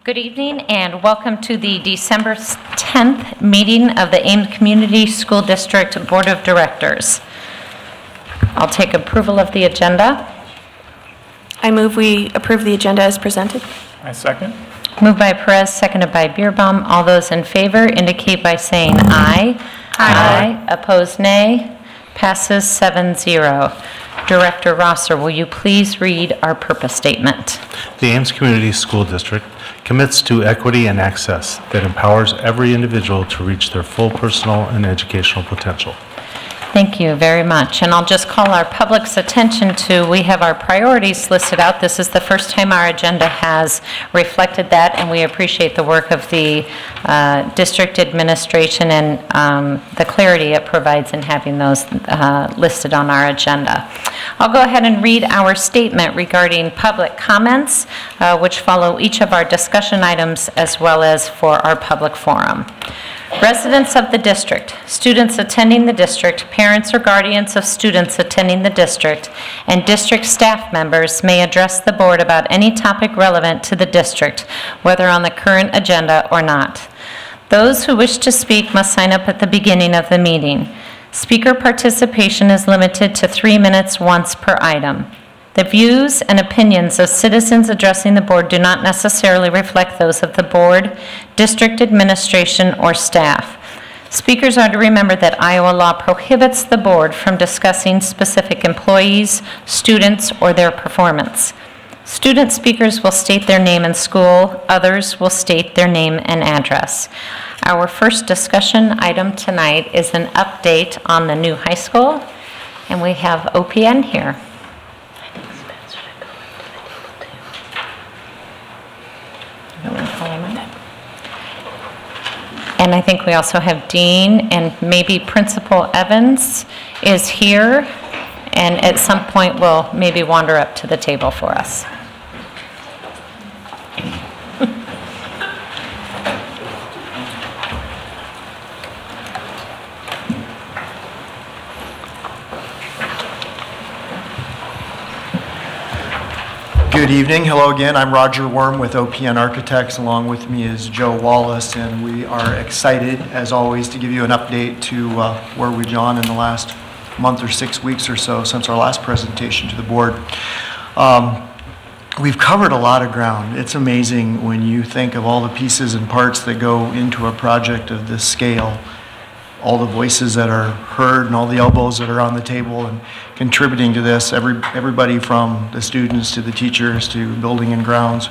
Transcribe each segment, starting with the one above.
Good evening and welcome to the December 10th meeting of the Ames Community School District Board of Directors. I'll take approval of the agenda. I move we approve the agenda as presented. I second. Moved by Perez, seconded by Beerbaum. All those in favor indicate by saying aye. Aye. Opposed, nay. Passes 7-0. Director Rosser, will you please read our purpose statement? The Ames Community School District commits to equity and access that empowers every individual to reach their full personal and educational potential. Thank you very much. And I'll just call our public's attention to, we have our priorities listed out. This is the first time our agenda has reflected that, and we appreciate the work of the district administration and the clarity it provides in having those listed on our agenda. I'll go ahead and read our statement regarding public comments, which follow each of our discussion items as well as for our public forum. Residents of the district, students attending the district, parents or guardians of students attending the district, and district staff members may address the board about any topic relevant to the district, whether on the current agenda or not. Those who wish to speak must sign up at the beginning of the meeting. Speaker participation is limited to 3 minutes once per item. The views and opinions of citizens addressing the board do not necessarily reflect those of the board, district administration, or staff. Speakers are to remember that Iowa law prohibits the board from discussing specific employees, students, or their performance. Student speakers will state their name and school. Others will state their name and address. Our first discussion item tonight is an update on the new high school, and we have OPN here. And I think we also have Dean and maybe Principal Evans is here, and at some point will maybe wander up to the table for us. Good evening. Hello again. I'm Roger Worm with OPN Architects. Along with me is Joe Wallace, and we are excited, as always, to give you an update to where we've gone in the last month or 6 weeks or so since our last presentation to the board. We've covered a lot of ground. It's amazing when you think of all the pieces and parts that go into a project of this scale, all the voices that are heard and all the elbows that are on the table and contributing to this, everybody from the students to the teachers to building and grounds.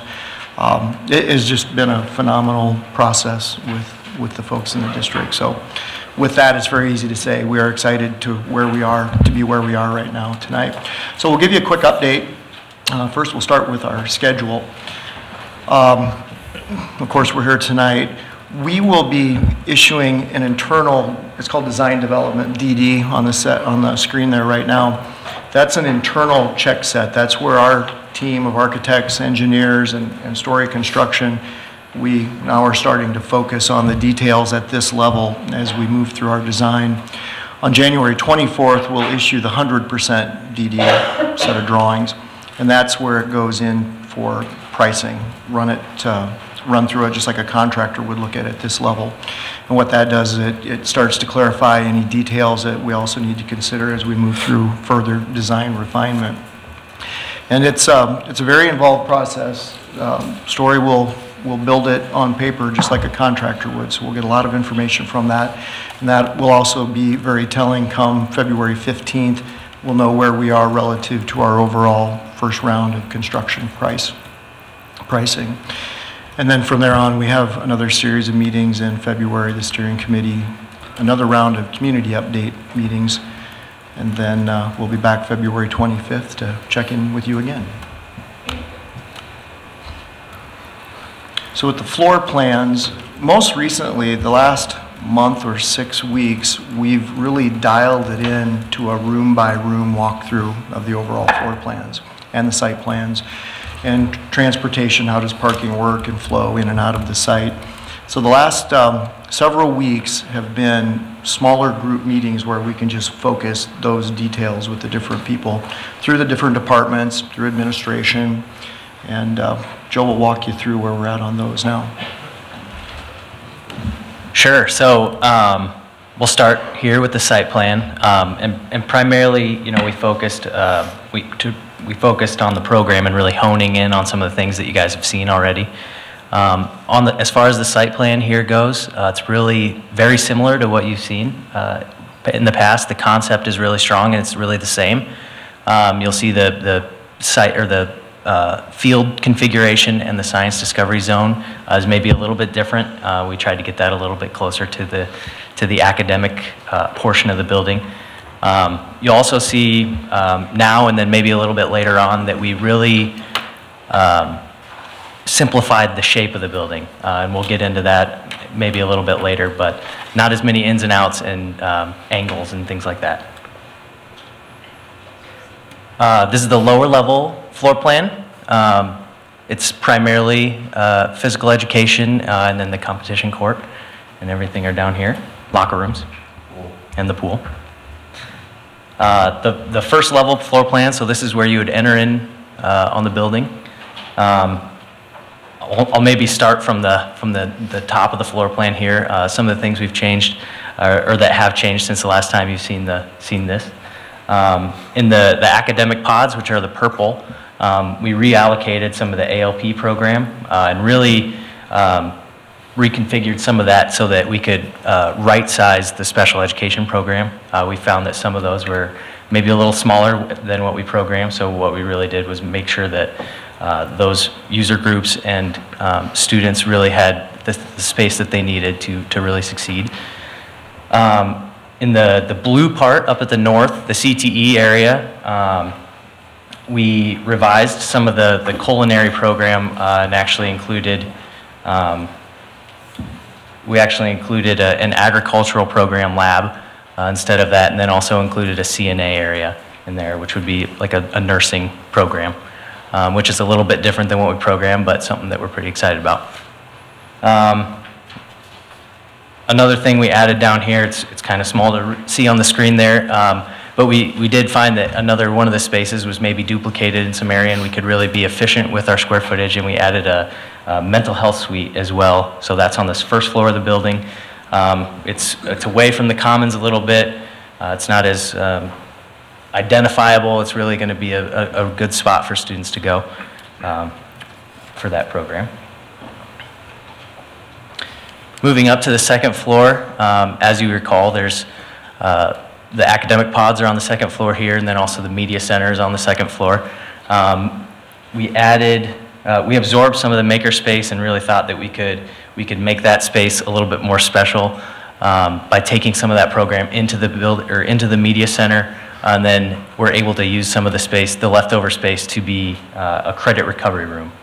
It has just been a phenomenal process with the folks in the district. So with that, it's very easy to say we are excited to be where we are right now tonight. So we'll give you a quick update. First, we'll start with our schedule. Of course, we're here tonight. We will be issuing an internal, it's called Design Development, DD, on the screen there right now. That's an internal check set. That's where our team of architects, engineers, and Story Construction, we now are starting to focus on the details at this level as we move through our design. On January 24th, we'll issue the 100% DD set of drawings, and that's where it goes in for pricing. Run through it just like a contractor would look at this level. And what that does is it starts to clarify any details that we also need to consider as we move through further design refinement. And it's a very involved process. Story will build it on paper just like a contractor would, so we'll get a lot of information from that. And that will also be very telling come February 15th. We'll know where we are relative to our overall first round of construction pricing. And then from there on, we have another series of meetings in February, the steering committee, another round of community update meetings, and then we'll be back February 25th to check in with you again. So with the floor plans, most recently, the last month or 6 weeks, we've really dialed it in to a room-by-room walkthrough of the overall floor plans and the site plans. And transportation, how does parking work and flow in and out of the site. So the last several weeks have been smaller group meetings where we can just focus those details with the different people through the different departments, through administration, And Joe will walk you through where we're at on those now. Sure. So we'll start here with the site plan, and primarily, you know, we focused on the program and really honing in on some of the things that you guys have seen already. As far as the site plan here goes, it's really very similar to what you've seen in the past. The concept is really strong and it's really the same. You'll see the site or the field configuration and the science discovery zone is maybe a little bit different. We tried to get that a little bit closer to the academic portion of the building. You'll also see now and then maybe a little bit later on that we really simplified the shape of the building, and we'll get into that maybe a little bit later, but not as many ins and outs and angles and things like that. This is the lower level floor plan. It's primarily physical education and then the competition court and everything are down here, locker rooms and the pool. The first level floor plan, so this is where you would enter in on the building. I'll maybe start from the top of the floor plan here. Some of the things we've changed or that have changed since the last time you've seen this. In the academic pods, which are the purple, we reallocated some of the ALP program and really reconfigured some of that so that we could right-size the special education program. We found that some of those were maybe a little smaller than what we programmed, so what we really did was make sure that those user groups and students really had the space that they needed to really succeed. In the blue part up at the north, the CTE area, we revised some of the culinary program and actually included an agricultural program lab instead of that, and then also included a CNA area in there, which would be like a nursing program, which is a little bit different than what we programmed, but something that we're pretty excited about. Another thing we added down here, it's kind of small to see on the screen there, but we did find that another one of the spaces was maybe duplicated in some area and we could really be efficient with our square footage, and we added a mental health suite as well. So that's on this first floor of the building. It's away from the commons a little bit. It's not as identifiable. It's really going to be a good spot for students to go for that program. Moving up to the second floor, as you recall, there's the academic pods are on the second floor here, and then also the media center is on the second floor. We absorbed some of the maker space and really thought that we could make that space a little bit more special by taking some of that program into the media center, and then we're able to use some of the space, the leftover space, to be a credit recovery room.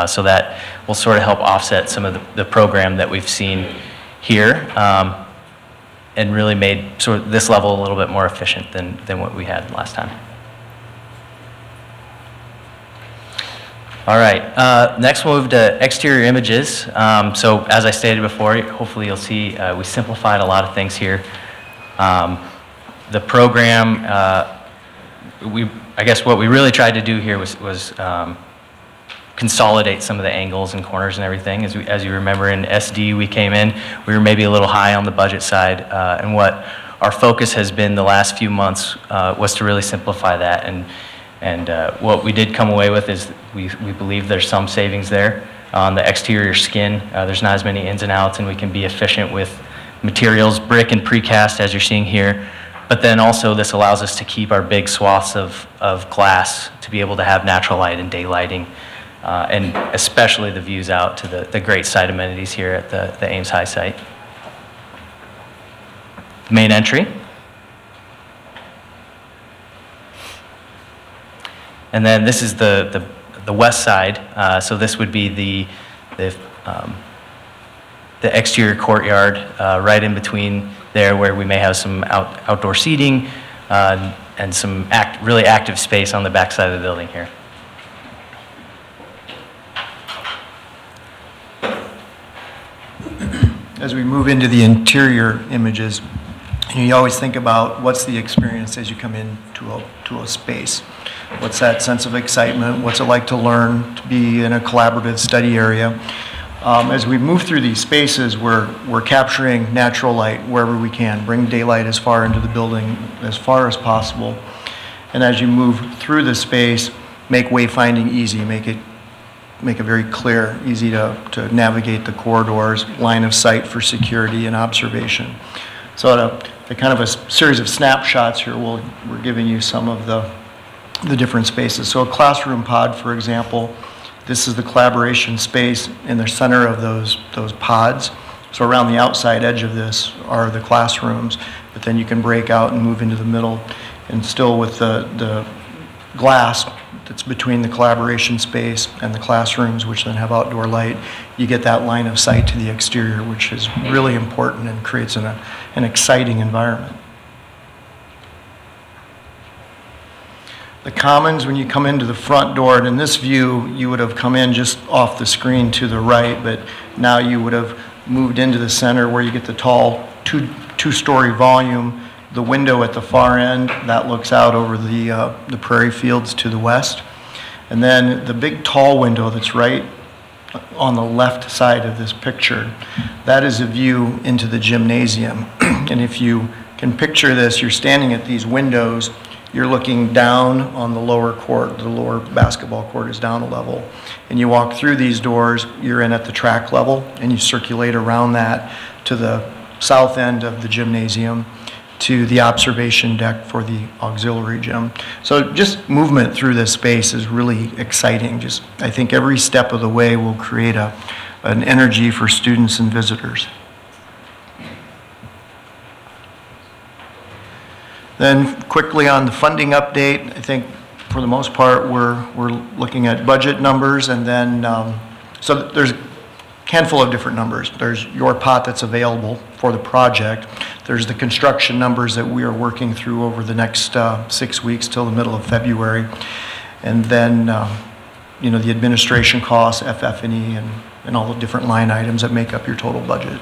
So that will sort of help offset some of the program that we've seen here, and really made sort of this level a little bit more efficient than what we had last time. All right, next we'll move to exterior images. So as I stated before, hopefully you'll see we simplified a lot of things here. The program, I guess what we really tried to do here was consolidate some of the angles and corners and everything. As you remember, in SD we came in, we were maybe a little high on the budget side, and what our focus has been the last few months was to really simplify that. And what we did come away with is we believe there's some savings there on the exterior skin. There's not as many ins and outs, and we can be efficient with materials, brick and precast, as you're seeing here. But then also this allows us to keep our big swaths of glass to be able to have natural light and daylighting, and especially the views out to the great site amenities here at the Ames High site. Main entry. And then this is the west side, so this would be the exterior courtyard right in between there, where we may have some outdoor seating and some really active space on the back side of the building here. As we move into the interior images, You always think about what's the experience as you come into a space. What's that sense of excitement? What's it like to learn, to be in a collaborative study area? As we move through these spaces, we're capturing natural light wherever we can, bring daylight as far into the building as far as possible. And as you move through the space, make wayfinding easy, make it very clear, easy to navigate the corridors, line of sight for security and observation. So the kind of a series of snapshots here, we're giving you some of the different spaces. So a classroom pod, for example, this is the collaboration space in the center of those pods. So around the outside edge of this are the classrooms, but then you can break out and move into the middle, and still with the glass that's between the collaboration space and the classrooms, which then have outdoor light, you get that line of sight to the exterior, which is really important and creates an exciting environment. The commons, when you come into the front door, and in this view, you would have come in just off the screen to the right, but now you would have moved into the center where you get the tall two-story volume. The window at the far end, that looks out over the prairie fields to the west. And then the big tall window that's right on the left side of this picture, that is a view into the gymnasium. And if you can picture this, you're standing at these windows, you're looking down on the lower court, the lower basketball court is down a level. And you walk through these doors, you're in at the track level, and you circulate around that to the south end of the gymnasium, to the observation deck for the auxiliary gym. So just movement through this space is really exciting. Just, I think every step of the way will create an energy for students and visitors. Then quickly on the funding update, I think for the most part we're looking at budget numbers, and then so there's a handful of different numbers. There's your pot that's available for the project. There's the construction numbers that we are working through over the next 6 weeks till the middle of February. And then, the administration costs, FF&E, and all the different line items that make up your total budget.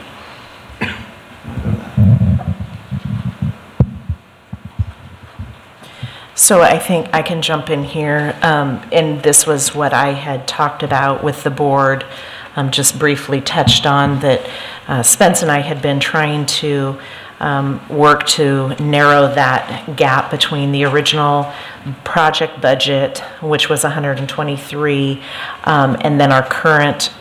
So I think I can jump in here, and this was what I had talked about with the board, just briefly touched on that Spence and I had been trying to work to narrow that gap between the original project budget, which was 123, and then our current,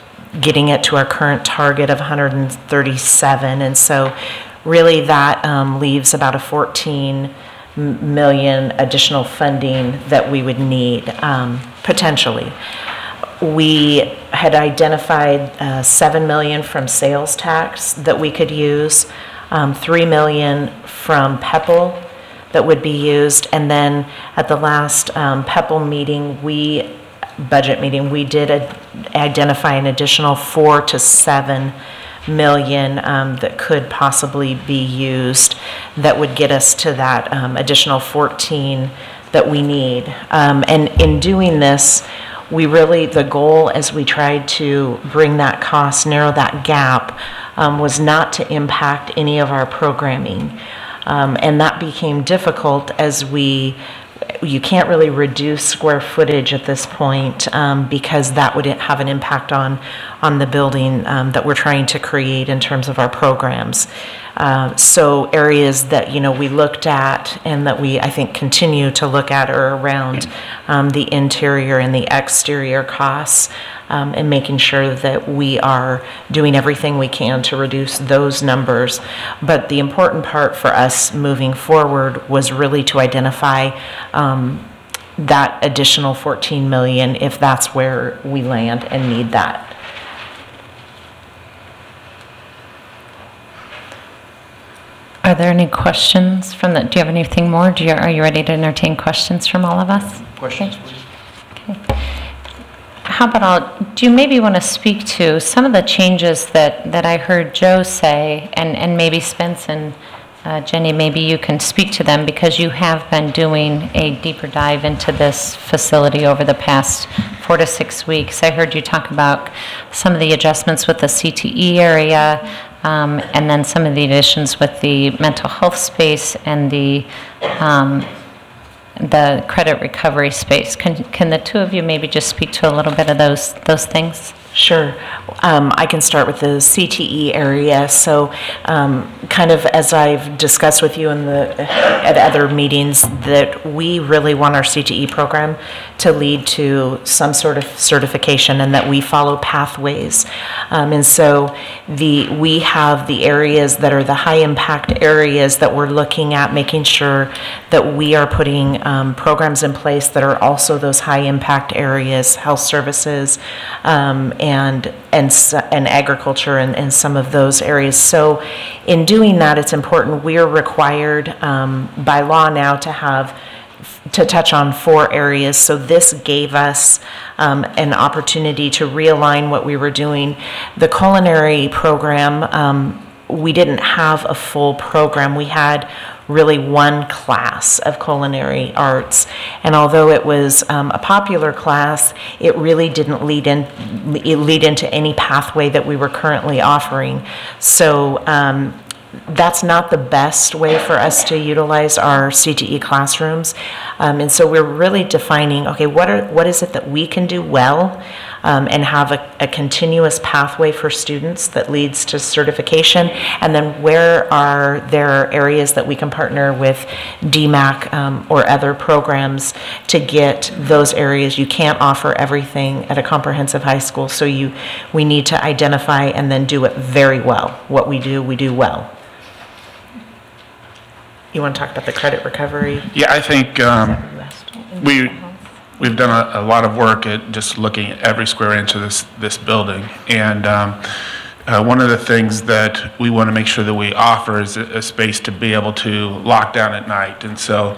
getting it to our current target of 137. And so really that leaves about a 14 million additional funding that we would need potentially. We had identified 7 million from sales tax that we could use, 3 million from PEPL that would be used, and then at the last PEPL meeting, budget meeting, we did identify an additional 4 to 7 million that could possibly be used that would get us to that additional 14 that we need. And in doing this, the goal as we tried to bring that cost, narrow that gap, was not to impact any of our programming. And that became difficult as you can't really reduce square footage at this point because that would have an impact on the building that we're trying to create in terms of our programs. So areas that we looked at and that we I think continue to look at are around the interior and the exterior costs, and making sure that we are doing everything we can to reduce those numbers. But the important part for us moving forward was really to identify that additional 14 million if that's where we land and need that. Are there any questions do you have anything more? Are you ready to entertain questions from all of us? Questions, okay. please. Okay. How about do you maybe want to speak to some of the changes that I heard Joe say, and maybe Spence and Jenny, maybe you can speak to them because you have been doing a deeper dive into this facility over the past 4 to 6 weeks. I heard you talk about some of the adjustments with the CTE area, and then some of the additions with the mental health space and the credit recovery space. Can the two of you maybe just speak to a little bit of those things? Sure. I can start with the CTE area. So kind of as I've discussed with you at other meetings, that we really want our CTE program to lead to some sort of certification and that we follow pathways. And so we have the areas that are the high impact areas that we're looking at, making sure that we are putting programs in place that are also those high impact areas, health services, and agriculture and some of those areas. So in doing that, it's important. We are required by law now to touch on 4 areas. So this gave us an opportunity to realign what we were doing. The culinary program, we didn't have a full program. We had really one class of culinary arts, and although it was a popular class, it really didn't lead into any pathway that we were currently offering. So that's not the best way for us to utilize our CTE classrooms, and so we're really defining, okay, what is it that we can do well, and have a continuous pathway for students that leads to certification, and then where are there areas that we can partner with DMAC or other programs to get those areas. You can't offer everything at a comprehensive high school, so we need to identify and then do it very well. What we do well. You want to talk about the credit recovery? Yeah, I think we've done a lot of work at just looking at every square inch of this building, and one of the things that we want to make sure that we offer is a space to be able to lock down at night. And so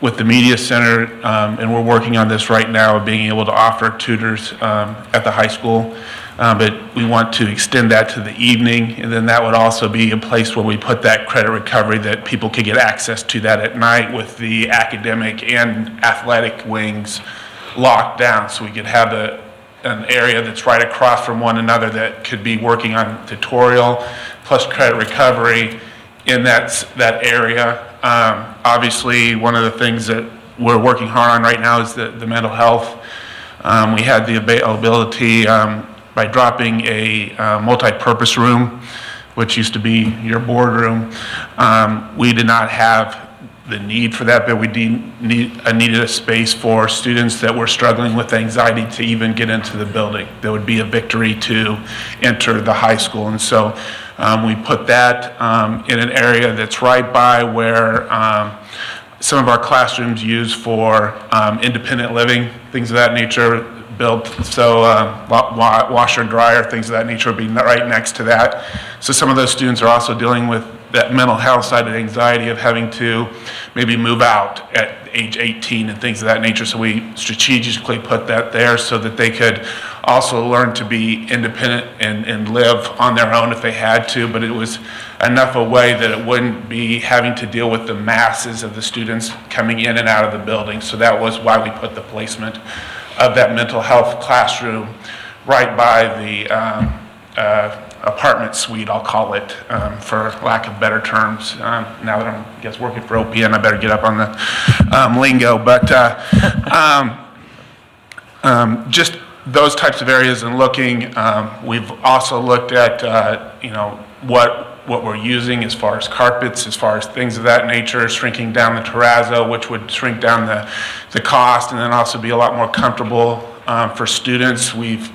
with the media center, and we're working on this right now, of being able to offer tutors at the high school. But we want to extend that to the evening, and then that would also be a place where we put that credit recovery, that people could get access to that at night with the academic and athletic wings locked down, so we could have an area that's right across from one another that could be working on tutorial plus credit recovery in that area. Obviously, one of the things that we're working hard on right now is the mental health. We had the availability by dropping a multi-purpose room, which used to be your boardroom. We did not have the need for that, but we needed a space for students that were struggling with anxiety to even get into the building. There would be a victory to enter the high school. And so we put that in an area that's right by where some of our classrooms use for independent living, things of that nature, built, so washer and dryer, things of that nature would be right next to that. So some of those students are also dealing with that mental health side of anxiety of having to maybe move out at age 18 and things of that nature. So we strategically put that there so that they could also learn to be independent and live on their own if they had to, but it was enough away that it wouldn't be having to deal with the masses of the students coming in and out of the building. So that was why we put the placement of that mental health classroom right by the apartment suite, I'll call it, for lack of better terms. Now that I'm, I guess, working for OPM, I better get up on the lingo. But just those types of areas and looking, we've also looked at, you know, what we're using as far as carpets, as far as things of that nature, shrinking down the terrazzo, which would shrink down the cost and then also be a lot more comfortable for students. We've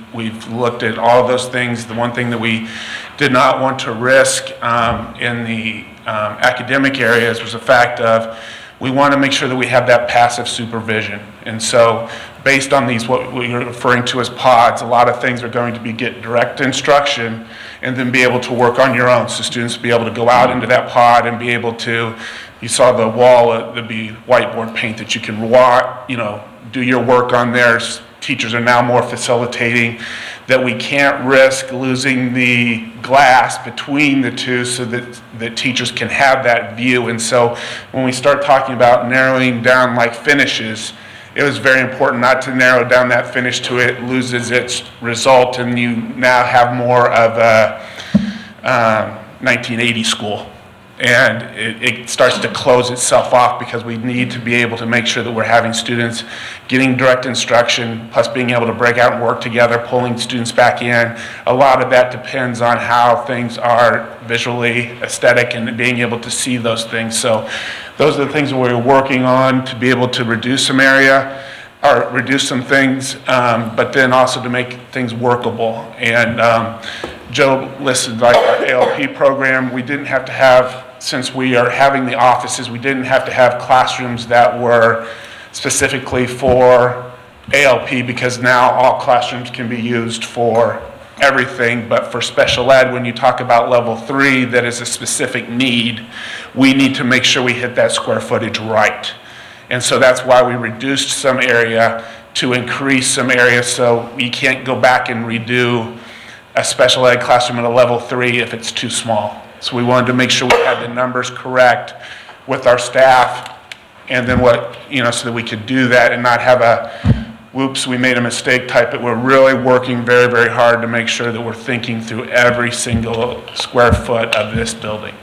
looked at all of those things. The one thing that we did not want to risk in the academic areas was the fact of we want to make sure that we have that passive supervision. And so based on these, what we're referring to as pods, a lot of things are going to be get direct instruction and then be able to work on your own. So students be able to go out into that pod and be able to, you saw the wall, there'd be whiteboard paint that you can, you know, do your work on there. Teachers are now more facilitating that we can't risk losing the glass between the two so that the teachers can have that view. And so when we start talking about narrowing down like finishes, it was very important not to narrow down that finish to it loses its result and you now have more of 1980 school. And it starts to close itself off because we need to be able to make sure that we're having students getting direct instruction, plus being able to break out and work together, pulling students back in. A lot of that depends on how things are visually aesthetic and being able to see those things. So those are the things that we're working on to be able to reduce some area, or reduce some things, but then also to make things workable. And Joe listed like our ALP program. We didn't have to have, since we are having the offices, we didn't have to have classrooms that were specifically for ALP, because now all classrooms can be used for everything. But for special ed, when you talk about level 3, that is a specific need, we need to make sure we hit that square footage right. And so that's why we reduced some area to increase some area, so we can't go back and redo a special ed classroom at a level 3 if it's too small. So we wanted to make sure we had the numbers correct with our staff, and then so that we could do that and not have a, whoops, we made a mistake type. But we're really working very, very hard to make sure that we're thinking through every single square foot of this building.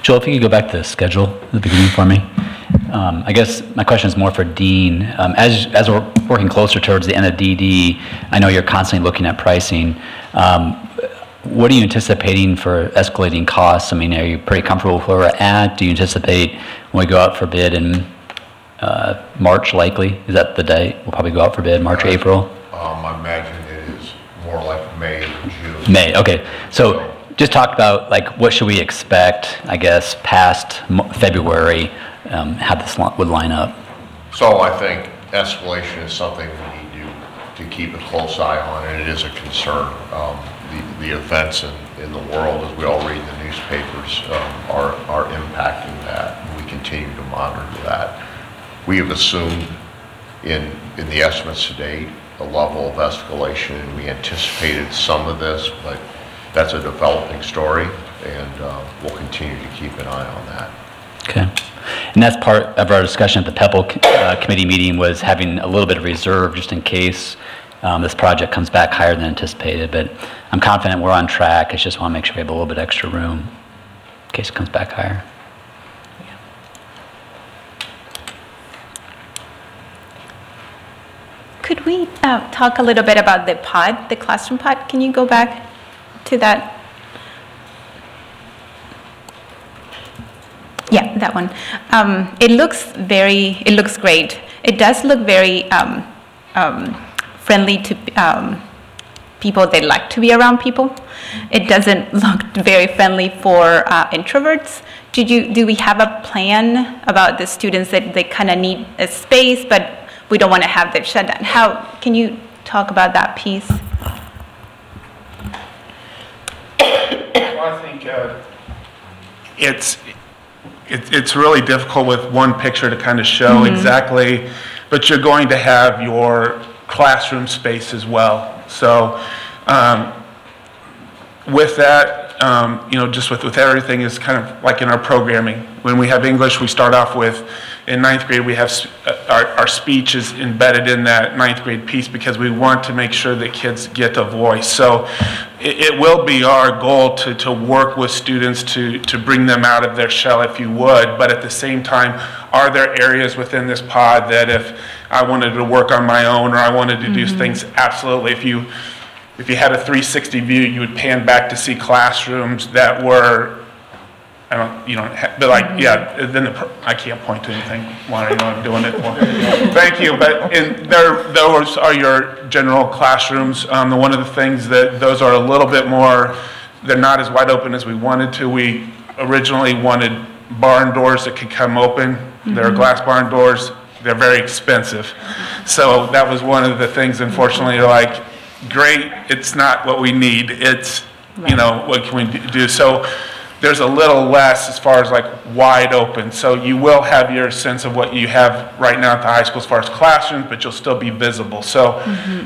Joel, if you could go back to the schedule at the beginning for me. I guess my question is more for Dean. As we're working closer towards the end of DD, I know you're constantly looking at pricing. What are you anticipating for escalating costs? I mean, are you pretty comfortable with where we're at? Do you anticipate when we go out for bid in March likely? Is that the date we'll probably go out for bid, March, April? I imagine it is more like May, June. May, okay. So just talk about like what should we expect, I guess, past February, how this would line up. So I think escalation is something we need to keep a close eye on, and it is a concern. The events in the world, as we all read in the newspapers, are impacting that, and we continue to monitor that. We have assumed in the estimates to date a level of escalation, and we anticipated some of this, but that's a developing story, and we'll continue to keep an eye on that. Okay. And that's part of our discussion at the PEPL committee meeting, was having a little bit of reserve just in case this project comes back higher than anticipated. But I'm confident we're on track. I just want to make sure we have a little bit extra room in case it comes back higher. Could we talk a little bit about the pod, the classroom pod? Can you go back to that? Yeah, that one. It looks great. It does look very friendly to people that like to be around people. It doesn't look very friendly for introverts. Do we have a plan about the students that they kind of need a space, but we don't want to have them shut down? How can you talk about that piece? Well, I think it's really difficult with one picture to kind of show exactly, but you're going to have your classroom space as well. So with that, just with everything is kind of like in our programming. When we have English, we start off with, in 9th grade, we have our speech is embedded in that 9th grade piece because we want to make sure that kids get a voice. So it will be our goal to work with students to bring them out of their shell, if you would. But at the same time, are there areas within this pod that if I wanted to work on my own or I wanted to do things, absolutely. If you had a 360 view, you would pan back to see classrooms that were, but like, yeah, then I can't point to anything while I'm doing it. Thank you, but those are your general classrooms. One of the things that those are a little bit more, they're not as wide open as we wanted to. We originally wanted barn doors that could come open. They're glass barn doors. They're very expensive. So that was one of the things, unfortunately, like, great, it's not what we need. It's, what can we do? So there's a little less as far as like wide open. So you will have your sense of what you have right now at the high school as far as classrooms, but you'll still be visible. So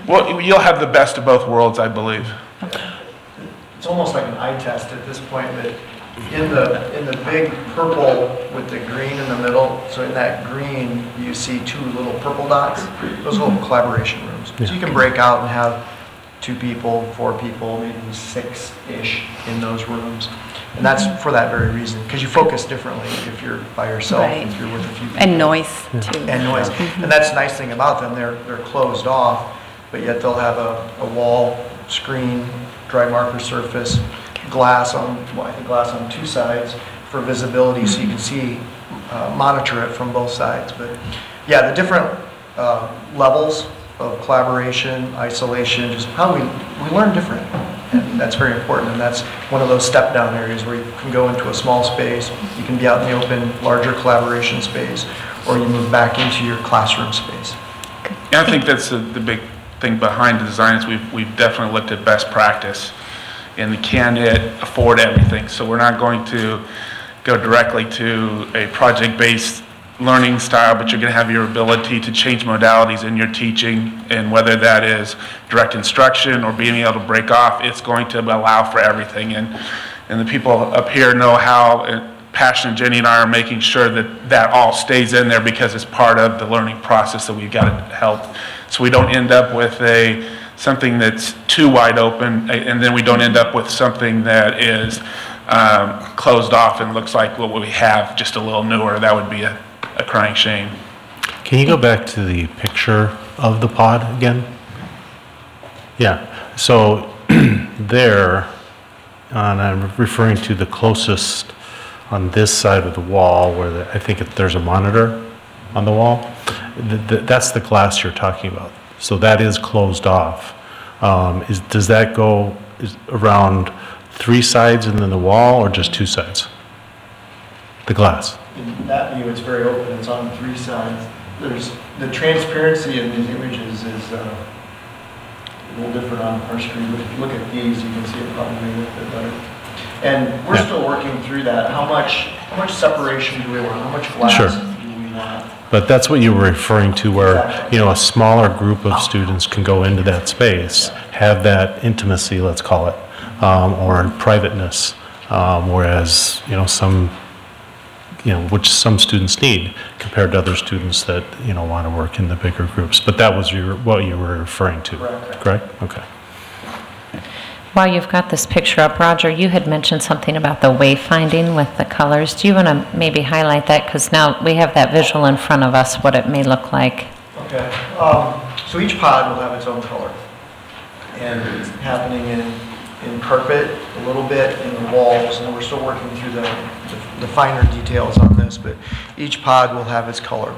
you'll have the best of both worlds, I believe. It's almost like an eye test at this point, but in the big purple with the green in the middle, so in that green you see two little purple dots. Those are little collaboration rooms. classrooms. So you can break out and have 2 people, 4 people, maybe 6-ish in those rooms. And that's for that very reason, because you focus differently if you're by yourself, Right. if you're with a few people. And noise too. And noise. And that's the nice thing about them, they're closed off, but yet they'll have a wall, screen, dry marker surface, glass on, well, I think glass on 2 sides for visibility, so you can see, monitor it from both sides. But yeah, the different levels of collaboration, isolation, just how we learn different. And that's very important, and that's one of those step-down areas where you can go into a small space, you can be out in the open, larger collaboration space, or you move back into your classroom space. Yeah, I think that's the big thing behind the design is we've definitely looked at best practice, and can it afford everything? So we're not going to go directly to a project-based learning style, but you're going to have your ability to change modalities in your teaching, and whether that is direct instruction or being able to break off, it's going to allow for everything. And the people up here know how passionate Jenny and I are making sure that that all stays in there, because it's part of the learning process that we've got to help. So we don't end up with something that's too wide open, and then we don't end up with something that is closed off and looks like what we have, just a little newer. That would be a crying shame. Can you go back to the picture of the pod again? Yeah, so there, and I'm referring to the closest on this side of the wall where I think there's a monitor on the wall. That's the glass you're talking about. So that is closed off. Does that go around 3 sides and then the wall, or just 2 sides? The glass. In that view, it's very open. It's on 3 sides. There's the transparency of these images is a little different on our screen, but if you look at these, you can see it probably a little bit better. And we're still working through that. How much separation do we want? How much glass do we want? But that's what you were referring to, where a smaller group of students can go into that space, have that intimacy, let's call it, or privateness, whereas some. Which some students need compared to other students that, want to work in the bigger groups. But that was what you were referring to, correct? Okay. While you've got this picture up, Roger, you had mentioned something about the wayfinding with the colors. Do you want to maybe highlight that? Because now we have that visual in front of us, what it may look like. Okay. So each pod will have its own color. And it's happening in carpet, a little bit in the walls, and we're still working through the finer details on this, but each pod will have its color.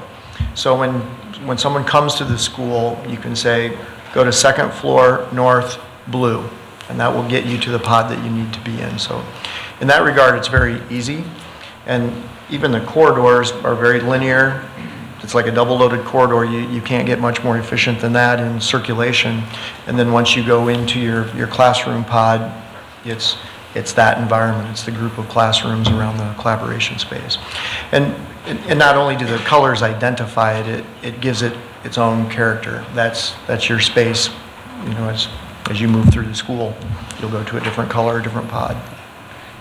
So when someone comes to the school, you can say, go to 2nd floor, north, blue, and that will get you to the pod that you need to be in. So in that regard, it's very easy, and even the corridors are very linear. It's like a double-loaded corridor. You can't get much more efficient than that in circulation. And then once you go into your classroom pod, it's that environment. It's the group of classrooms around the collaboration space. And not only do the colors identify it, it gives it its own character. That's your space. As you move through the school, you'll go to a different color, a different pod.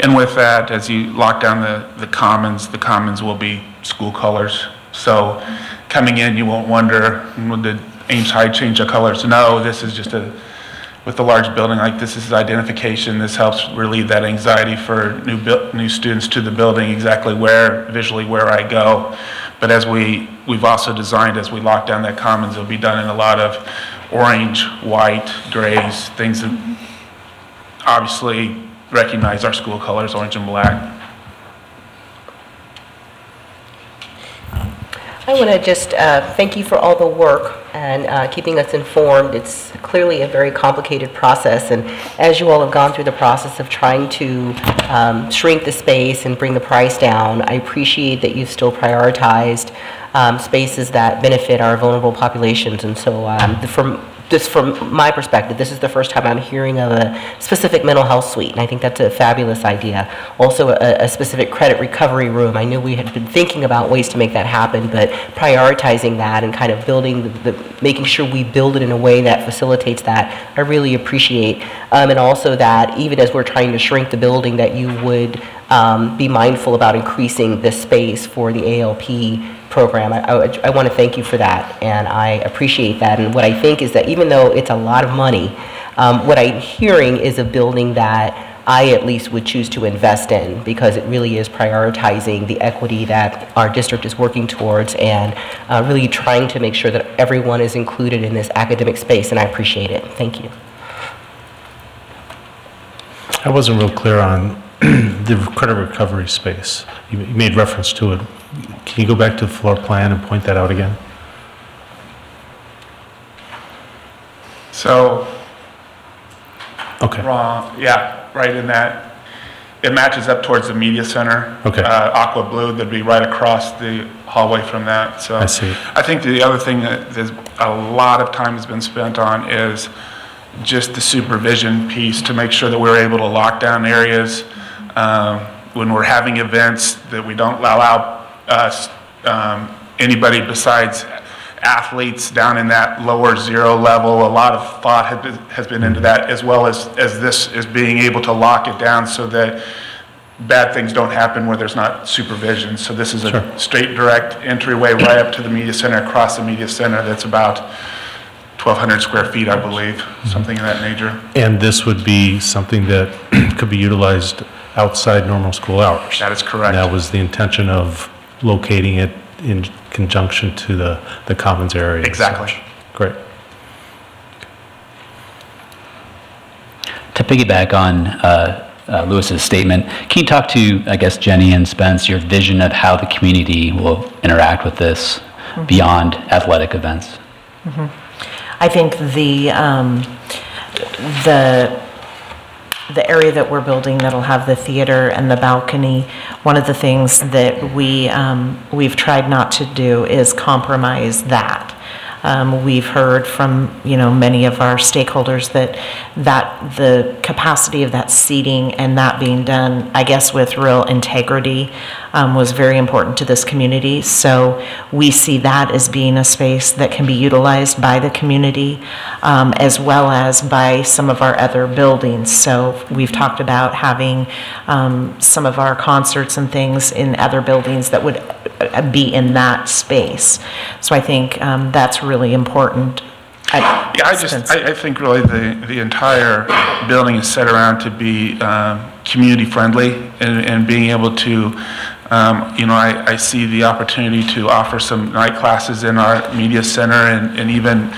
And with that, as you lock down the commons will be school colors. So coming in, you won't wonder, did Ames High change the colors? No, this is just with a large building like this is identification. This helps relieve that anxiety for new students to the building, exactly visually where I go. But as we've also designed, as we lock down that commons, it'll be done in a lot of orange, white, grays, things that obviously recognize our school colors, orange and black. I want to just thank you for all the work and keeping us informed. It's clearly a very complicated process, and as you all have gone through the process of trying to shrink the space and bring the price down, I appreciate that you've still prioritized spaces that benefit our vulnerable populations. And so from my perspective, this is the first time I'm hearing of a specific mental health suite, and I think that's a fabulous idea. Also, a specific credit recovery room. I knew we had been thinking about ways to make that happen, but prioritizing that and kind of building making sure we build it in a way that facilitates that, I really appreciate. And also that even as we're trying to shrink the building, that you would be mindful about increasing the space for the ALP program. I want to thank you for that, and I appreciate that. And what I think is that even though it's a lot of money, what I'm hearing is a building that I at least would choose to invest in, because it really is prioritizing the equity that our district is working towards, and really trying to make sure that everyone is included in this academic space, and I appreciate it. Thank you. I wasn't real clear on the credit recovery space. You made reference to it. Can you go back to the floor plan and point that out again? So, Okay. yeah, right in that, it matches up towards the media center. Okay. Aqua blue, that'd be right across the hallway from that. So I see. I think the other thing that there's a lot of time has been spent on is just the supervision piece, to make sure that we're able to lock down areas when we're having events, that we don't allow us, anybody besides athletes down in that lower 0 level. A lot of thought has been into that, as well as this is being able to lock it down so that bad things don't happen where there's not supervision. So this is a straight direct entryway right up to the media center, across the media center. That's about 1,200 square feet, I believe, something of that nature. And this would be something that could be utilized outside normal school hours? That is correct. And that was the intention of locating it in conjunction to the commons area? Exactly. Great. To piggyback on Lewis's statement, can you talk to, I guess, Jenny and Spence, your vision of how the community will interact with this beyond athletic events? I think the area that we're building that'll have the theater and the balcony, one of the things that we've tried not to do is compromise that. We've heard from, many of our stakeholders that the capacity of that seating and that being done, I guess, with real integrity, was very important to this community. So we see that as being a space that can be utilized by the community, as well as by some of our other buildings. So we've talked about having some of our concerts and things in other buildings that would be in that space. So I think that's really important. I think really the entire building is set around to be community friendly, and being able to, I see the opportunity to offer some night classes in our media center, and even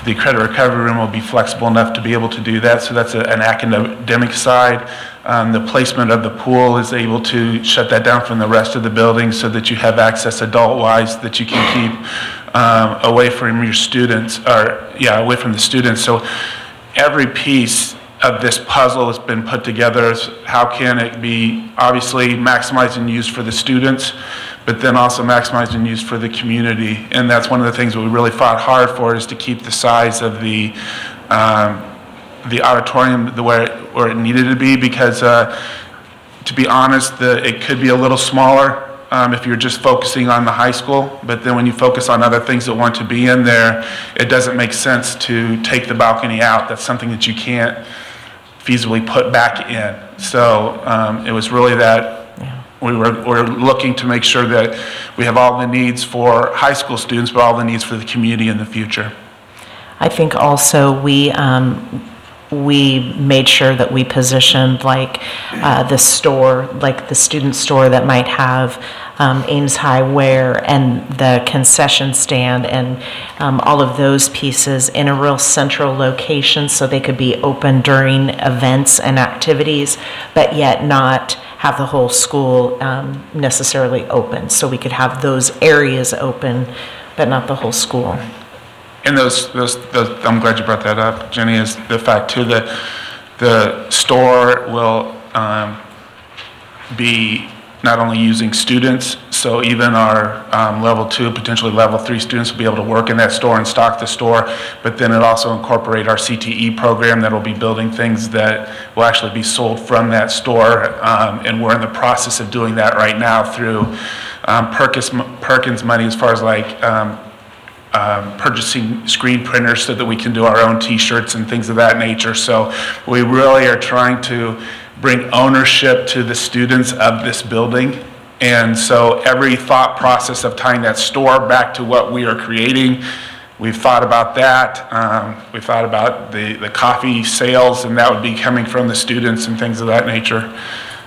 the credit recovery room will be flexible enough to be able to do that. So that's an academic side. The placement of the pool is able to shut that down from the rest of the building, so that you have access adult-wise that you can keep away from your students, away from the students. So every piece of this puzzle has been put together as how can it be obviously maximized and used for the students, but then also maximized and used for the community. And that's one of the things that we really fought hard for, is to keep the size of the auditorium where it needed to be, because to be honest, it could be a little smaller if you're just focusing on the high school, but then when you focus on other things that want to be in there, it doesn't make sense to take the balcony out. That's something that you can't feasibly put back in. So it was really that we're looking to make sure that we have all the needs for high school students, but all the needs for the community in the future. I think also we made sure that we positioned the store, like the student store that might have Ames High wear and the concession stand and all of those pieces in a real central location, so they could be open during events and activities, but yet not have the whole school necessarily open. So we could have those areas open, but not the whole school. And those, I'm glad you brought that up, Jenny, is the fact too that the store will be not only using students, so even our level 2, potentially level 3 students will be able to work in that store and stock the store, but then it also incorporate our CTE program that will be building things that will actually be sold from that store, and we're in the process of doing that right now through Perkins money, as far as purchasing screen printers so that we can do our own t-shirts and things of that nature. So we really are trying to bring ownership to the students of this building And so every thought process of tying that store back to what we are creating, we've thought about that. We've thought about the coffee sales, and that would be coming from the students and things of that nature.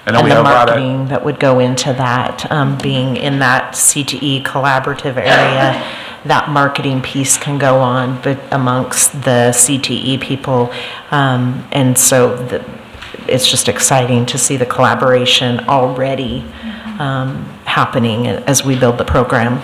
I know And we the have a lot of marketing that would go into that, being in that CTE collaborative area, that marketing piece can go on, but amongst the CTE people. And so it's just exciting to see the collaboration already happening as we build the program.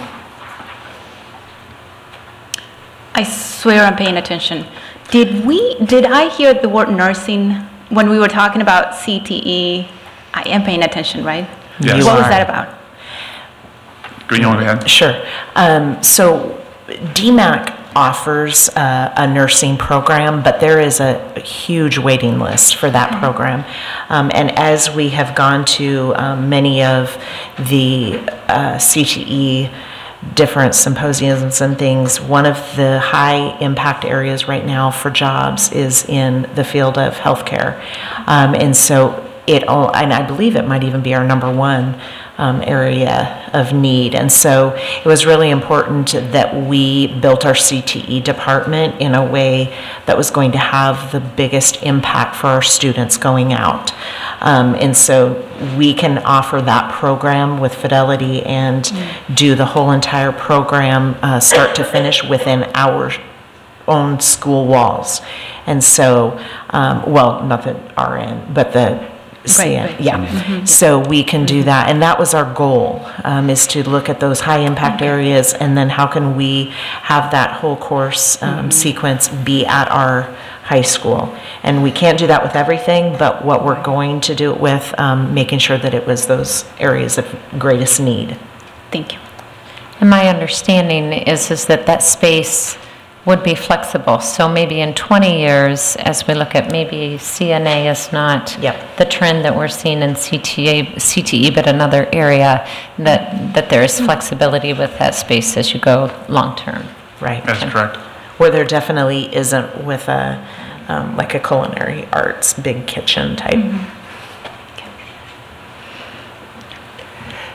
I swear I'm paying attention. Did I hear the word nursing when we were talking about CTE? I am paying attention, right? Yes. What was that about? Green, you want to add? Sure. So DMAC offers a nursing program, but there is a huge waiting list for that program. And as we have gone to many of the CTE different symposiums and things, one of the high impact areas right now for jobs is in the field of healthcare. And so and I believe it might even be our #1 area of need. And so it was really important that we built our CTE department in a way that was going to have the biggest impact for our students going out. And so we can offer that program with fidelity and do the whole entire program start to finish within our own school walls. And so, well, not the RN, but the CN, Right. yeah. So we can do that, and that was our goal, is to look at those high impact areas, and then how can we have that whole course sequence be at our high school. And we can't do that with everything, but what we're going to do it with, making sure that it was those areas of greatest need. Thank you. And my understanding is that space would be flexible. So maybe in 20 years, as we look at maybe CNA is not the trend that we're seeing in CTE, but another area that there is flexibility with that space as you go long-term. Right. That's correct. Where there definitely isn't with like a culinary arts, big kitchen type.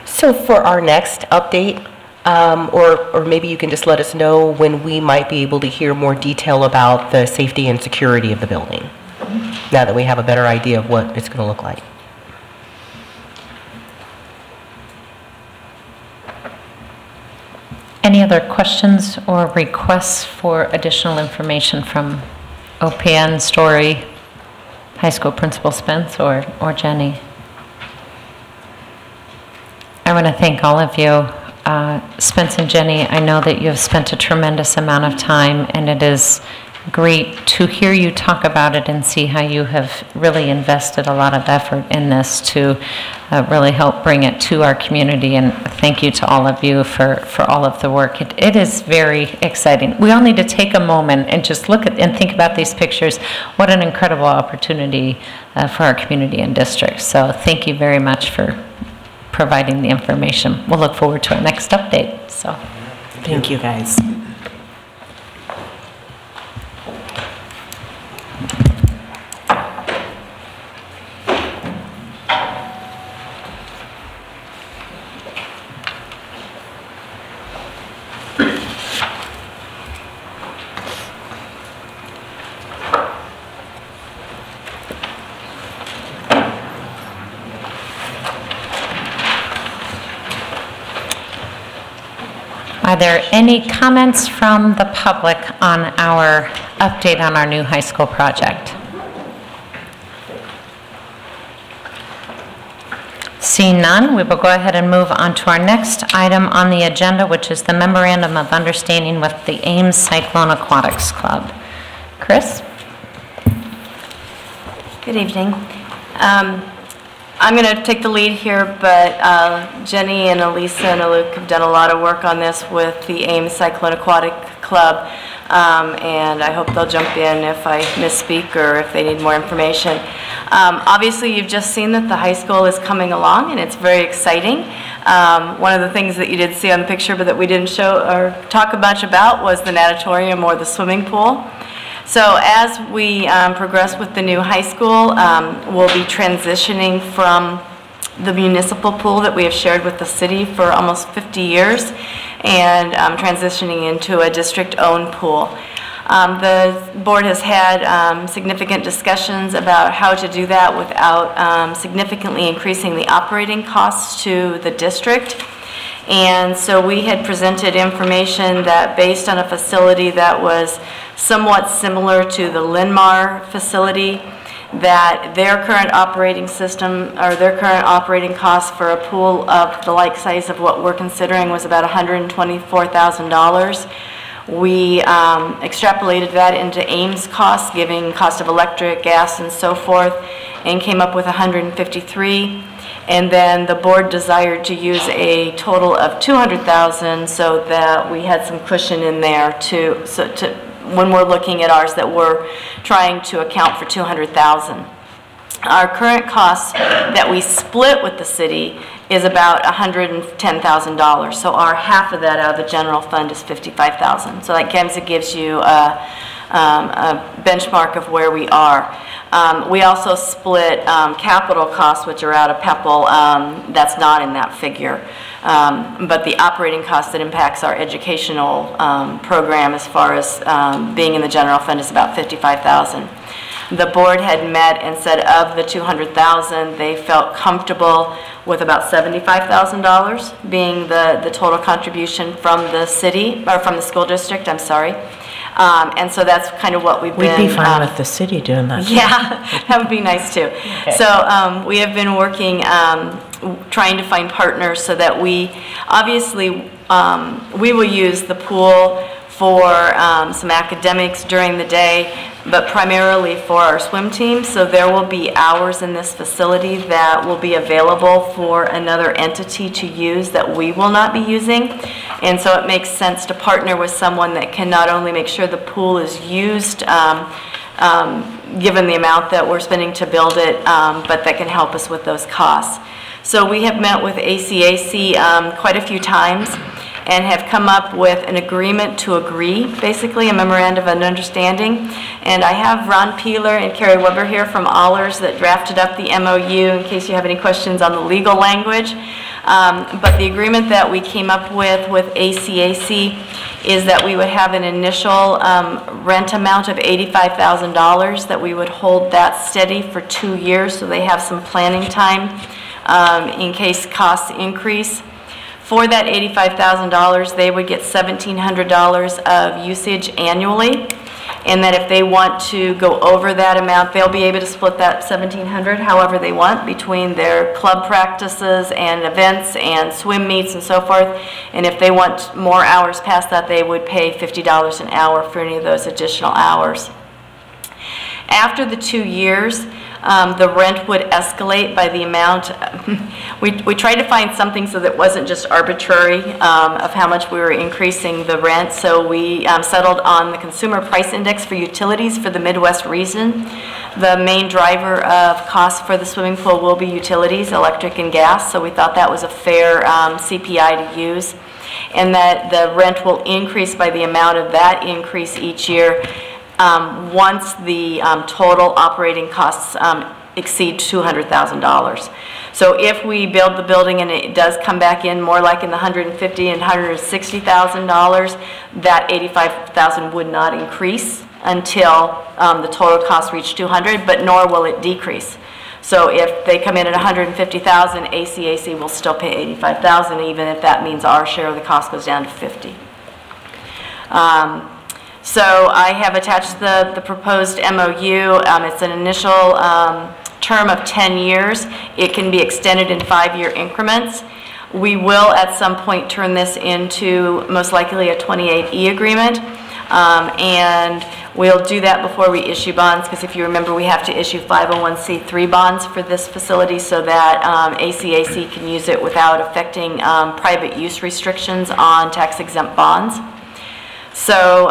So for our next update, or maybe you can just let us know when we might be able to hear more detail about the safety and security of the building, now that we have a better idea of what it's going to look like. Any other questions or requests for additional information from OPN, Story, High School Principal Spence, or Jenny? I want to thank all of you. Spence and Jenny, I know that you have spent a tremendous amount of time, and it is great to hear you talk about it and see how you have really invested a lot of effort in this to really help bring it to our community. And thank you to all of you for all of the work. It is very exciting. We all need to take a moment and just look at and think about these pictures. What an incredible opportunity for our community and district. So thank you very much for providing the information. We'll look forward to our next update. So, thank you guys. are there any comments from the public on our update on our new high school project? Seeing none, we will go ahead and move on to our next item on the agenda, which is the Memorandum of Understanding with the Ames Cyclone Aquatics Club. Chris? Good evening. I'm going to take the lead here, but Jenny and Elisa and Aluk have done a lot of work on this with the Ames Cyclone Aquatic Club, and I hope they'll jump in if I misspeak or if they need more information. Obviously, you've just seen that the high school is coming along, and it's very exciting. One of the things that you did see on the picture but that we didn't show or talk much about was the natatorium or the swimming pool. So as we progress with the new high school, we'll be transitioning from the municipal pool that we have shared with the city for almost 50 years and transitioning into a district-owned pool. The board has had significant discussions about how to do that without significantly increasing the operating costs to the district. And so we had presented information that based on a facility that was somewhat similar to the Linmar facility, that their current operating system or their current operating cost for a pool of the like size of what we're considering was about $124,000. We extrapolated that into Ames costs, giving cost of electric, gas, and so forth, and came up with $153,000. And then the board desired to use a total of $200,000 so that we had some cushion in there when we're looking at ours, that we're trying to account for $200,000. Our current cost that we split with the city is about $110,000. So our half of that out of the general fund is $55,000. So that gives you a benchmark of where we are. We also split capital costs, which are out of PEPL. That's not in that figure. But the operating cost that impacts our educational program as far as being in the general fund is about $55,000. The board had met and said of the $200,000, they felt comfortable with about $75,000 being the total contribution from the city, or from the school district, I'm sorry. And so that's kind of what we'd be fine with the city doing that. Yeah, that would be nice too. Okay. So we have been working, trying to find partners so that we, obviously, we will use the pool for some academics during the day, but primarily for our swim team. So there will be hours in this facility that will be available for another entity to use that we will not be using. And so it makes sense to partner with someone that can not only make sure the pool is used, given the amount that we're spending to build it, but that can help us with those costs. So we have met with ACAC quite a few times and have come up with an agreement to agree, basically a memorandum of understanding. And I have Ron Peeler and Carrie Weber here from Allers that drafted up the MOU in case you have any questions on the legal language. But the agreement that we came up with ACAC is that we would have an initial rent amount of $85,000, that we would hold that steady for 2 years so they have some planning time in case costs increase. For that $85,000, they would get $1,700 of usage annually, and that if they want to go over that amount, they'll be able to split that $1,700 however they want between their club practices and events and swim meets and so forth. And if they want more hours past that, they would pay $50 an hour for any of those additional hours. After the 2 years, the rent would escalate by the amount. We tried to find something so that wasn't just arbitrary of how much we were increasing the rent. So we settled on the consumer price index for utilities for the Midwest region. The main driver of cost for the swimming pool will be utilities, electric and gas. So we thought that was a fair CPI to use, and that the rent will increase by the amount of that increase each year. Once the total operating costs exceed $200,000. So if we build the building and it does come back in more like in the $150,000 and $160,000, that $85,000 would not increase until the total cost reached $200,000, but nor will it decrease. So if they come in at $150,000, ACAC will still pay $85,000, even if that means our share of the cost goes down to $50,000. So I have attached the proposed MOU. It's an initial term of 10 years. It can be extended in 5-year increments. We will at some point turn this into most likely a 28E agreement. And we'll do that before we issue bonds, because if you remember, we have to issue 501c3 bonds for this facility so that ACAC can use it without affecting private use restrictions on tax-exempt bonds. So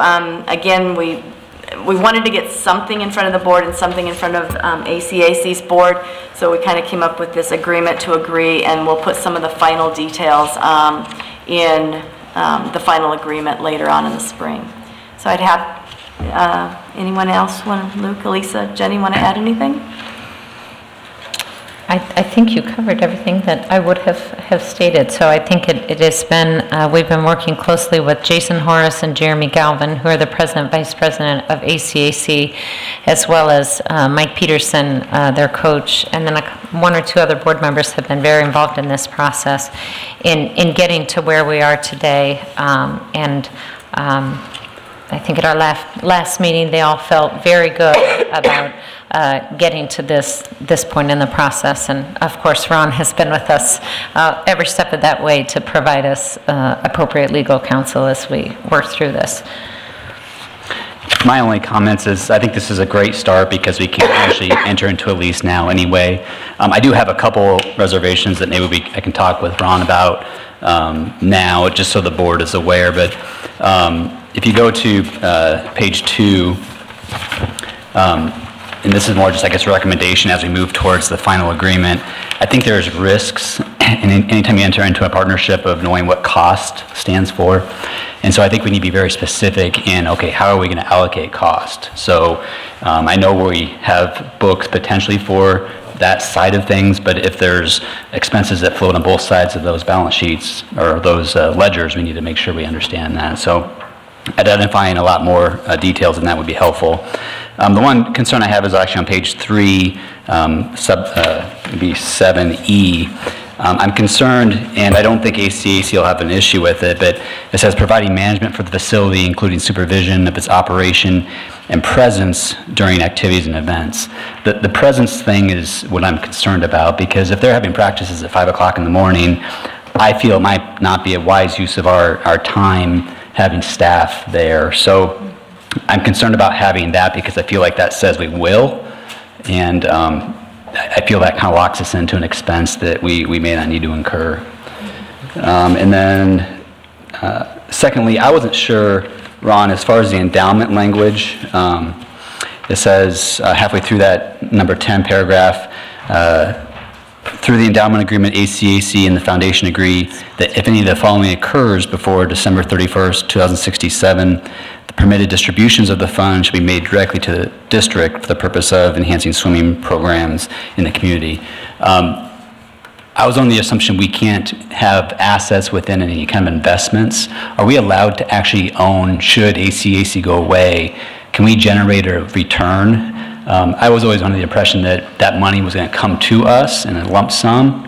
again, we wanted to get something in front of the board and something in front of ACAC's board, so we kind of came up with this agreement to agree, and we'll put some of the final details in the final agreement later on in the spring. So I'd have anyone else, Luke, Elisa, Jenny, want to add anything? I think you covered everything that I would have stated. So I think it has been, we've been working closely with Jason Horace and Jeremy Galvin, who are the president, vice president of ACAC, as well as Mike Peterson, their coach, and then one or two other board members have been very involved in this process in getting to where we are today. I think at our last meeting, they all felt very good about getting to this point in the process. And of course, Ron has been with us every step of that way to provide us appropriate legal counsel as we work through this. My only comments is I think this is a great start because we can actually enter into a lease now anyway. I do have a couple reservations that maybe I can talk with Ron about now, just so the board is aware. But if you go to page 2, and this is more just, I guess, a recommendation as we move towards the final agreement, I think there's risks anytime you enter into a partnership of knowing what cost stands for. And so I think we need to be very specific in, okay, how are we going to allocate cost? So I know we have books potentially for that side of things, but if there's expenses that float on both sides of those balance sheets or those ledgers, we need to make sure we understand that. So identifying a lot more details than that would be helpful. The one concern I have is actually on page 3, maybe 7E. I'm concerned, and I don't think ACAC will have an issue with it, but it says providing management for the facility, including supervision of its operation and presence during activities and events. The presence thing is what I'm concerned about, because if they're having practices at 5 o'clock in the morning, I feel it might not be a wise use of our time having staff there. So I'm concerned about having that because I feel like that says we will, and I feel that kind of locks us into an expense that we may not need to incur. And then secondly, I wasn't sure, Ron, as far as the endowment language, it says halfway through that number 10 paragraph, through the endowment agreement, ACAC and the foundation agree that if any of the following occurs before December 31st, 2067, the permitted distributions of the fund should be made directly to the district for the purpose of enhancing swimming programs in the community. I was on the assumption we can't have assets within any kind of investments. Are we allowed to actually own, should ACAC go away, can we generate a return? I was always under the impression that that money was going to come to us in a lump sum.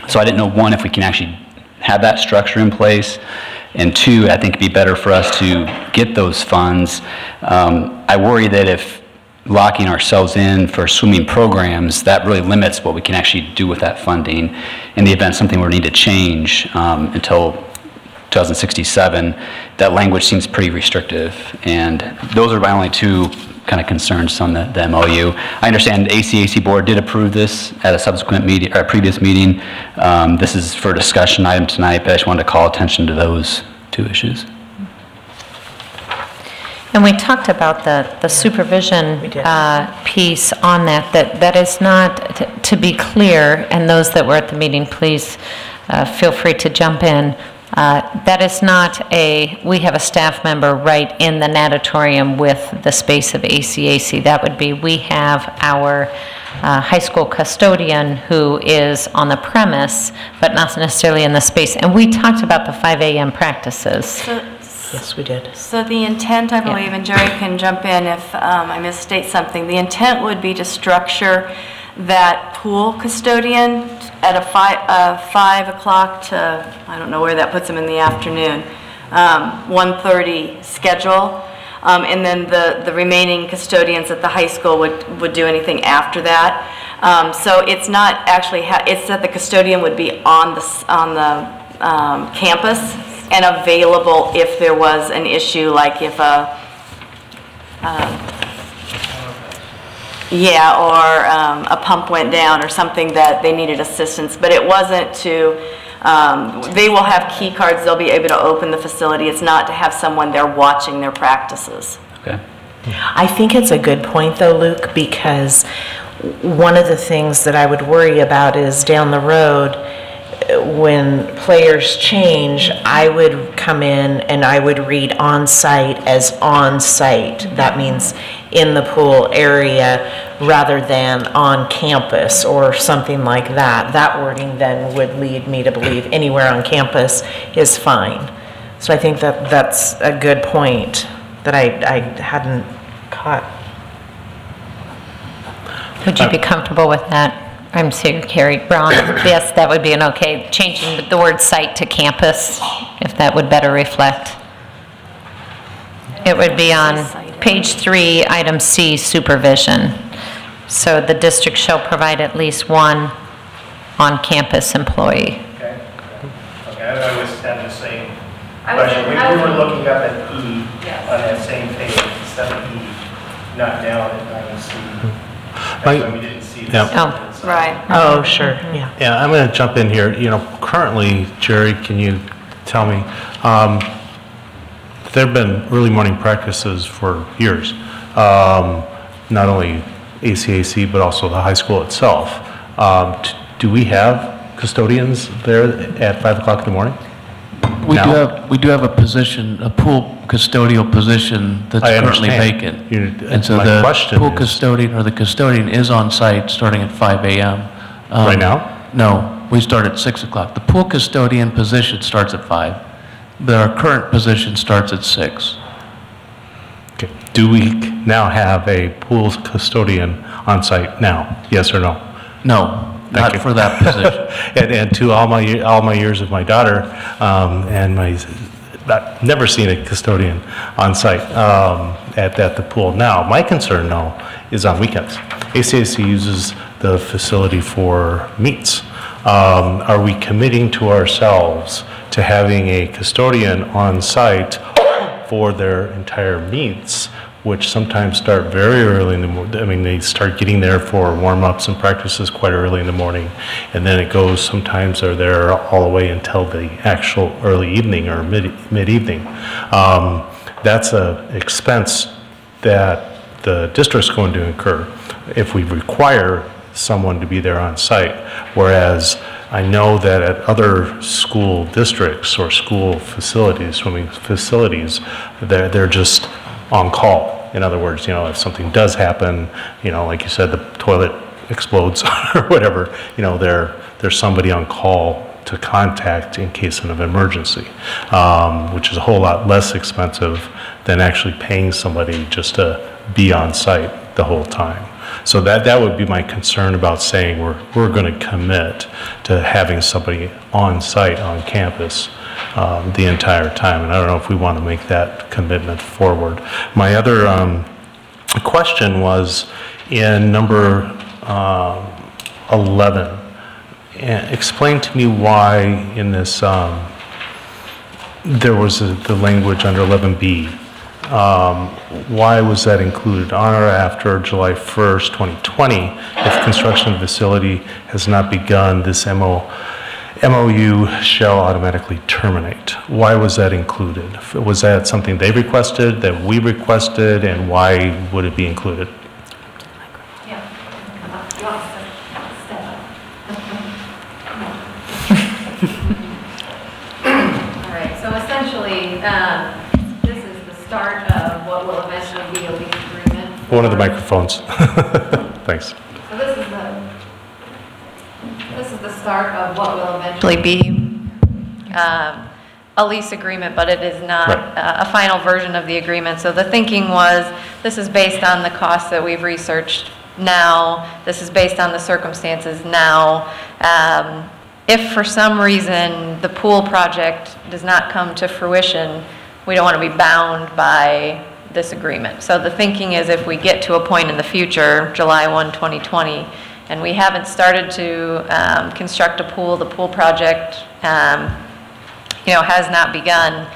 So I didn't know, one, if we can actually have that structure in place, and two, I think it'd be better for us to get those funds. I worry that if locking ourselves in for swimming programs, that really limits what we can actually do with that funding. In the event something were to need to change until 2067, that language seems pretty restrictive. And those are my only two kind of concerns on the MOU. I understand the ACAC board did approve this at a subsequent meeting, or a previous meeting. This is for a discussion item tonight, but I just wanted to call attention to those two issues. And we talked about the supervision piece on that is not, to be clear, and those that were at the meeting, please feel free to jump in. That is not we have a staff member right in the natatorium with the space of ACAC. That would be, we have our high school custodian who is on the premise, but not necessarily in the space. And we talked about the 5 a.m. practices. Yes, we did. So the intent, I believe, and Jerry can jump in if I misstate something, the intent would be to structure that pool custodian at a 5 o'clock to, I don't know where that puts them in the afternoon, 1:30 schedule. And then the remaining custodians at the high school would do anything after that. So it's not actually, it's that the custodian would be on the campus and available if there was an issue, like if a pump went down or something that they needed assistance. But it wasn't to, they will have key cards, they'll be able to open the facility. It's not to have someone there watching their practices. Okay. I think it's a good point though, Luke, because one of the things that I would worry about is down the road, when players change, I would come in and I would read on-site as on-site. That means in the pool area rather than on campus or something like that. That wording then would lead me to believe anywhere on campus is fine. So I think that that's a good point that I hadn't caught. Would you be comfortable with that? I'm Carrie Brown. Yes, that would be an okay, changing the word site to campus, if that would better reflect. It would be on page 3, item C, supervision. So the district shall provide at least one on-campus employee. Okay, I was having the same question. We were looking up at E on that same page, instead of E, not down at item C. That's why we didn't see this. Oh, right. Oh, sure, yeah. Yeah, I'm going to jump in here. You know, currently, Jerry, can you tell me, there have been early morning practices for years, not only ACAC, but also the high school itself. Do we have custodians there at 5 o'clock in the morning? We do have a position, a pool custodial position that's currently vacant. And so the pool custodian or the custodian is on site starting at 5 a.m. Right now? No, we start at 6 o'clock. The pool custodian position starts at 5. Our current position starts at 6. Okay. Do we now have a pool custodian on site now? Yes or no? No. Not for that position. and to all my years of my daughter, and I've never seen a custodian on site at the pool. Now, my concern, though, is on weekends. ACAC uses the facility for meets. Are we committing to ourselves to having a custodian on site for their entire meets, which sometimes start very early in the morning? I mean, they start getting there for warm-ups and practices quite early in the morning, and then it goes, sometimes they're there all the way until the actual early evening or mid-evening. That's an expense that the district's going to incur if we require someone to be there on site, whereas I know that at other school districts or school facilities, swimming facilities, they're just on call. In other words, you know, if something does happen, you know, like you said, the toilet explodes or whatever, you know, there's somebody on call to contact in case of an emergency, which is a whole lot less expensive than actually paying somebody just to be on site the whole time. So that would be my concern about saying we're going to commit to having somebody on site on campus the entire time, and I don't know if we want to make that commitment forward. My other question was in number 11. Explain to me why in this there was the language under 11B. Why was that included? On or after July 1st, 2020, if construction of the facility has not begun, this MOU shall automatically terminate. Why was that included? Was that something they requested, that we requested, and why would it be included? All right, so essentially, this is the start of what will eventually be a lease agreement. One of the microphones. Thanks. So this is the start of what will eventually be a lease agreement, but it is not a final version of the agreement. So the thinking was, this is based on the costs that we've researched now. This is based on the circumstances now. If for some reason the pool project does not come to fruition, we don't want to be bound by this agreement. So the thinking is, if we get to a point in the future, July 1, 2020, and we haven't started to construct a pool, the pool project has not begun,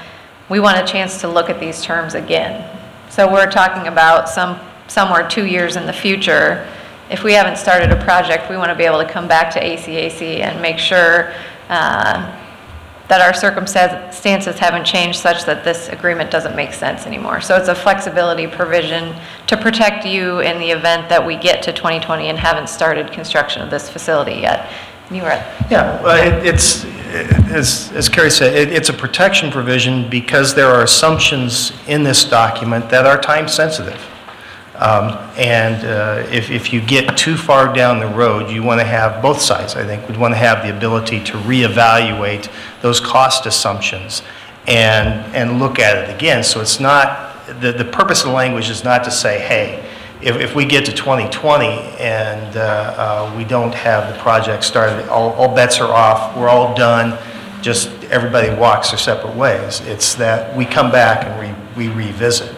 we want a chance to look at these terms again. So we're talking about somewhere 2 years in the future. If we haven't started a project, we want to be able to come back to ACAC and make sure that our circumstances haven't changed such that this agreement doesn't make sense anymore. So it's a flexibility provision to protect you in the event that we get to 2020 and haven't started construction of this facility yet. You were it's, as Carrie said, it's a protection provision because there are assumptions in this document that are time sensitive. If you get too far down the road, you want to have both sides, I think, would want to have the ability to reevaluate those cost assumptions and look at it again. So it's not, the purpose of the language is not to say, hey, if we get to 2020 and we don't have the project started, all bets are off, we're all done, just everybody walks their separate ways. It's that we come back and we revisit.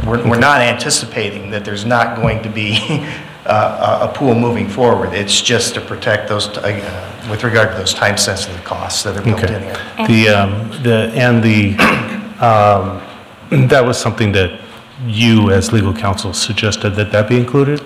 We're not anticipating that there's not going to be a pool moving forward. It's just to protect those, with regard to those time-sensitive costs that are built in here. That was something that you, as legal counsel, suggested that be included,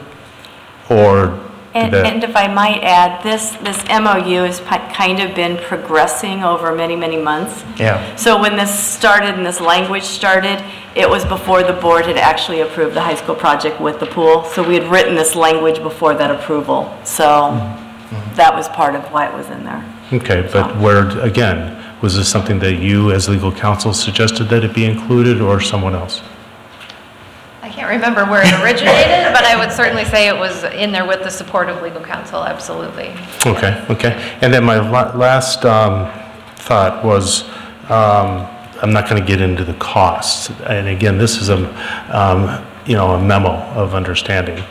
or? And if I might add, this MOU has kind of been progressing over many, many months. Yeah. So when this started and this language started, it was before the board had actually approved the high school project with the pool. So we had written this language before that approval. So that was part of why it was in there. Okay, but again, was this something that you, as legal counsel, suggested that it be included, or someone else? I can't remember where it originated, but I would certainly say it was in there with the support of legal counsel, absolutely. Okay, okay. And then my last thought was, I'm not going to get into the costs. And again, this is a memo of understanding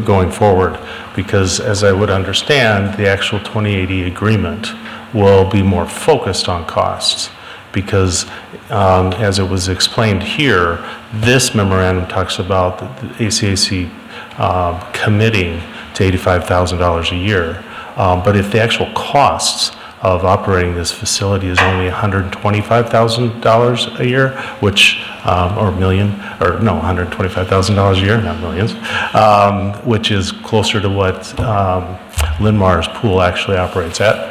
going forward, because as I would understand, the actual 2080 agreement will be more focused on costs, because as it was explained here, this memorandum talks about the ACAC committing to $85,000 a year. But if the actual costs of operating this facility is only $125,000 a year, which, or million, or no, $125,000 a year, not millions, which is closer to what Linmar's pool actually operates at,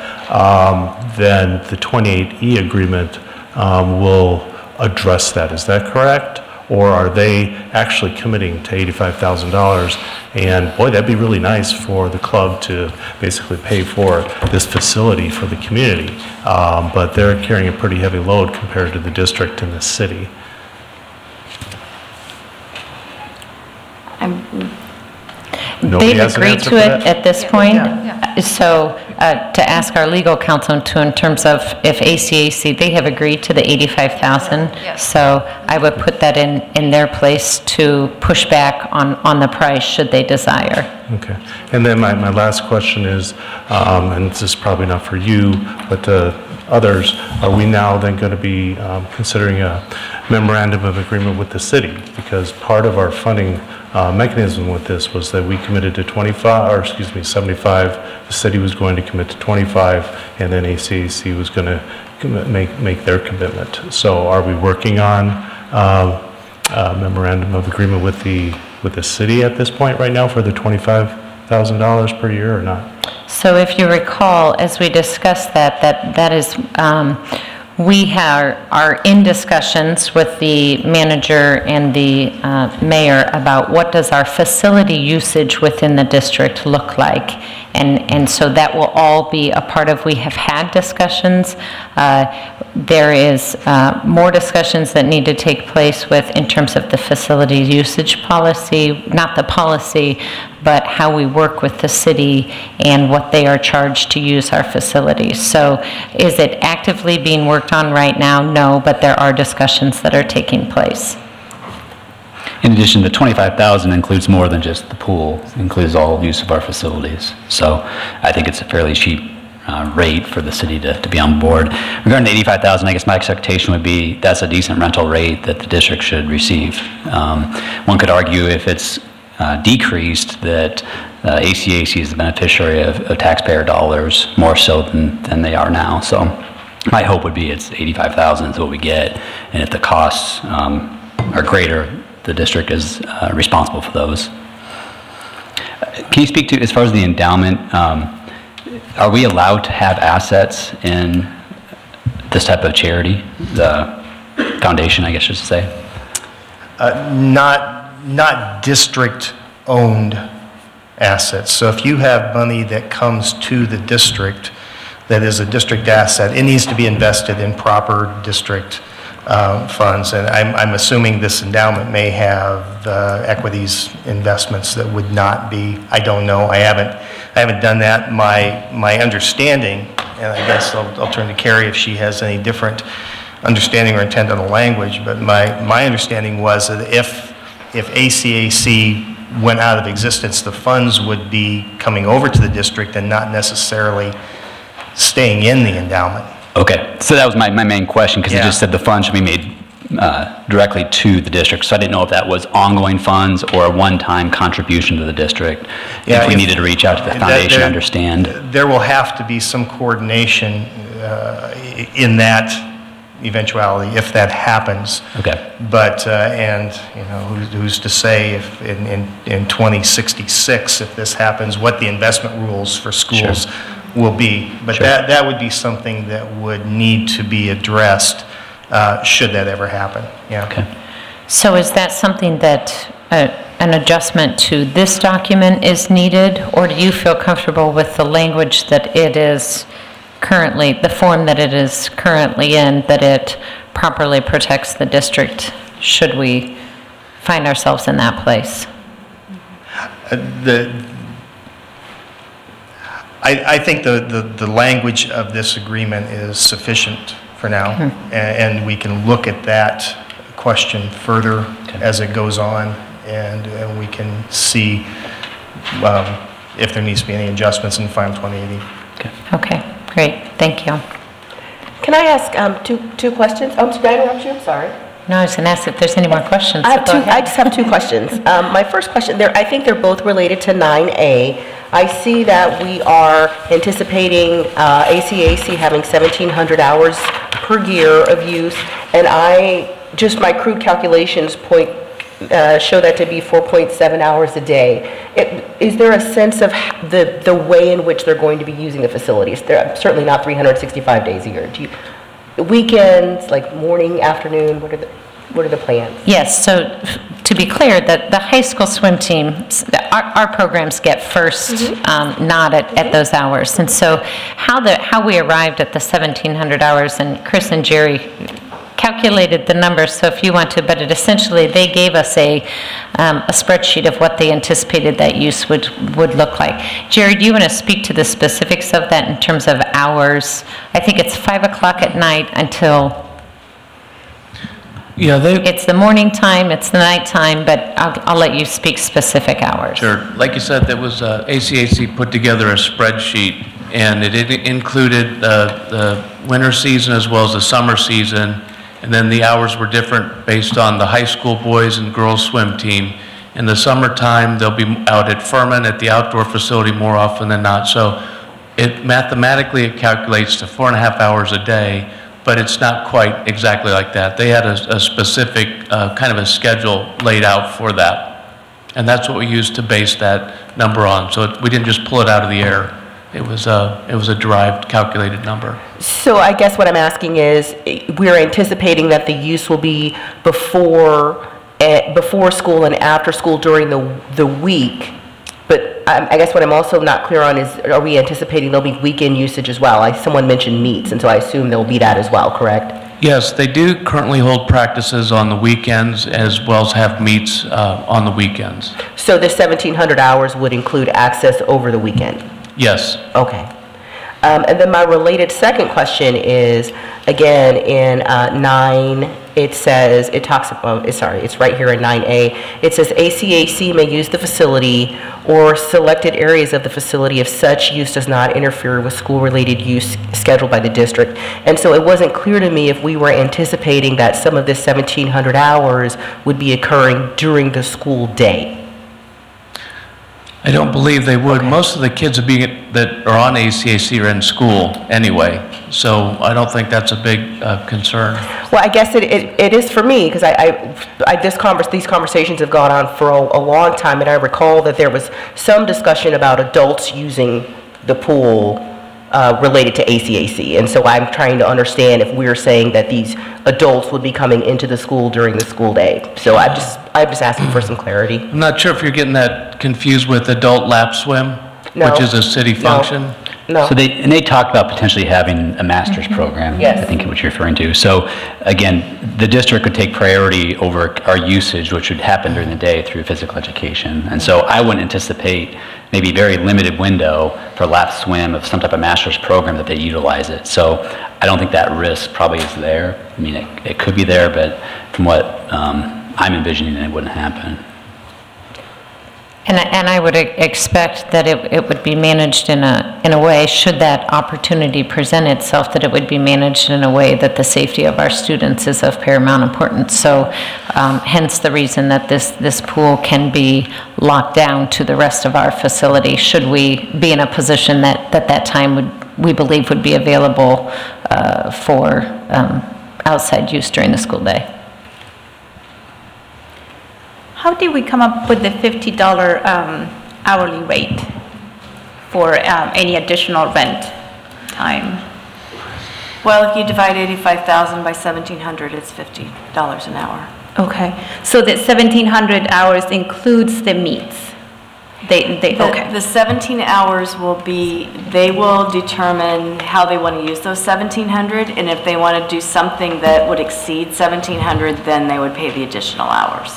then the 28E agreement will address that. Is that correct? Or are they actually committing to $85,000? And boy, that'd be really nice for the club to basically pay for this facility for the community. But they're carrying a pretty heavy load compared to the district and the city. They've agreed to it at this point. So to ask our legal counsel in terms of if ACAC, they have agreed to the $85,000. Yes. So I would put that in their place to push back on the price should they desire. Okay. And then my last question is, and this is probably not for you, but others, are we now then going to be considering a memorandum of agreement with the city? Because part of our funding mechanism with this was that we committed to 75, the city was going to commit to 25, and then ACAC was going to make their commitment. So are we working on a memorandum of agreement with the city at this point right now for the $25,000 per year or not? So if you recall, as we discussed that is, we are in discussions with the manager and the mayor about what does our facility usage within the district look like. And so that will all be a part of, we have had discussions. There is more discussions that need to take place in terms of the facility usage policy, not the policy, but how we work with the city and what they are charged to use our facilities. So is it actively being worked on right now? No, but there are discussions that are taking place. In addition, the $25,000 includes more than just the pool. It includes all use of our facilities. So I think it's a fairly cheap rate for the city to be on board. Regarding the $85,000, I guess my expectation would be that's a decent rental rate that the district should receive. One could argue if it's decreased that ACAC is the beneficiary of taxpayer dollars more so than they are now. So my hope would be it's $85,000 is what we get, and if the costs are greater, the district is responsible for those. Can you speak to, as far as the endowment, are we allowed to have assets in this type of charity, the foundation, I guess I should say? Not district-owned assets. So if you have money that comes to the district that is a district asset, it needs to be invested in proper district funds. And I'm assuming this endowment may have equities investments that would not be, I don't know. I haven't done that. My understanding, and I guess I'll turn to Carrie if she has any different understanding or intent on the language, but my understanding was that if ACAC went out of existence, the funds would be coming over to the district and not necessarily staying in the endowment. Okay, so that was my main question, because it just said the funds should be made directly to the district. So I didn't know if that was ongoing funds or a one-time contribution to the district. If we needed to reach out to the foundation to understand. There will have to be some coordination in that eventuality if that happens. Okay. But, and, you know, who's to say if in 2066, if this happens, what the investment rules for schools will be. But that would be something that would need to be addressed should that ever happen. Yeah. Okay. So is that something that an adjustment to this document is needed, or do you feel comfortable with the language that it is currently, the form that it is currently in, that it properly protects the district should we find ourselves in that place? I think the language of this agreement is sufficient for now, and we can look at that question further as it goes on, and we can see if there needs to be any adjustments in Final 2080. Okay, great, thank you. Can I ask two questions? Oh, did I interrupt you? I'm sorry. No, I was going to ask if there's any more questions. I just have two questions. My first question, I think they're both related to 9A. I see that we are anticipating ACAC having 1,700 hours per year of use, and just my crude calculations show that to be 4.7 hours a day. Is there a sense of the way in which they're going to be using the facilities? They're certainly not 365 days a year. Weekends, like morning, afternoon, what are the plans? Yes, so to be clear, the high school swim team, our programs get first nod at those hours. And so how we arrived at the 1,700 hours, and Chris and Jerry calculated the numbers, so if you want to, but essentially they gave us a spreadsheet of what they anticipated that use would look like. Jerry, do you want to speak to the specifics of that in terms of hours? I think it's 5 o'clock at night until... Yeah, it's the morning time, it's the night time, but I'll let you speak specific hours. Sure. Like you said, that was ACAC put together a spreadsheet, and it included the winter season as well as the summer season. And then the hours were different based on the high school boys and girls swim team. In the summertime, they'll be out at Furman at the outdoor facility more often than not. So mathematically it calculates to 4.5 hours a day, but it's not quite exactly like that. They had a specific kind of a schedule laid out for that. And that's what we used to base that number on. So we didn't just pull it out of the air. It was a derived, calculated number. So I guess what I'm asking is, we're anticipating that the use will be before school and after school during the week. But I guess what I'm also not clear on is, are we anticipating there'll be weekend usage as well? Someone mentioned meets, and so I assume there'll be that as well, correct? Yes, they do currently hold practices on the weekends as well as have meets on the weekends. So the 1,700 hours would include access over the weekend? Yes. Okay. And then my related second question is, again, in 9, it's right here in 9A, it says ACAC may use the facility or selected areas of the facility if such use does not interfere with school-related use scheduled by the district. And so it wasn't clear to me if we were anticipating that some of this 1,700 hours would be occurring during the school day. I don't believe they would. Okay. Most of the kids that are on ACAC are in school anyway, so I don't think that's a big concern. Well, I guess it is for me, because these conversations have gone on for a long time, and I recall that there was some discussion about adults using the pool related to ACAC, and so I'm trying to understand if we're saying that these adults would be coming into the school during the school day. So I'm just asking for some clarity. I'm not sure if you're getting that confused with adult lap swim, which is a city function. No. So they talked about potentially having a master's program. Yes. I think what you're referring to. So again, the district could take priority over our usage, which would happen during the day through physical education. And so I wouldn't anticipate maybe very limited window for lap swim of some type of master's program that they utilize it. So I don't think that risk probably is there. I mean, it could be there, but from what I'm envisioning, it wouldn't happen. And I would expect that it would be managed in a way, should that opportunity present itself, that it would be managed in a way that the safety of our students is of paramount importance. So hence the reason that this pool can be locked down to the rest of our facility, should we be in a position that time we believe would be available for outside use during the school day. How did we come up with the $50 hourly rate for any additional rent time? Well, if you divide 85,000 by 1,700, it's $50 an hour. Okay, so the 1,700 hours includes the meets? Okay. The 17 hours will be, they will determine how they want to use those 1,700, and if they want to do something that would exceed 1,700, then they would pay the additional hours.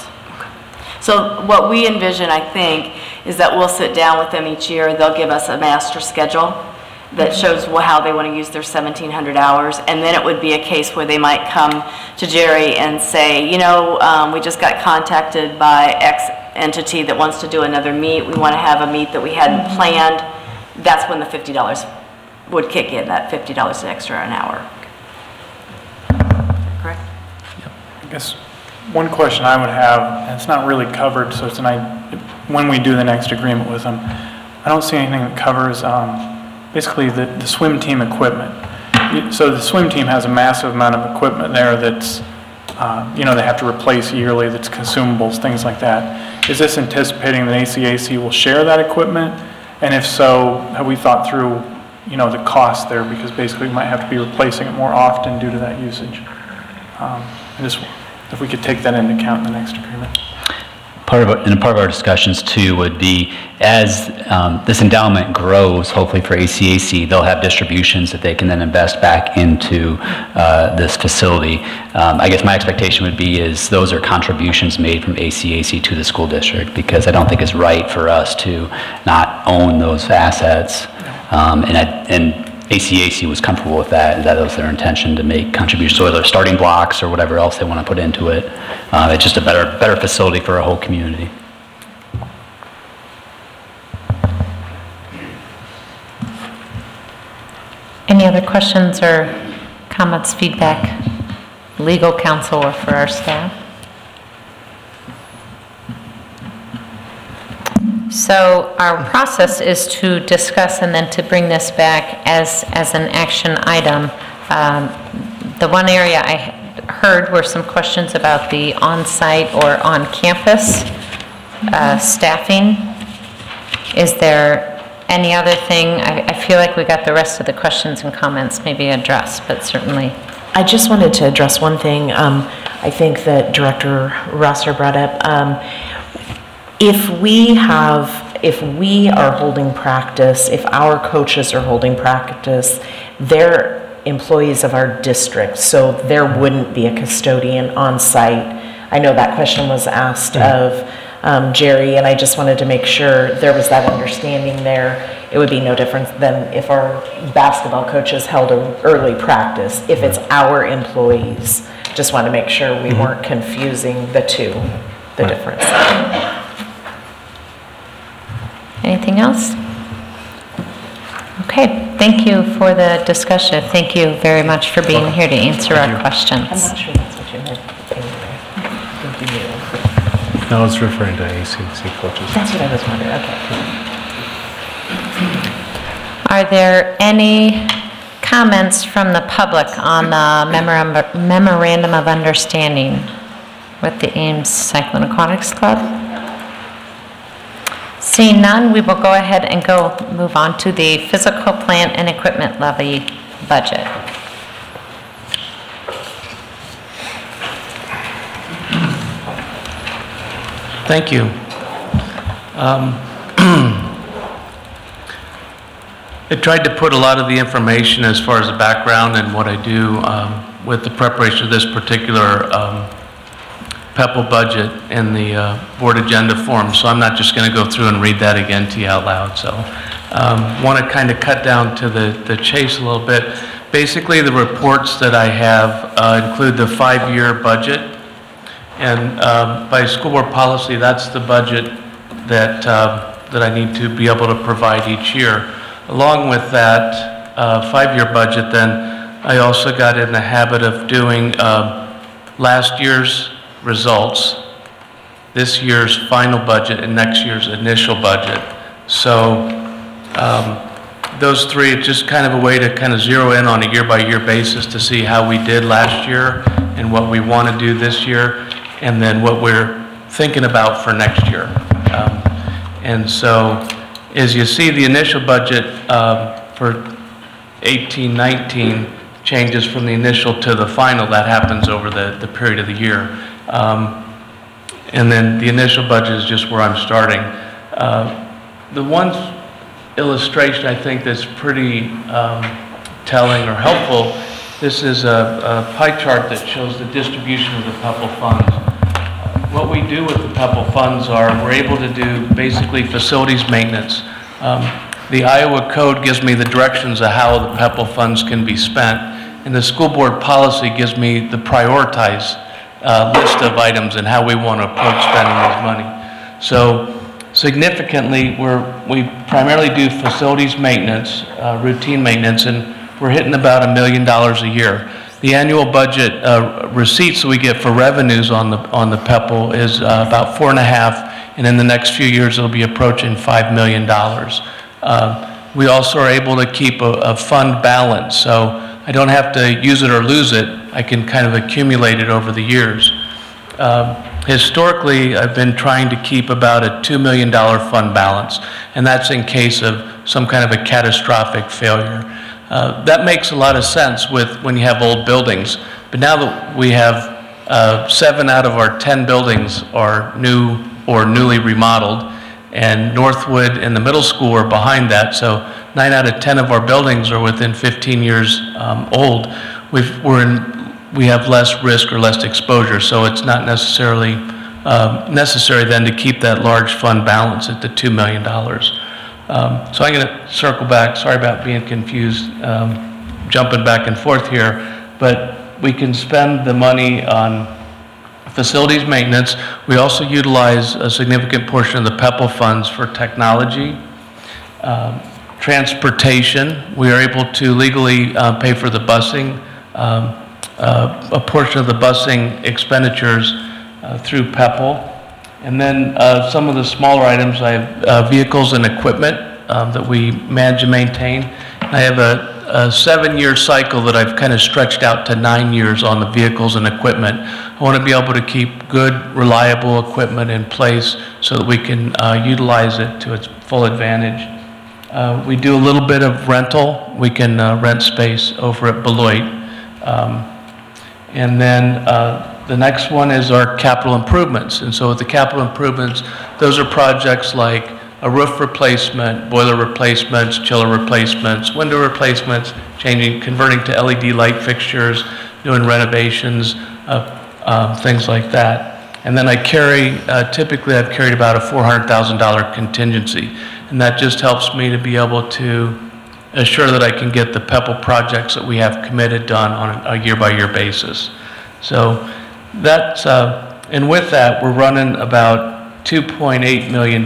So what we envision, I think, is that we'll sit down with them each year. They'll give us a master schedule that shows how they want to use their 1,700 hours. And then it would be a case where they might come to Jerry and say, you know, we just got contacted by X entity that wants to do another meet. We want to have a meet that we hadn't planned. That's when the $50 would kick in, that $50 extra an hour. Correct? I guess one question I would have, and it's not really covered, so when we do the next agreement with them, I don't see anything that covers basically the swim team equipment. So the swim team has a massive amount of equipment there that's, they have to replace yearly, that's consumables, things like that. Is this anticipating that ACAC will share that equipment? And if so, have we thought through, the cost there? Because basically we might have to be replacing it more often due to that usage. If we could take that into account in the next agreement. Part of our discussions too would be, as this endowment grows, hopefully for ACAC, they'll have distributions that they can then invest back into this facility. I guess my expectation would be is those are contributions made from ACAC to the school district, because I don't think it's right for us to not own those assets. And ACAC was comfortable with that was their intention, to make contributions, whether starting blocks or whatever else they want to put into it. It's just a better facility for a whole community. Any other questions or comments, feedback, legal counsel, or for our staff? So our process is to discuss and then to bring this back as an action item. The one area I heard were some questions about the on-site or on-campus staffing. Is there any other thing? I feel like we got the rest of the questions and comments maybe addressed, but certainly. I just wanted to address one thing. I think that Director Rosser brought up. If we are holding practice, if our coaches are holding practice, they're employees of our district, so there wouldn't be a custodian on site. I know that question was asked of Jerry, and I just wanted to make sure there was that understanding there. It would be no different than if our basketball coaches held an early practice, if it's our employees. Just want to make sure we weren't confusing the difference. Anything else? Okay, thank you for the discussion. Thank you very much for being here to answer our questions. I'm not sure that's what you meant. No, I was referring to ACAC coaches. That's what I was wondering, okay. Are there any comments from the public on the Memorandum of Understanding with the Ames Cyclone Aquatics Club? Seeing none, we will go ahead and move on to the physical plant and equipment levy budget. Thank you. I tried to put a lot of the information as far as the background and what I do with the preparation of this particular PEPL budget in the board agenda form, so I'm not just going to go through and read that again to you out loud. So want to kind of cut down to the chase a little bit. Basically, the reports that I have include the 5-year budget, and by school board policy, that's the budget that, that I need to be able to provide each year. Along with that 5-year budget, then I also got in the habit of doing last year's results, this year's final budget, and next year's initial budget. So those three, it's just kind of a way to kind of zero in on a year-by-year basis to see how we did last year and what we want to do this year, and then what we're thinking about for next year. And so, as you see, the initial budget for 18-19 changes from the initial to the final. That happens over the period of the year. And then the initial budget is just where I'm starting. The one illustration I think that's pretty telling or helpful, this is a pie chart that shows the distribution of the PEPL funds. What we do with the PEPL funds are we're able to do basically facilities maintenance. The Iowa code gives me the directions of how the PEPL funds can be spent, and the school board policy gives me the prioritized list of items and how we want to approach spending this money. So significantly, we primarily do facilities maintenance, routine maintenance, and we're hitting about $1 million a year. The annual budget receipts that we get for revenues on the PEPL is about 4.5, and in the next few years it'll be approaching $5 million. We also are able to keep a fund balance, so I don't have to use it or lose it. I can kind of accumulate it over the years. Historically, I've been trying to keep about a $2 million fund balance, and that's in case of some kind of a catastrophic failure. That makes a lot of sense when you have old buildings, but now that we have 7 out of our 10 buildings are new or newly remodeled, and Northwood and the middle school are behind that, so 9 out of 10 of our buildings are within 15 years old. We have less risk or less exposure, so it's not necessarily necessary then to keep that large fund balance at the $2 million. So I'm going to circle back. Sorry about being confused, jumping back and forth here, but we can spend the money on facilities maintenance. We also utilize a significant portion of the PEPL funds for technology, transportation. We are able to legally pay for the busing, a portion of the busing expenditures through PEPL. And then some of the smaller items, I have vehicles and equipment that we manage and maintain. I have a 7-year cycle that I've kind of stretched out to 9 years on the vehicles and equipment. I want to be able to keep good, reliable equipment in place so that we can utilize it to its full advantage. We do a little bit of rental. We can rent space over at Beloit. And then the next one is our capital improvements. And so with the capital improvements, those are projects like a roof replacement, boiler replacements, chiller replacements, window replacements, converting to LED light fixtures, doing renovations, things like that. And then I carry, typically I've carried about a $400,000 contingency. And that just helps me to be able to assure that I can get the PEPL projects that we have committed done on a year-by-year basis. So that's, and with that, we're running about $2.8 million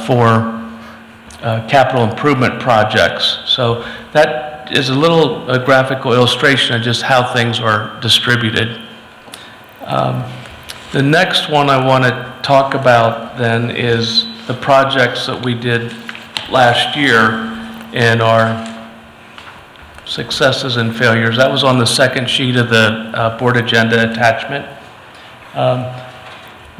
for capital improvement projects. So that is a little graphical illustration of just how things are distributed. The next one I want to talk about then is the projects that we did last year and our successes and failures. That was on the second sheet of the board agenda attachment.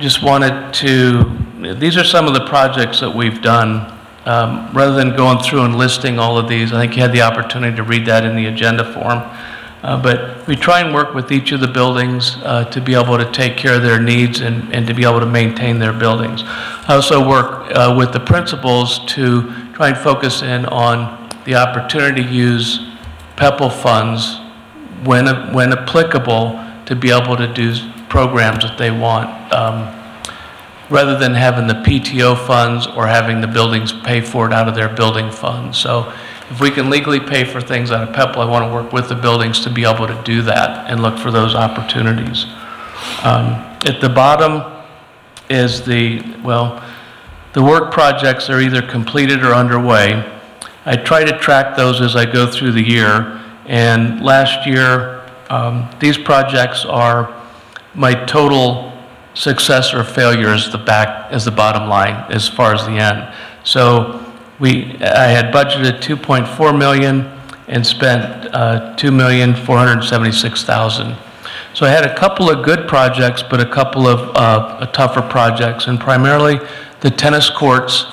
Just wanted to, these are some of the projects that we've done. Rather than going through and listing all of these, I think you had the opportunity to read that in the agenda form. But we try and work with each of the buildings to be able to take care of their needs and to be able to maintain their buildings. I also work with the principals to try and focus in on the opportunity to use PEPL funds when applicable to be able to do programs that they want, rather than having the PTO funds or having the buildings pay for it out of their building funds. So if we can legally pay for things out of PEPL, I want to work with the buildings to be able to do that and look for those opportunities. At the bottom is the work projects are either completed or underway. I try to track those as I go through the year, and last year, these projects are my total success or failure is the bottom line as far as the end. So I had budgeted $2.4 million and spent $2,476,000. So I had a couple of good projects, but a couple of tougher projects, and primarily the tennis courts.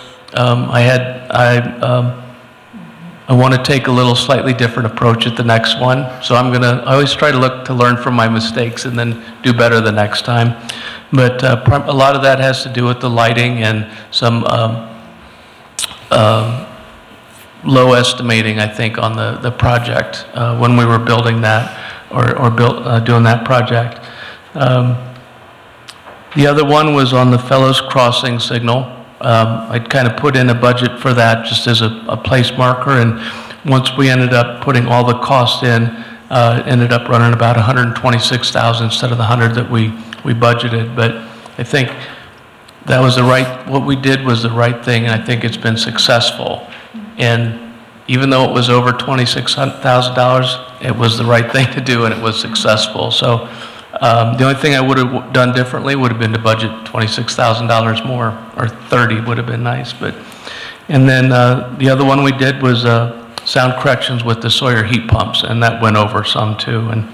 I want to take a little slightly different approach at the next one. So I always try to look to learn from my mistakes and then do better the next time. But a lot of that has to do with the lighting and some low estimating, I think, on the project when we were building that or doing that project. The other one was on the Fellows Crossing signal. I'd kind of put in a budget for that just as a place marker, and once we ended up putting all the costs in, ended up running about $126,000 instead of the $100 that we budgeted. But I think that was what we did was the right thing, and I think it's been successful. And even though it was over $26,000, it was the right thing to do, and it was successful. So the only thing I would have done differently would have been to budget $26,000 more, or 30 would have been nice. And then the other one we did was sound corrections with the Sawyer heat pumps, and that went over some too. And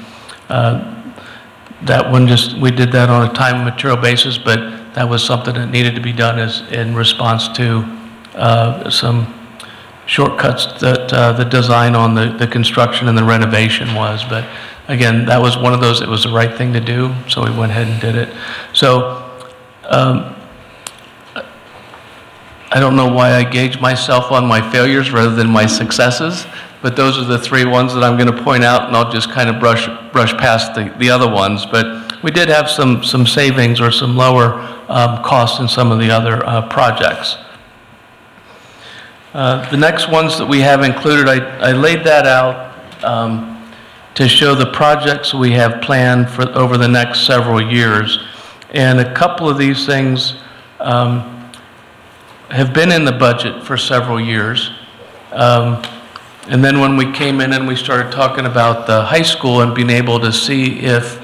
that one we did that on a time and material basis, but that was something that needed to be done in response to some shortcuts that the design on the construction and the renovation was. But again, that was one of those, it was the right thing to do, so we went ahead and did it. So I don't know why I gauge myself on my failures rather than my successes, but those are the three ones that I'm going to point out, and I'll just kind of brush past the other ones. But we did have some savings or some lower costs in some of the other projects. The next ones that we have included, I laid that out to show the projects we have planned for over the next several years. And a couple of these things have been in the budget for several years. And then when we came in and we started talking about the high school and being able to see if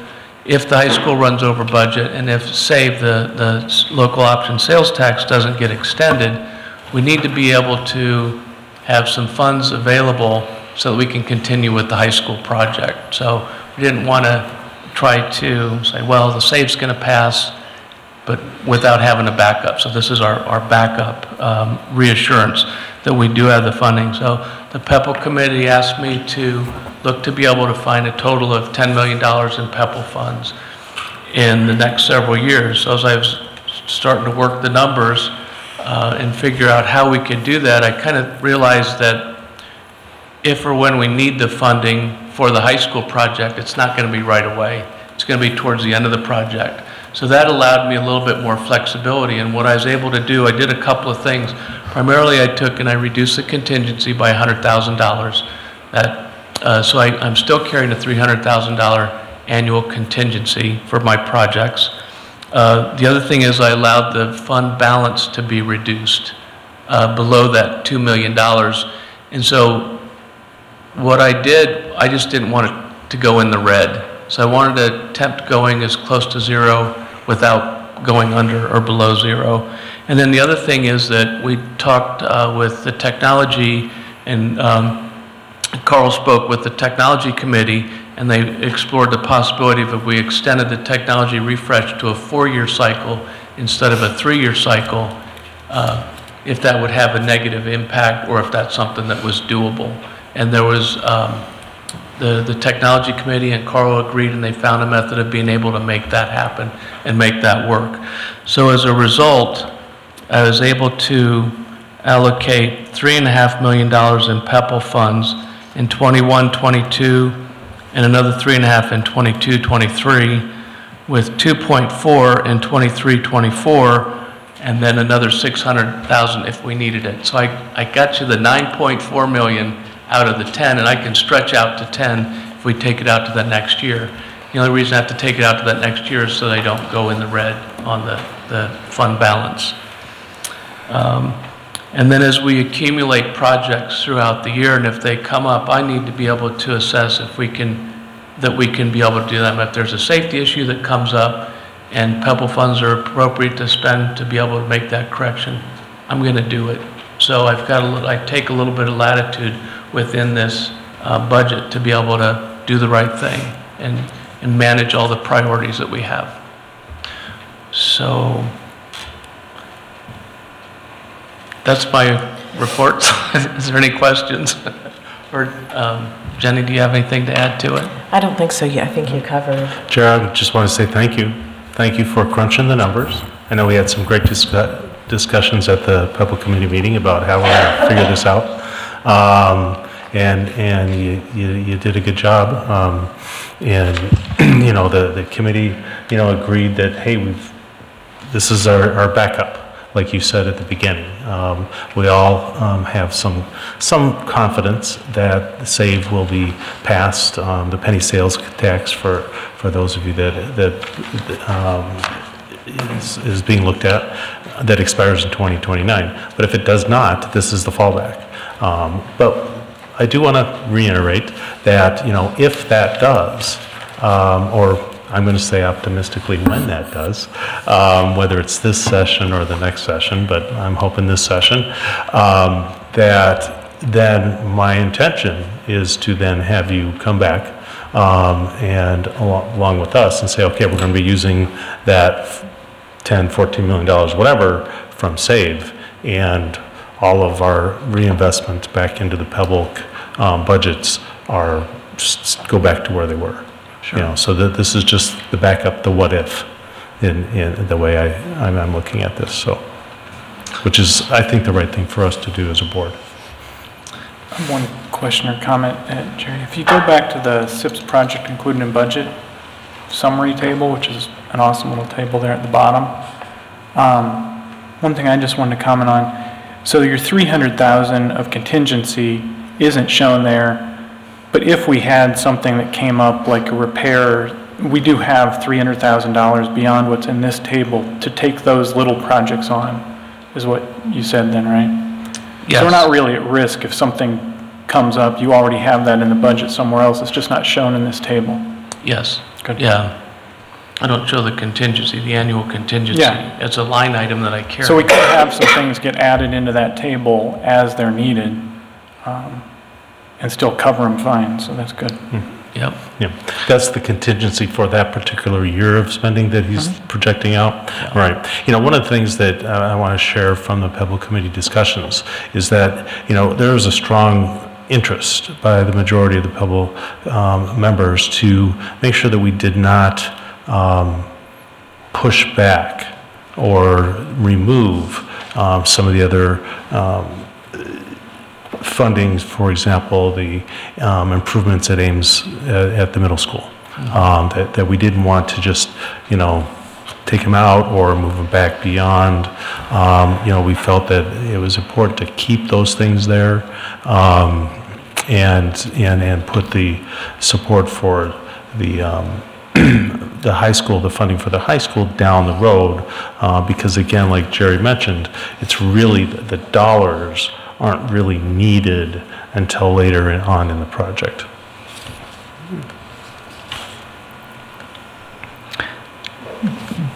the high school runs over budget, and if, say, the local option sales tax doesn't get extended, we need to be able to have some funds available so that we can continue with the high school project. So we didn't want to try to say, well, the SAVE's going to pass, but without having a backup. So this is our backup reassurance that we do have the funding. So the PEPL committee asked me to look to be able to find a total of $10 million in PEPL funds in the next several years. So as I was starting to work the numbers and figure out how we could do that, I kind of realized that if or when we need the funding for the high school project, it's not going to be right away. It's going to be towards the end of the project. So that allowed me a little bit more flexibility. And what I was able to do, I did a couple of things. Primarily, I took and I reduced the contingency by $100,000. So I'm still carrying a $300,000 annual contingency for my projects. The other thing is I allowed the fund balance to be reduced below that $2 million. And so what I did, I just didn't want it to go in the red. So I wanted to attempt going as close to zero without going under or below zero. And then the other thing is that we talked with the technology, and Carl spoke with the technology committee, and they explored the possibility of if we extended the technology refresh to a 4-year cycle instead of a 3-year cycle, if that would have a negative impact or if that's something that was doable. And there was the technology committee and Carl agreed, and they found a method of being able to make that happen and make that work. So as a result, I was able to allocate $3.5 million in PEPAL funds in 21-22 and another $3.5 in 22-23, with 2.4 in 23-24, and then another 600,000 if we needed it. So I got you the 9.4 million out of the 10, and I can stretch out to 10 if we take it out to the next year. The only reason I have to take it out to that next year is so they don't go in the red on the fund balance. And then as we accumulate projects throughout the year, and if they come up, I need to be able to assess if we can be able to do them. If there's a safety issue that comes up and PEPAL funds are appropriate to spend to be able to make that correction, I'm going to do it. So I take a little bit of latitude within this budget to be able to do the right thing and manage all the priorities that we have. So that's my report. Is there any questions? Or Jenny, do you have anything to add to it? I don't think so. Yeah, I think you covered. Jared, I just want to say thank you. Thank you for crunching the numbers. I know we had some great discussions at the PEPAL committee meeting about how we're going to figure this out. And you did a good job. And the committee agreed that, hey, this is our backup. Like you said at the beginning, we all have some confidence that the SAVE will be passed. The penny sales tax for those of you that is being looked at, that expires in 2029. But if it does not, this is the fallback. But I do want to reiterate that if that does, or I'm going to say optimistically when that does, whether it's this session or the next session, but I'm hoping this session, that then my intention is to then have you come back and along with us and say, okay, we're going to be using that $10, $14 million, whatever, from SAVE, and all of our reinvestments back into the PEBL budgets are go back to where they were. Sure. So that this is just the backup, the what if, in the way I'm looking at this. So, which is, I think, the right thing for us to do as a board. One question or comment, Jerry. If you go back to the SIPS project included in budget summary table, which is an awesome little table there at the bottom, one thing I just wanted to comment on. So your 300,000 of contingency isn't shown there. But if we had something that came up like a repair, we do have $300,000 beyond what's in this table to take those little projects on, is what you said then, right? Yes. So we're not really at risk if something comes up. You already have that in the budget somewhere else. It's just not shown in this table. Yes. Good. Yeah. I don't show the contingency, the annual contingency. Yeah. It's a line item that I carry. So we could have some things get added into that table as they're needed. And still cover them fine, so that's good. Yep. Yeah, that's the contingency for that particular year of spending that he's projecting out. Yeah. Right. One of the things that I want to share from the PEBL committee discussions is that, there is a strong interest by the majority of the PEBL members to make sure that we did not push back or remove some of the other fundings, for example, the improvements at Ames at the middle school, that we didn't want to just, take them out or move them back beyond. We felt that it was important to keep those things there and put the support for the the high school, the funding for the high school down the road, because again, like Jerry mentioned, it's really the dollars aren't really needed until later on in the project.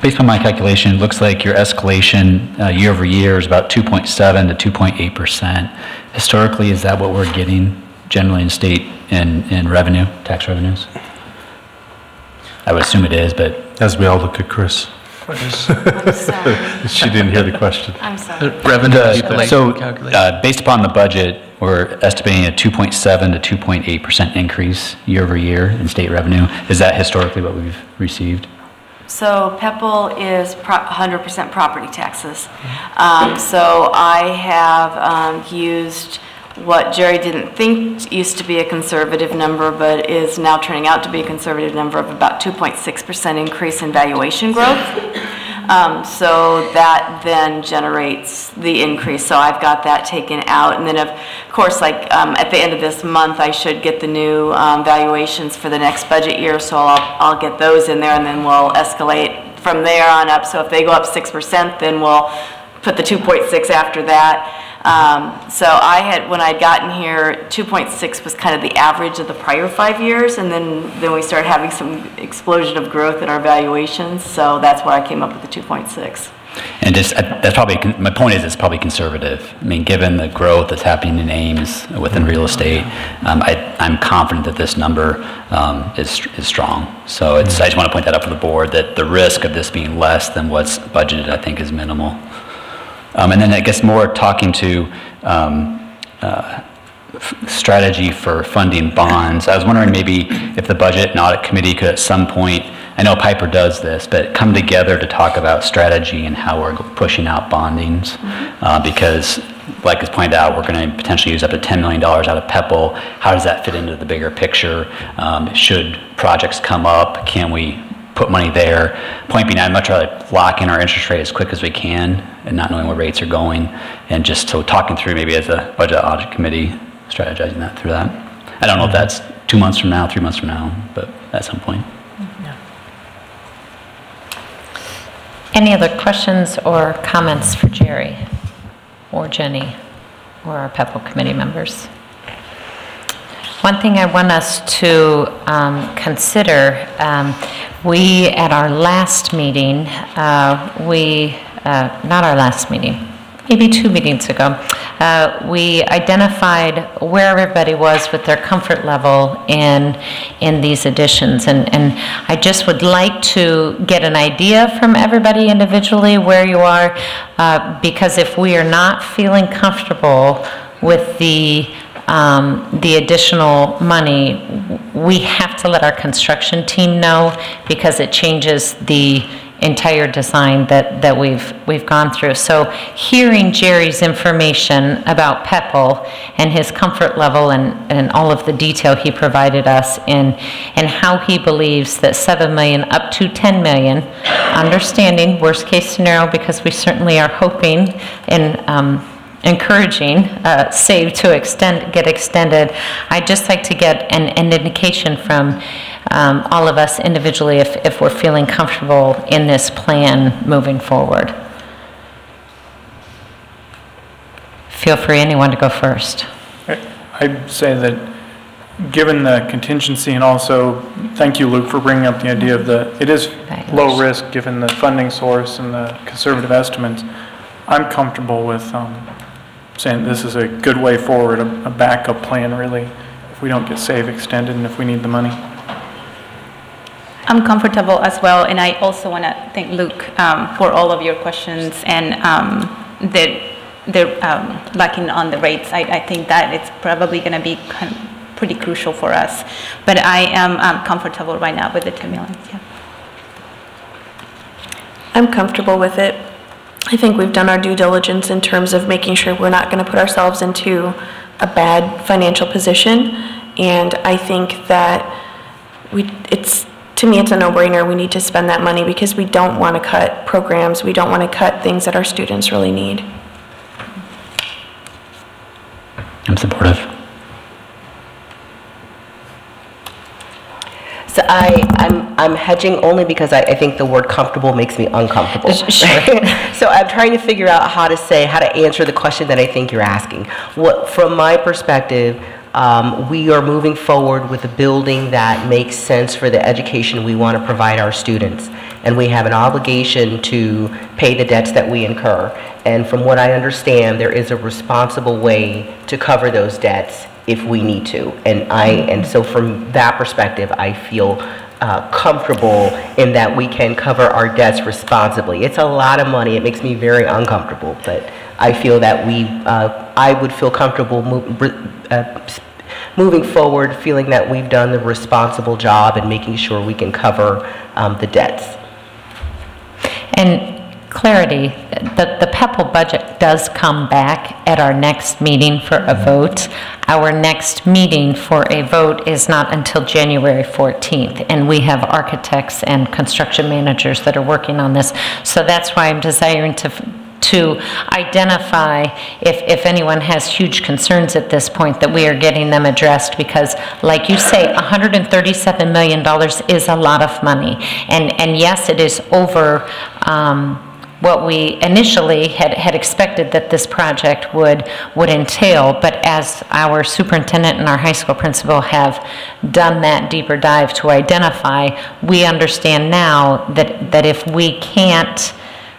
Based on my calculation, it looks like your escalation year over year is about 2.7 to 2.8%. Historically, is that what we're getting generally in state in revenue, tax revenues? I would assume it is, but... As we all look at Chris. I'm sorry. She didn't hear the question. I'm sorry. Based upon the budget, we're estimating a 2.7 to 2.8% increase year over year in state revenue. Is that historically what we've received? So Pepple is 100% property taxes. So I have used what Jerry didn't think used to be a conservative number, but is now turning out to be a conservative number of about 2.6% increase in valuation growth. So that then generates the increase. So I've got that taken out. And then of course, like at the end of this month, I should get the new valuations for the next budget year. So I'll get those in there, and then we'll escalate from there on up. So if they go up 6%, then we'll put the 2.6 after that. So I had, when I'd gotten here, 2.6 was kind of the average of the prior 5 years, and then we started having some explosion of growth in our valuations, so that's where I came up with the 2.6. And just, that's probably, my point is it's probably conservative. I mean, given the growth that's happening in Ames within real estate, I'm confident that this number is strong. So I just want to point that out for the board, that the risk of this being less than what's budgeted, I think, is minimal. And then I guess more talking to strategy for funding bonds. I was wondering maybe if the Budget and Audit Committee could at some point, I know Piper does this, but come together to talk about strategy and how we're pushing out bondings. Because like is pointed out, we're going to potentially use up to $10 million out of Pepple. How does that fit into the bigger picture? Should projects come up, can we put money there? Point being, I'd much rather lock in our interest rate as quick as we can and not knowing where rates are going, and just so talking through maybe as a Budget Audit Committee, strategizing that through that. I don't know if that's 2 months from now, 3 months from now, but at some point. Any other questions or comments for Jerry or Jenny or our Pepple Committee members? One thing I want us to consider, we at our last meeting, not our last meeting, maybe 2 meetings ago, we identified where everybody was with their comfort level in these additions. And I just would like to get an idea from everybody individually where you are, because if we are not feeling comfortable with the additional money, we have to let our construction team know, because it changes the entire design that we've gone through. So hearing Jerry's information about Pepple and his comfort level and all of the detail he provided us in, and how he believes that 7 million up to 10 million, understanding worst case scenario, because we certainly are hoping and encouraging save to get extended. I'd just like to get an indication from all of us individually if we're feeling comfortable in this plan moving forward. Feel free, anyone, to go first. I'd say that given the contingency, and also thank you, Luke, for bringing up the idea of it is low risk given the funding source and the conservative estimates. I'm comfortable with saying this is a good way forward, a backup plan really, if we don't get SAVE extended and if we need the money. I'm comfortable as well, and I also want to thank Luke for all of your questions, and they're lacking on the rates. I think that it's probably going to be pretty crucial for us, but I am comfortable right now with the 10 million. Yeah. I'm comfortable with it. I think we've done our due diligence in terms of making sure we're not going to put ourselves into a bad financial position, and I think that to me, it's a no-brainer. We need to spend that money because we don't want to cut programs. We don't want to cut things that our students really need. I'm supportive. So I'm hedging only because I think the word comfortable makes me uncomfortable. Sure. So I'm trying to figure out how to answer the question that I think you're asking. From my perspective, we are moving forward with a building that makes sense for the education we want to provide our students. And we have an obligation to pay the debts that we incur. And from what I understand, there is a responsible way to cover those debts if we need to. And so from that perspective, I feel comfortable in that we can cover our debts responsibly. It's a lot of money. It makes me very uncomfortable, but I feel that I would feel comfortable moving forward, feeling that we've done the responsible job and making sure we can cover the debts. And clarity, the PEPAL budget does come back at our next meeting for a vote. Our next meeting for a vote is not until January 14th, and we have architects and construction managers that are working on this. So that's why I'm desiring to identify if anyone has huge concerns at this point, that we are getting them addressed, because like you say, $137 million is a lot of money. And yes, it is over what we initially had expected that this project would entail, but as our superintendent and our high school principal have done that deeper dive to identify, we understand now that if we can't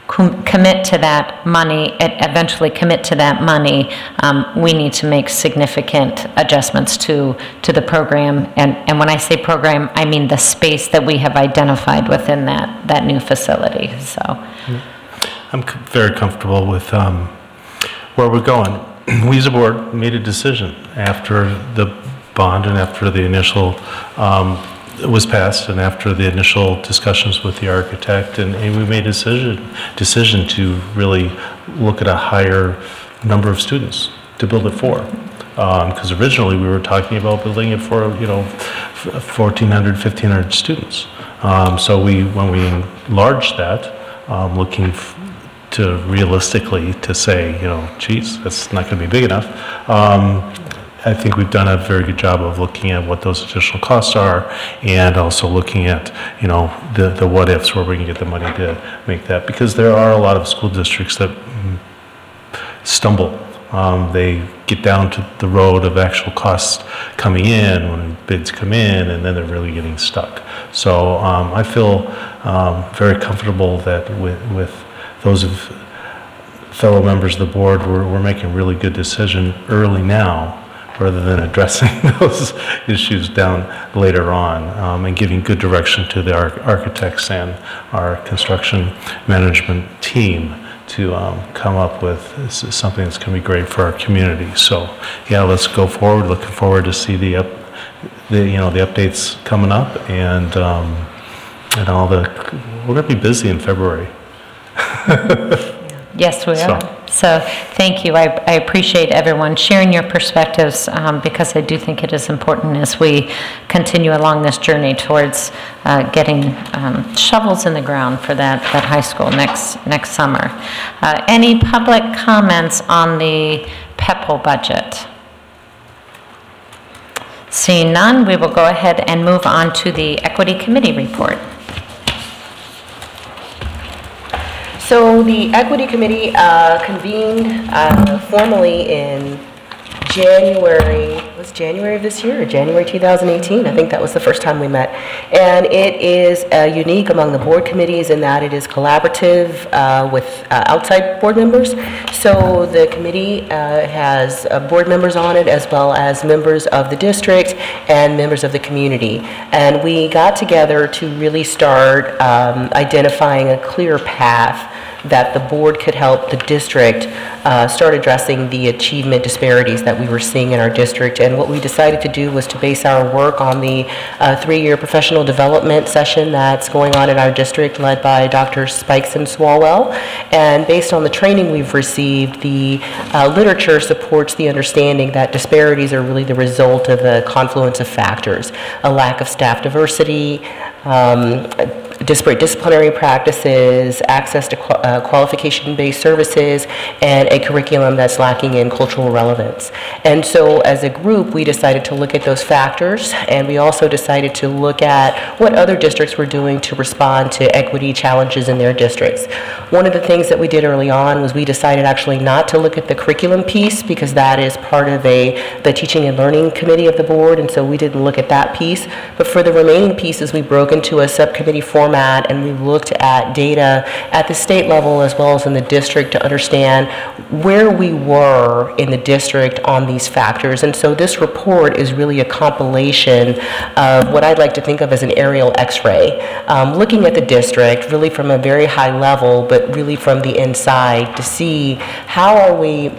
commit to that money, eventually commit to that money, we need to make significant adjustments to the program. And when I say program, I mean the space that we have identified within that new facility. So I'm very comfortable with where we're going. We as a board made a decision after the bond and after the initial was passed and after the initial discussions with the architect, and we made a decision to really look at a higher number of students to build it for. Because originally we were talking about building it for 1,400, 1,500 students. So when we enlarged that, looking to realistically to say, geez, that's not going to be big enough. I think we've done a very good job of looking at what those additional costs are, and also looking at, the what ifs, where we can get the money to make that. Because there are a lot of school districts that stumble. They get down to the road of actual costs coming in when bids come in, and then they're really getting stuck. So I feel very comfortable that with those fellow members of the board, we're making a really good decision early now, rather than addressing those issues down later on, and giving good direction to the architects and our construction management team to come up with something that's going to be great for our community. So yeah, let's go forward. Looking forward to see the updates coming up, and all we're going to be busy in February. Yes, we are. So thank you. I appreciate everyone sharing your perspectives, because I do think it is important as we continue along this journey towards getting shovels in the ground for that high school next summer. Any public comments on the PEPAL budget? Seeing none, we will go ahead and move on to the Equity Committee report. So the Equity Committee convened formally in January, was January of this year or January 2018? I think that was the first time we met. And it is unique among the board committees in that it is collaborative with outside board members. So the committee has board members on it, as well as members of the district and members of the community. And we got together to really start identifying a clear path that the board could help the district start addressing the achievement disparities that we were seeing in our district. And what we decided to do was to base our work on the 3-year professional development session that's going on in our district, led by Dr. Spikes and Swalwell. And based on the training we've received, the literature supports the understanding that disparities are really the result of a confluence of factors: a lack of staff diversity, disparate disciplinary practices, access to qualification-based services, and a curriculum that's lacking in cultural relevance. And so as a group, we decided to look at those factors, and we also decided to look at what other districts were doing to respond to equity challenges in their districts. One of the things that we did early on was we decided actually not to look at the curriculum piece, because that is part of the teaching and learning committee of the board, and so we didn't look at that piece. But for the remaining pieces, we broke into a subcommittee format, and we looked at data at the state level as well as in the district to understand where we were in the district on these factors. And so this report is really a compilation of what I'd like to think of as an aerial x-ray, looking at the district really from a very high level, but really from the inside, to see how are we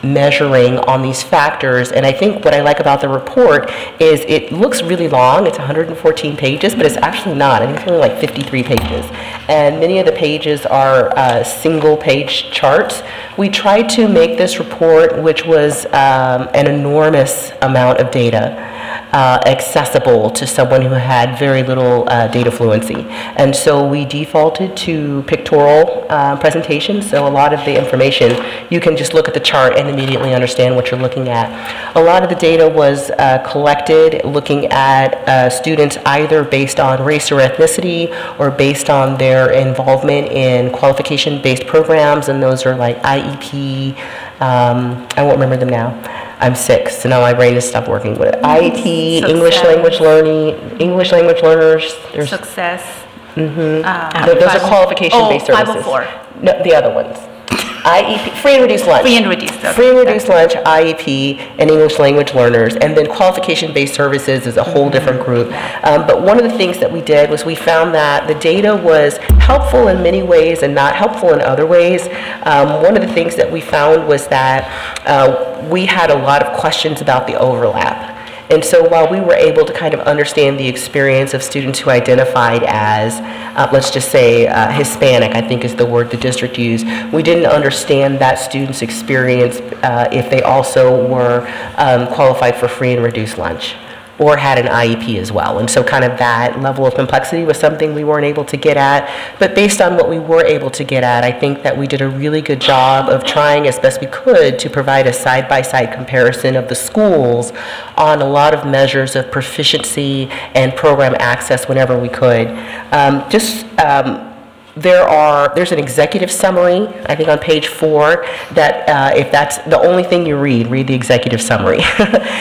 measuring on these factors. And I think what I like about the report is it looks really long. It's 114 pages, but it's actually not. I think it's only like 53 pages. And many of the pages are single page charts. We tried to make this report, which was an enormous amount of data, accessible to someone who had very little data fluency. And so we defaulted to pictorial presentations, so a lot of the information, you can just look at the chart and immediately understand what you're looking at. A lot of the data was collected looking at students either based on race or ethnicity or based on their involvement in qualification-based programs, and those are like IEP, I won't remember them now. I'm 6, so now my brain has stopped working with it. IEP, Success. English language learning, English language learners. There's Success. those are qualification-based services. 504. No, the other ones. IEP, free and reduced lunch. Free and reduced, okay. Free and reduced lunch, IEP, and English language learners. And then qualification-based services is a whole different group. But one of the things that we did was we found that the data was helpful in many ways and not helpful in other ways. One of the things that we found was that we had a lot of questions about the overlap. And so while we were able to kind of understand the experience of students who identified as, let's just say, Hispanic, I think is the word the district used, we didn't understand that student's experience if they also were qualified for free and reduced lunch or had an IEP as well. And so kind of that level of complexity was something we weren't able to get at. But based on what we were able to get at, I think that we did a really good job of trying as best we could to provide a side-by-side comparison of the schools on a lot of measures of proficiency and program access whenever we could. There's an executive summary, I think on page 4, that if that's the only thing you read the executive summary.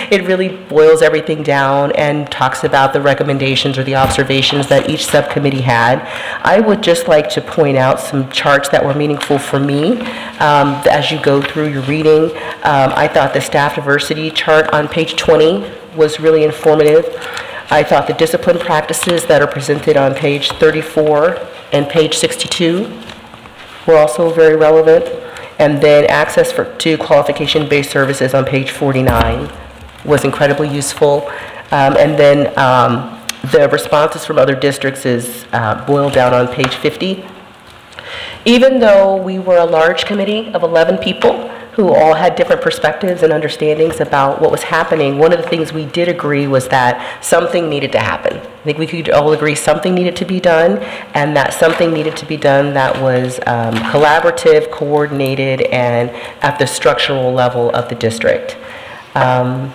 It really boils everything down and talks about the recommendations or the observations that each subcommittee had. I would just like to point out some charts that were meaningful for me as you go through your reading. I thought the staff diversity chart on page 20 was really informative. I thought the discipline practices that are presented on page 34 and page 62 were also very relevant. And then access to qualification-based services on page 49 was incredibly useful. And then the responses from other districts is boiled down on page 50. Even though we were a large committee of 11 people, who all had different perspectives and understandings about what was happening, one of the things we did agree was that something needed to happen. I think we could all agree something needed to be done, and that something needed to be done that was collaborative, coordinated, and at the structural level of the district. So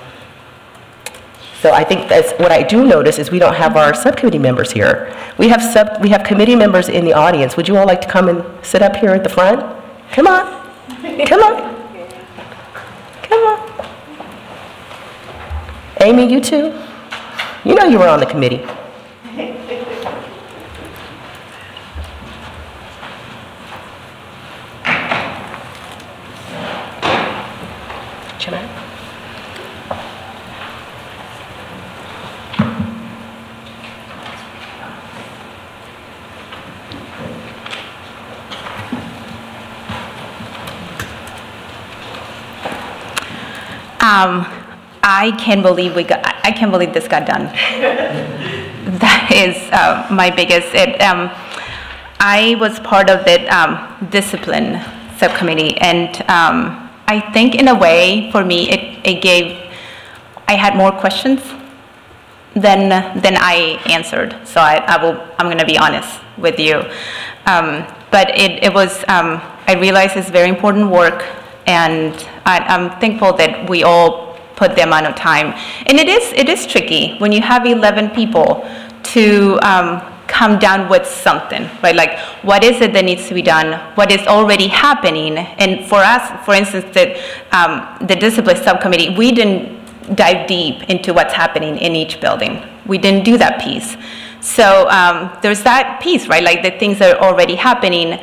I think that's what I do notice is we don't have our subcommittee members here. We have committee members in the audience. Would you all like to come and sit up here at the front? Come on, come on. Come on. Amy, you too? You know you were on the committee. Chairman? I can't believe this got done. That is my biggest. I was part of the discipline subcommittee, and I think in a way for me I had more questions than I answered. So I'm going to be honest with you. But it was I realize it's very important work. And I'm thankful that we all put the amount of time. And it is tricky when you have 11 people to come down with something, right? Like, what is it that needs to be done? What is already happening? And for us, for instance, the discipline subcommittee, we didn't dive deep into what's happening in each building. We didn't do that piece. So there's that piece, right? Like the things that are already happening,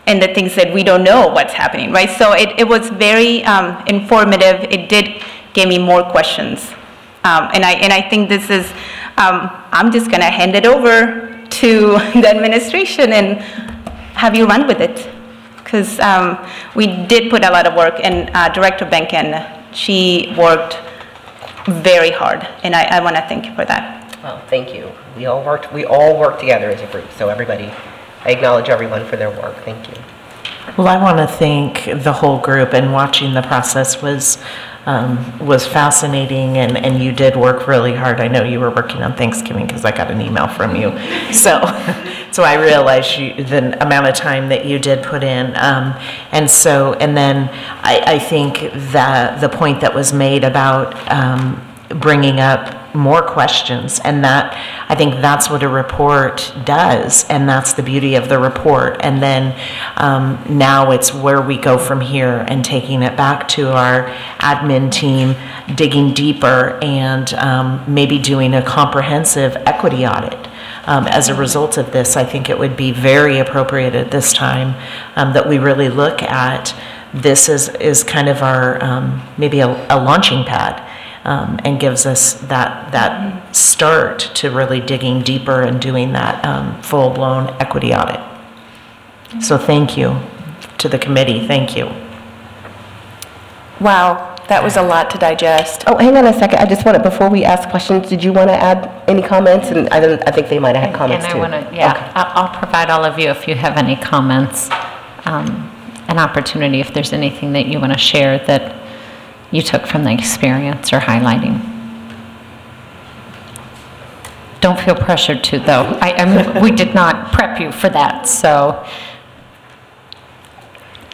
and the things that we don't know what's happening, right? So it was very informative. It did give me more questions. And I think this is, I'm just gonna hand it over to the administration and have you run with it. because we did put a lot of work, and Director Benken, she worked very hard, and I want to thank you for that. Well, thank you. We all worked together as a group, so everybody, I acknowledge everyone for their work. Thank you. Well, I want to thank the whole group, and watching the process was fascinating, and you did work really hard. I know you were working on Thanksgiving because I got an email from you. So I realized the amount of time that you did put in. And then I think that the point that was made about bringing up more questions, and that I think that's what a report does, and that's the beauty of the report. And then now it's where we go from here, and taking it back to our admin team, digging deeper, and maybe doing a comprehensive equity audit. As a result of this, I think it would be very appropriate at this time that we really look at this as kind of our maybe a launching pad. And gives us that start to really digging deeper and doing that full-blown equity audit. So thank you to the committee. Thank you. Wow, that was a lot to digest. Oh, hang on a second. I just want to, before we ask questions, did you want to add any comments? And I think they might have had comments too. And I want to, yeah, okay. I'll provide all of you, if you have any comments, an opportunity if there's anything that you want to share that you took from the experience or highlighting. Don't feel pressured to, though. I mean, we did not prep you for that, so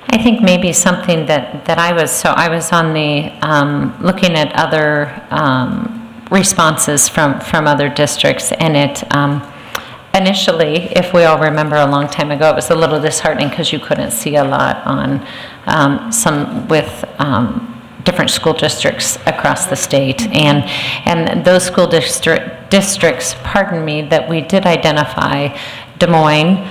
I think maybe something that I was on the looking at other responses from other districts, and it initially, if we all remember a long time ago, it was a little disheartening because you couldn't see a lot on some with different school districts across the state, and those school districts, pardon me, that we did identify: Des Moines,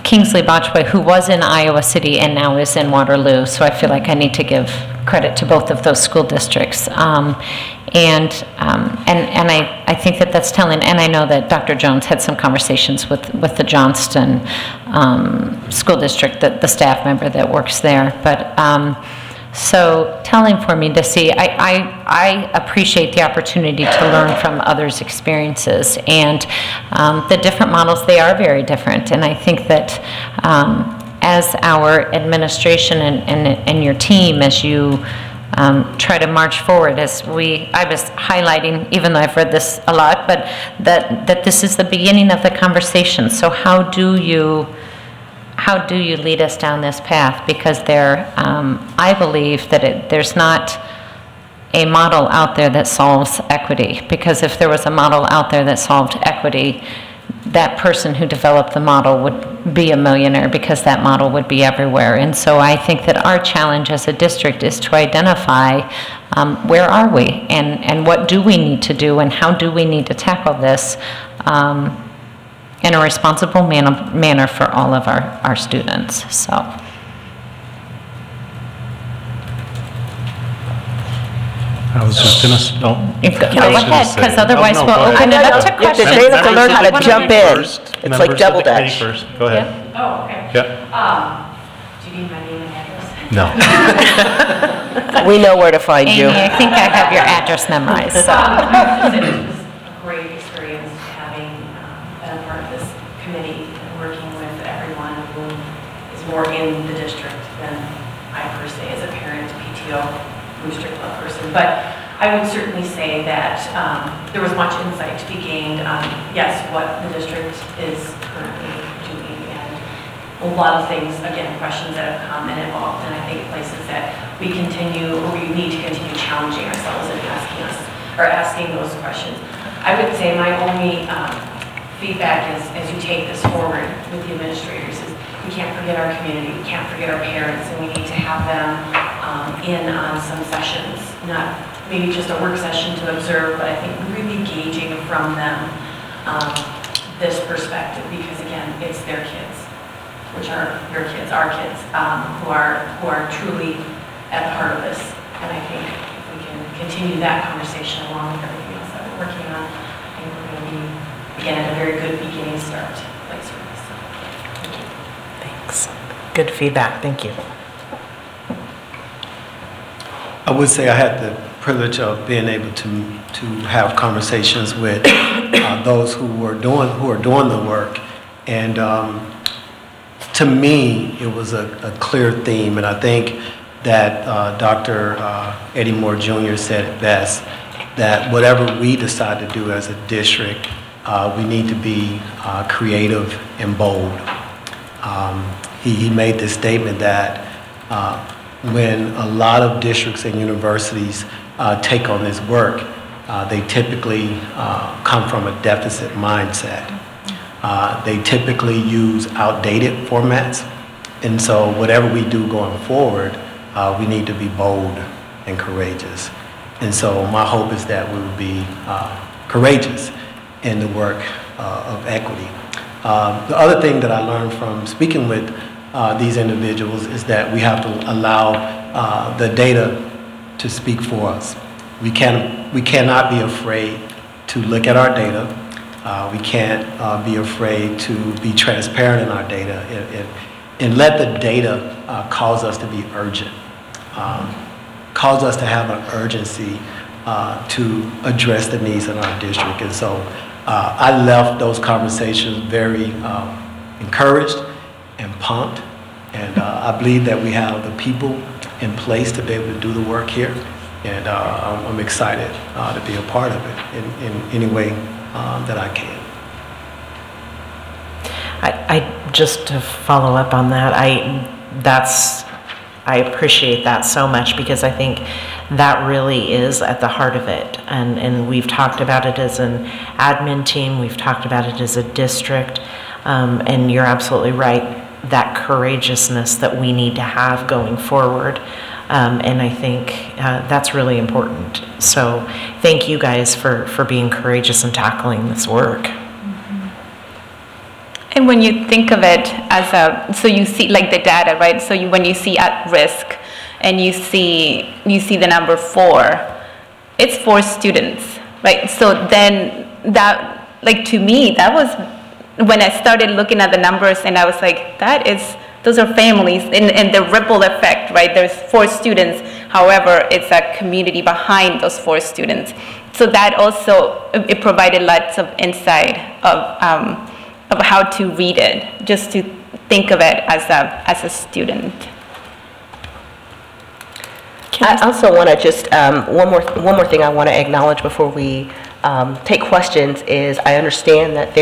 Kingsley Botchway, who was in Iowa City and now is in Waterloo. So I feel like I need to give credit to both of those school districts, and I think that that's telling. And I know that Dr. Jones had some conversations with the Johnston school district, the staff member that works there, but. So telling for me to see, I appreciate the opportunity to learn from others' experiences, and the different models, they are very different. And I think that as our administration and your team, as you try to march forward, I was highlighting, even though I've read this a lot, but that this is the beginning of the conversation. So how do you lead us down this path? Because I believe that there's not a model out there that solves equity. Because if there was a model out there that solved equity, that person who developed the model would be a millionaire, because that model would be everywhere. And so I think that our challenge as a district is to identify where are we, and what do we need to do, and how do we need to tackle this in a responsible manner for all of our students. So. I was just going to, go ahead, because otherwise we'll open it up to questions. They have to learn how to jump in. It's like double dutch. First. Go ahead. Yeah? Oh, okay. Yeah. Do you need my name and address? No. We know where to find you. Amy, I think I have your address memorized. So. It was a great experience having been a part of this committee and working with everyone who is more in the district than I per se as a parent, PTO, Booster Club person. But I would certainly say that there was much insight to be gained on, yes, what the district is currently doing, and a lot of things, again, questions that have come and evolved, and I think places that we continue, or we need to continue challenging ourselves and asking those questions. I would say my only feedback is, as you take this forward with the administrators, is we can't forget our community, we can't forget our parents, and we need to have them in on some sessions, not maybe just a work session to observe, but I think really gauging from them this perspective, because again, it's their kids, which are your kids, our kids, who are truly at the heart of this. And I think if we can continue that conversation along with everything else that we're working on, I think we're going to be, again, at a very good beginning start place for this. So, thank you. Thanks. good feedback. Thank you. I would say I had the privilege of being able to have conversations with those who are doing the work, and to me it was a clear theme, and I think that Dr. Eddie Moore Jr. said it best, that whatever we decide to do as a district, we need to be creative and bold. He made this statement that when a lot of districts and universities take on this work, they typically come from a deficit mindset. They typically use outdated formats, and so whatever we do going forward, we need to be bold and courageous. And so my hope is that we will be courageous in the work of equity. The other thing that I learned from speaking with these individuals is that we have to allow the data to speak for us. We cannot be afraid to look at our data. We can't be afraid to be transparent in our data and let the data cause us to be urgent, cause us to have an urgency to address the needs in our district. And so I left those conversations very encouraged and pumped, and I believe that we have the people in place to be able to do the work here, and I'm excited to be a part of it in any way that I can. I just to follow up on that, I appreciate that so much, because I think that really is at the heart of it. And we've talked about it as an admin team, we've talked about it as a district, and you're absolutely right, that courageousness that we need to have going forward. And I think that's really important. So thank you guys for being courageous and tackling this work. And when you think of it as so you see like the data, right? So when you see at risk and you see the number 4, it's 4 students, right? So then that, like to me, that was when I started looking at the numbers, and I was like, those are families, and the ripple effect, right? There's 4 students, however, it's a community behind those 4 students. So that also, it provided lots of insight of how to read it, just to think of it as a student. I also want to just, one more thing I want to acknowledge before we take questions is I understand that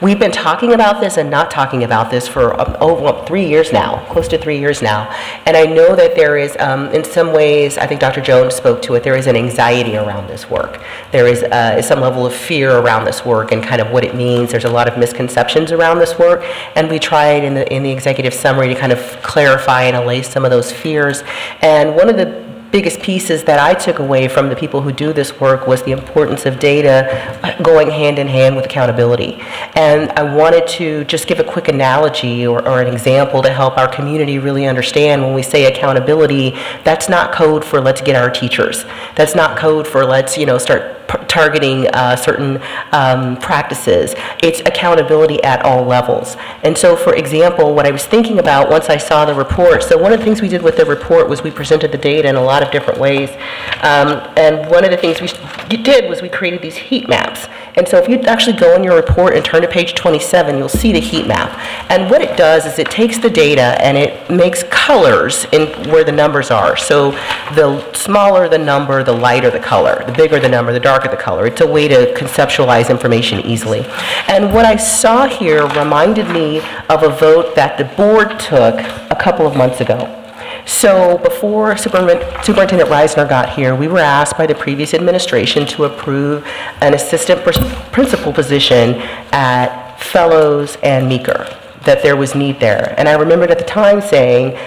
we've been talking about this and not talking about this for over 3 years now, close to 3 years now. And I know that there is, in some ways, I think Dr. Jones spoke to it, there is an anxiety around this work. There is some level of fear around this work and kind of what it means. There's a lot of misconceptions around this work. And we tried in the executive summary to kind of clarify and allay some of those fears. And one of the biggest pieces that I took away from the people who do this work was the importance of data going hand in hand with accountability. And I wanted to just give a quick analogy or an example to help our community really understand when we say accountability, that's not code for let's get our teachers. That's not code for let's, start targeting certain practices. It's accountability at all levels. And so, for example, what I was thinking about once I saw the report, so one of the things we did with the report was we presented the data in a lot of different ways. And one of the things we did was we created these heat maps. And so if you actually go in your report and turn to page 27, you'll see the heat map. And what it does is it takes the data and it makes colors in where the numbers are. So the smaller the number, the lighter the color. The bigger the number, the darker the color. It's a way to conceptualize information easily. And what I saw here reminded me of a vote that the board took a couple of months ago. So before Superintendent Reisner got here, we were asked by the previous administration to approve an assistant principal position at Fellows and Meeker, that there was need there. And I remembered at the time saying,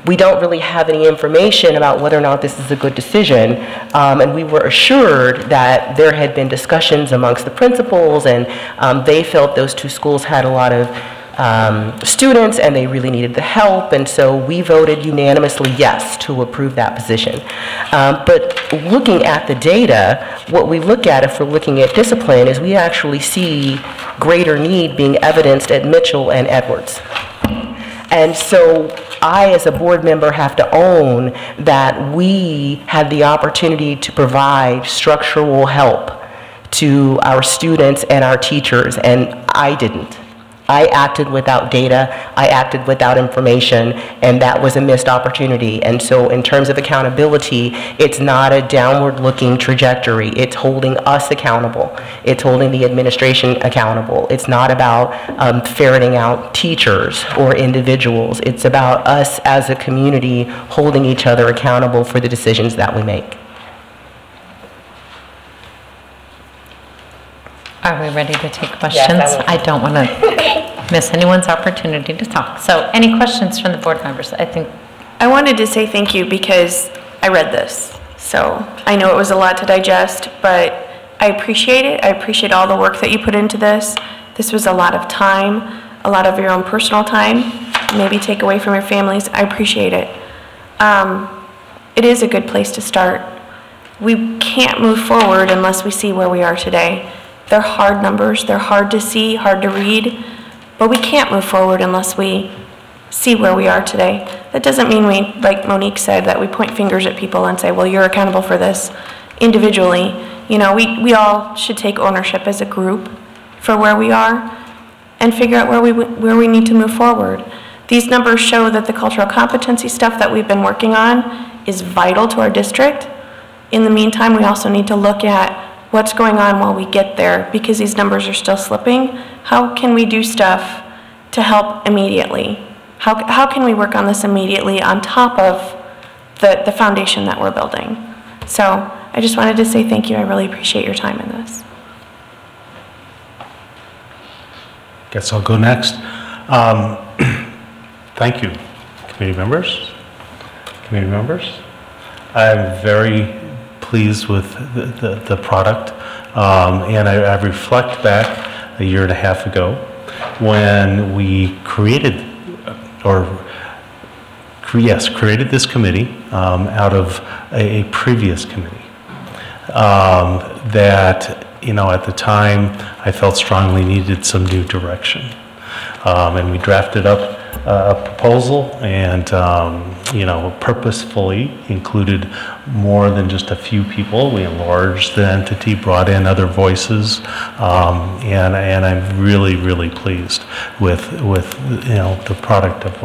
we don't really have any information about whether or not this is a good decision. And we were assured that there had been discussions amongst the principals, and they felt those 2 schools had a lot of students and they really needed the help, and so we voted unanimously yes to approve that position. But looking at the data, what we look at if we're looking at discipline is we actually see greater need being evidenced at Mitchell and Edwards. And so I, as a board member, have to own that we had the opportunity to provide structural help to our students and our teachers, and I didn't. I acted without data, I acted without information, and that was a missed opportunity. And so in terms of accountability, it's not a downward-looking trajectory. It's holding us accountable. It's holding the administration accountable. It's not about ferreting out teachers or individuals. It's about us as a community holding each other accountable for the decisions that we make. Are we ready to take questions? Yes, I don't want to miss anyone's opportunity to talk. So any questions from the board members? I wanted to say thank you because I read this. So I know it was a lot to digest, but I appreciate it. I appreciate all the work that you put into this. This was a lot of time, a lot of your own personal time, maybe take away from your families. I appreciate it. It is a good place to start. We can't move forward unless we see where we are today. They're hard numbers, they're hard to see, hard to read, but we can't move forward unless we see where we are today. That doesn't mean we, like Monique said, that we point fingers at people and say, well, you're accountable for this individually. You know, we all should take ownership as a group for where we are and figure out where we need to move forward. These numbers show that the cultural competency stuff that we've been working on is vital to our district. In the meantime, we also need to look at what's going on while we get there, because these numbers are still slipping. How can we do stuff to help immediately? How can we work on this immediately on top of the foundation that we're building? So I just wanted to say thank you. I really appreciate your time in this. Guess I'll go next. Thank you, committee members. Committee members, I'm very pleased with the product, and I reflect back a year and a half ago when we created this committee out of a previous committee that, you know, at the time I felt strongly needed some new direction, and we drafted up a proposal and, you know, purposefully included more than just a few people. We enlarged the entity, brought in other voices, and I'm really, really pleased with you know, the product of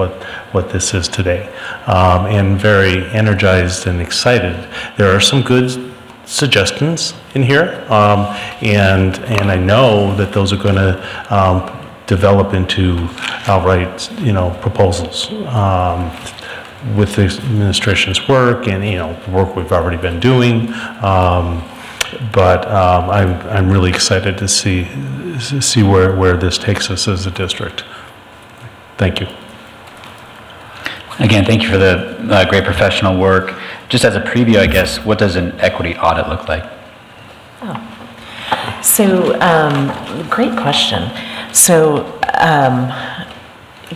what this is today, and very energized and excited. There are some good suggestions in here, and I know that those are going to develop into outright, you know, proposals with the administration's work and, you know, the work we've already been doing. But I'm really excited to see where this takes us as a district. Thank you. Again, thank you for the great professional work. Just as a preview, I guess, what does an equity audit look like? Oh. So, great question. So,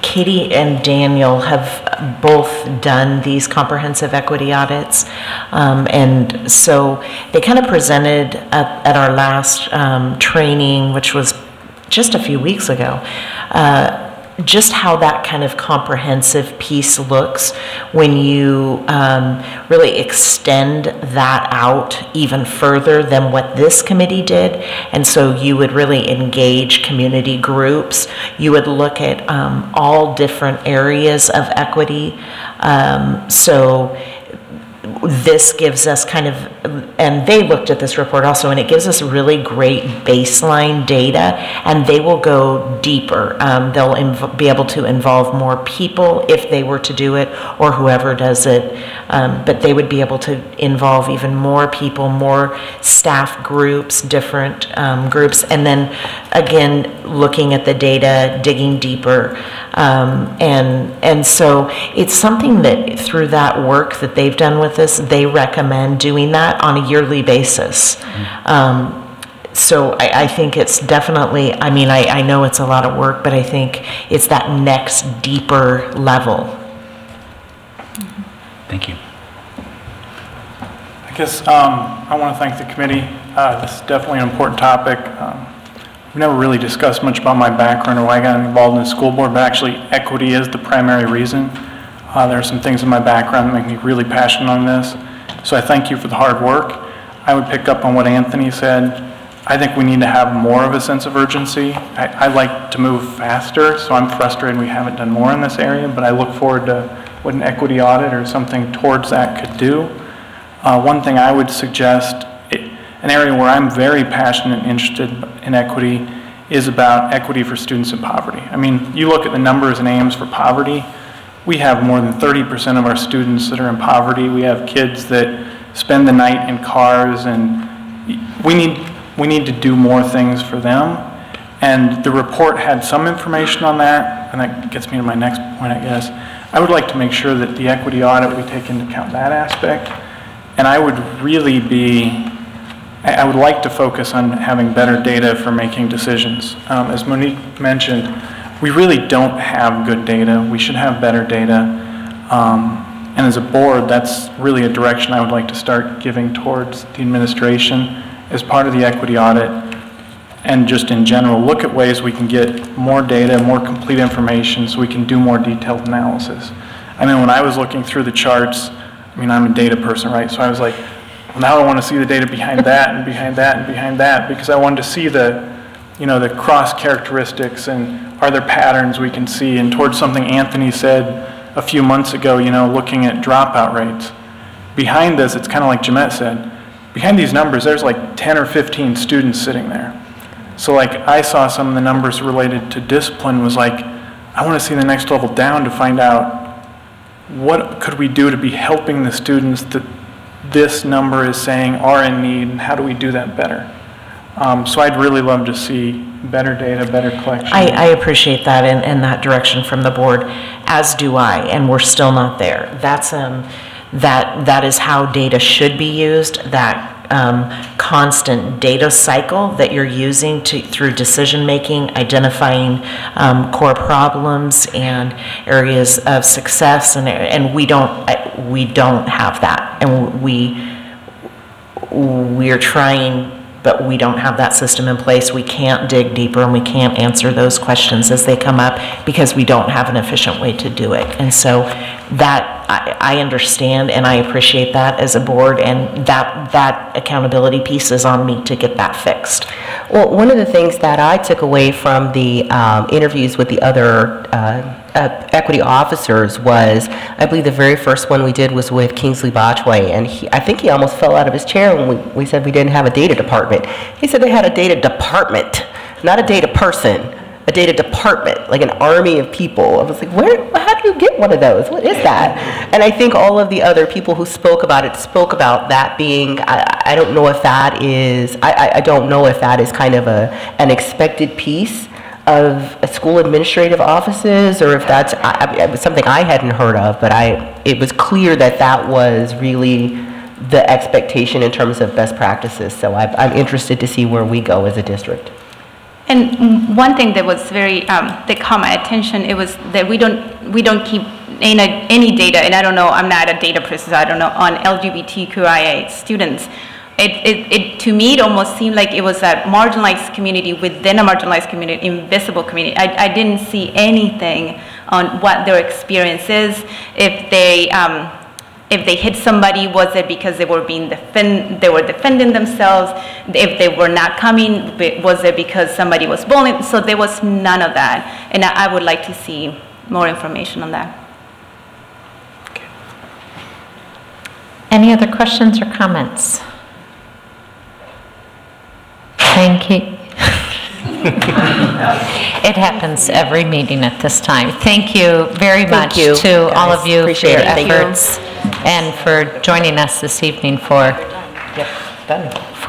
Katie and Daniel have both done these comprehensive equity audits, and so they kind of presented at our last training, which was just a few weeks ago, just how that kind of comprehensive piece looks when you really extend that out even further than what this committee did. And so you would really engage community groups. You would look at all different areas of equity. So this gives us kind of, and they looked at this report also, and it gives us really great baseline data, and they will go deeper. They'll be able to involve more people if they were to do it, or whoever does it, but they would be able to involve even more people, more staff groups, different groups, and then again, looking at the data, digging deeper, and so it's something that through that work that they've done with us, they recommend doing that on a yearly basis. So I think it's definitely, I mean, I know it's a lot of work, but I think it's that next deeper level. Thank you. I guess I want to thank the committee. This is definitely an important topic. we've never really discussed much about my background or why I got involved in the school board, but actually equity is the primary reason. There are some things in my background that make me really passionate on this. So I thank you for the hard work. I would pick up on what Anthony said. I think we need to have more of a sense of urgency. I like to move faster, so I'm frustrated we haven't done more in this area, but I look forward to what an equity audit or something towards that could do. One thing I would suggest, an area where I'm very passionate and interested in equity is about equity for students in poverty. I mean, you look at the numbers in Ames for poverty, we have more than 30% of our students that are in poverty. We have kids that spend the night in cars, and we need to do more things for them. And the report had some information on that, and that gets me to my next point, I guess. I would like to make sure that the equity audit, we take into account that aspect. And I would like to focus on having better data for making decisions. As Monique mentioned, we really don't have good data. We should have better data. And as a board, that's really a direction I would like to start giving towards the administration as part of the equity audit. And just in general, look at ways we can get more data, more complete information so we can do more detailed analysis. I mean, when I was looking through the charts, I mean, I'm a data person, right? So I was like, well, now I want to see the data behind that and behind that and behind that, because I wanted to see the cross characteristics and are there patterns we can see. And towards something Anthony said a few months ago, looking at dropout rates. Behind this, it's kind of like Jamette said, behind these numbers, there's like 10 or 15 students sitting there. So like I saw some of the numbers related to discipline was like, I want to see the next level down to find out what could we do to be helping the students that this number is saying are in need, and how do we do that better? So I'd really love to see better data, better collection. I appreciate that and that direction from the board, as do I, and we're still not there. That's that is how data should be used, that constant data cycle that you're using through decision making, identifying core problems and areas of success, and we don't have that, and we're trying, but we don't have that system in place. We can't dig deeper, and we can't answer those questions as they come up because we don't have an efficient way to do it. And so that I understand and I appreciate that as a board, and that accountability piece is on me to get that fixed. Well, one of the things that I took away from the interviews with the other equity officers was, I believe the very first one we did was with Kingsley Botchway, and I think he almost fell out of his chair when we said we didn't have a data department. He said they had a data department, not a data person, a data department, like an army of people. I was like, how do you get one of those? What is that? And I think all of the other people who spoke about that being, I don't know if that is, I don't know if that is kind of an expected piece of school administrative offices, or if that's it was something I hadn't heard of, but it was clear that was really the expectation in terms of best practices. So I'm interested to see where we go as a district. And one thing that was very that caught my attention, it was that we don't keep any data, and I don't know, I'm not a data person, so I don't know, on LGBTQIA students. It to me, it almost seemed like it was a marginalized community within a marginalized community, invisible community. I didn't see anything on what their experience is. If they hit somebody, was it because they were defending themselves? If they were not coming, was it because somebody was bullying? So there was none of that, and I would like to see more information on that. Okay. Any other questions or comments? Thank you. It happens every meeting at this time. Thank you very much to all of you for your efforts and for joining us this evening for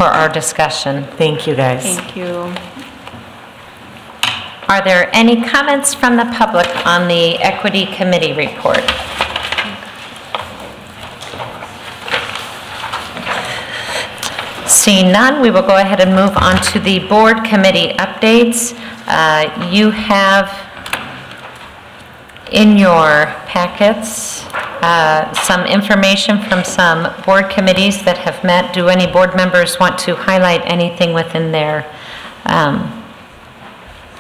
our discussion. Thank you, guys. Thank you. Are there any comments from the public on the Equity Committee report? Seeing none, we will go ahead and move on to the board committee updates. You have in your packets some information from some board committees that have met. Do any board members want to highlight anything within their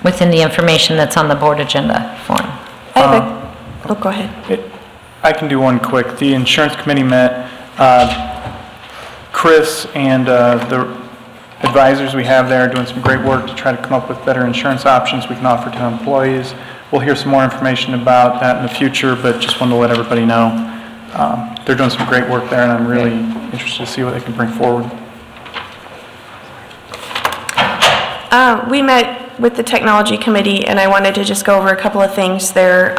within the information that's on the board agenda form. Oh, go ahead. I can do one quick. The insurance committee met. Chris and the advisors we have there are doing some great work to try to come up with better insurance options we can offer to employees. We'll hear some more information about that in the future, but just wanted to let everybody know. They're doing some great work there, and I'm really interested to see what they can bring forward. We met with the technology committee, and I wanted to just go over a couple of things there.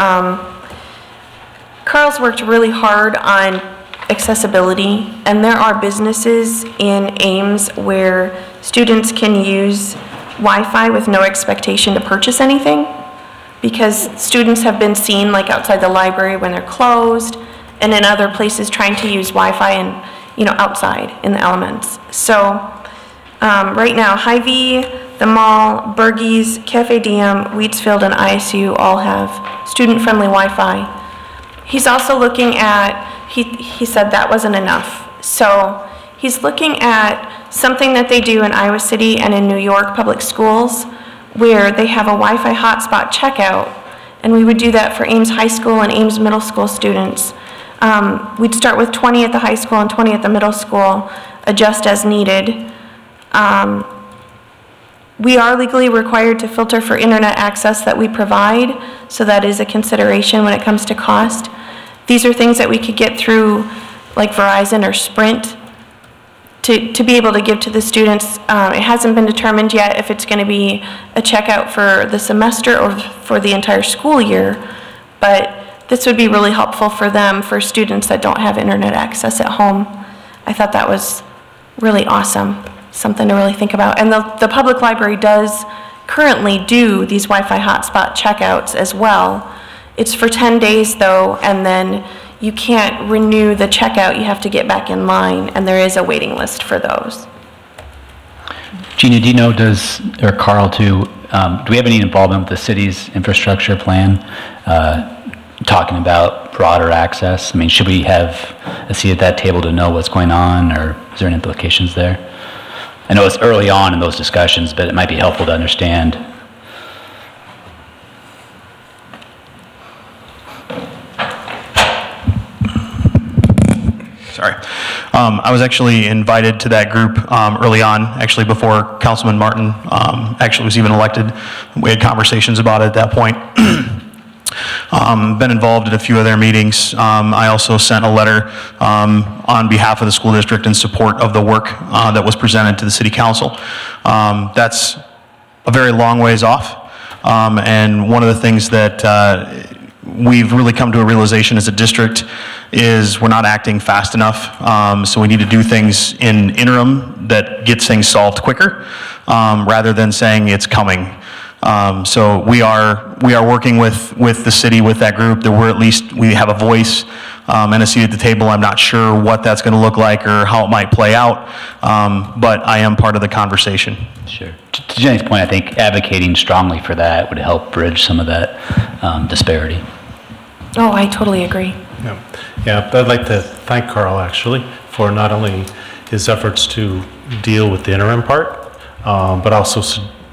Carl's worked really hard on accessibility, and there are businesses in Ames where students can use Wi-Fi with no expectation to purchase anything, because students have been seen like outside the library when they're closed, and in other places trying to use Wi-Fi and, you know, outside in the elements. So right now, Hy-Vee, the mall, Bergey's, Cafe Diem, Wheatsfield, and ISU all have student-friendly Wi-Fi. He's also looking at, he said that wasn't enough. So he's looking at something that they do in Iowa City and in New York public schools, where they have a Wi-Fi hotspot checkout, and we would do that for Ames High School and Ames Middle School students. We'd start with 20 at the high school and 20 at the middle school, adjust as needed. We are legally required to filter for internet access that we provide, so that is a consideration when it comes to cost. These are things that we could get through like Verizon or Sprint to be able to give to the students. It hasn't been determined yet if it's going to be a checkout for the semester or for the entire school year, but this would be really helpful for them, for students that don't have internet access at home. I thought that was really awesome, something to really think about. And the public library does currently do these Wi-Fi hotspot checkouts as well. It's for 10 days though, and then you can't renew the checkout, you have to get back in line, and there is a waiting list for those. Gina, do you know, or Carl too, do we have any involvement with the city's infrastructure plan, talking about broader access? I mean, should we have a seat at that table to know what's going on, or is there any implications there? I know it's early on in those discussions, but it might be helpful to understand. Sorry. I was actually invited to that group early on, actually before Councilman Martin actually was even elected. We had conversations about it at that point. Been involved in a few of their meetings. I also sent a letter on behalf of the school district in support of the work that was presented to the city council. That's a very long ways off. And one of the things that we've really come to a realization as a district is we're not acting fast enough. So we need to do things in interim that gets things solved quicker, rather than saying it's coming. So we are working with the city, with that group, that we're at least, we have a voice and a seat at the table. I'm not sure what that's going to look like or how it might play out, but I am part of the conversation. Sure. To Jenny's point, I think advocating strongly for that would help bridge some of that disparity. Oh, I totally agree. Yeah, I'd like to thank Carl actually for not only his efforts to deal with the interim part, but also,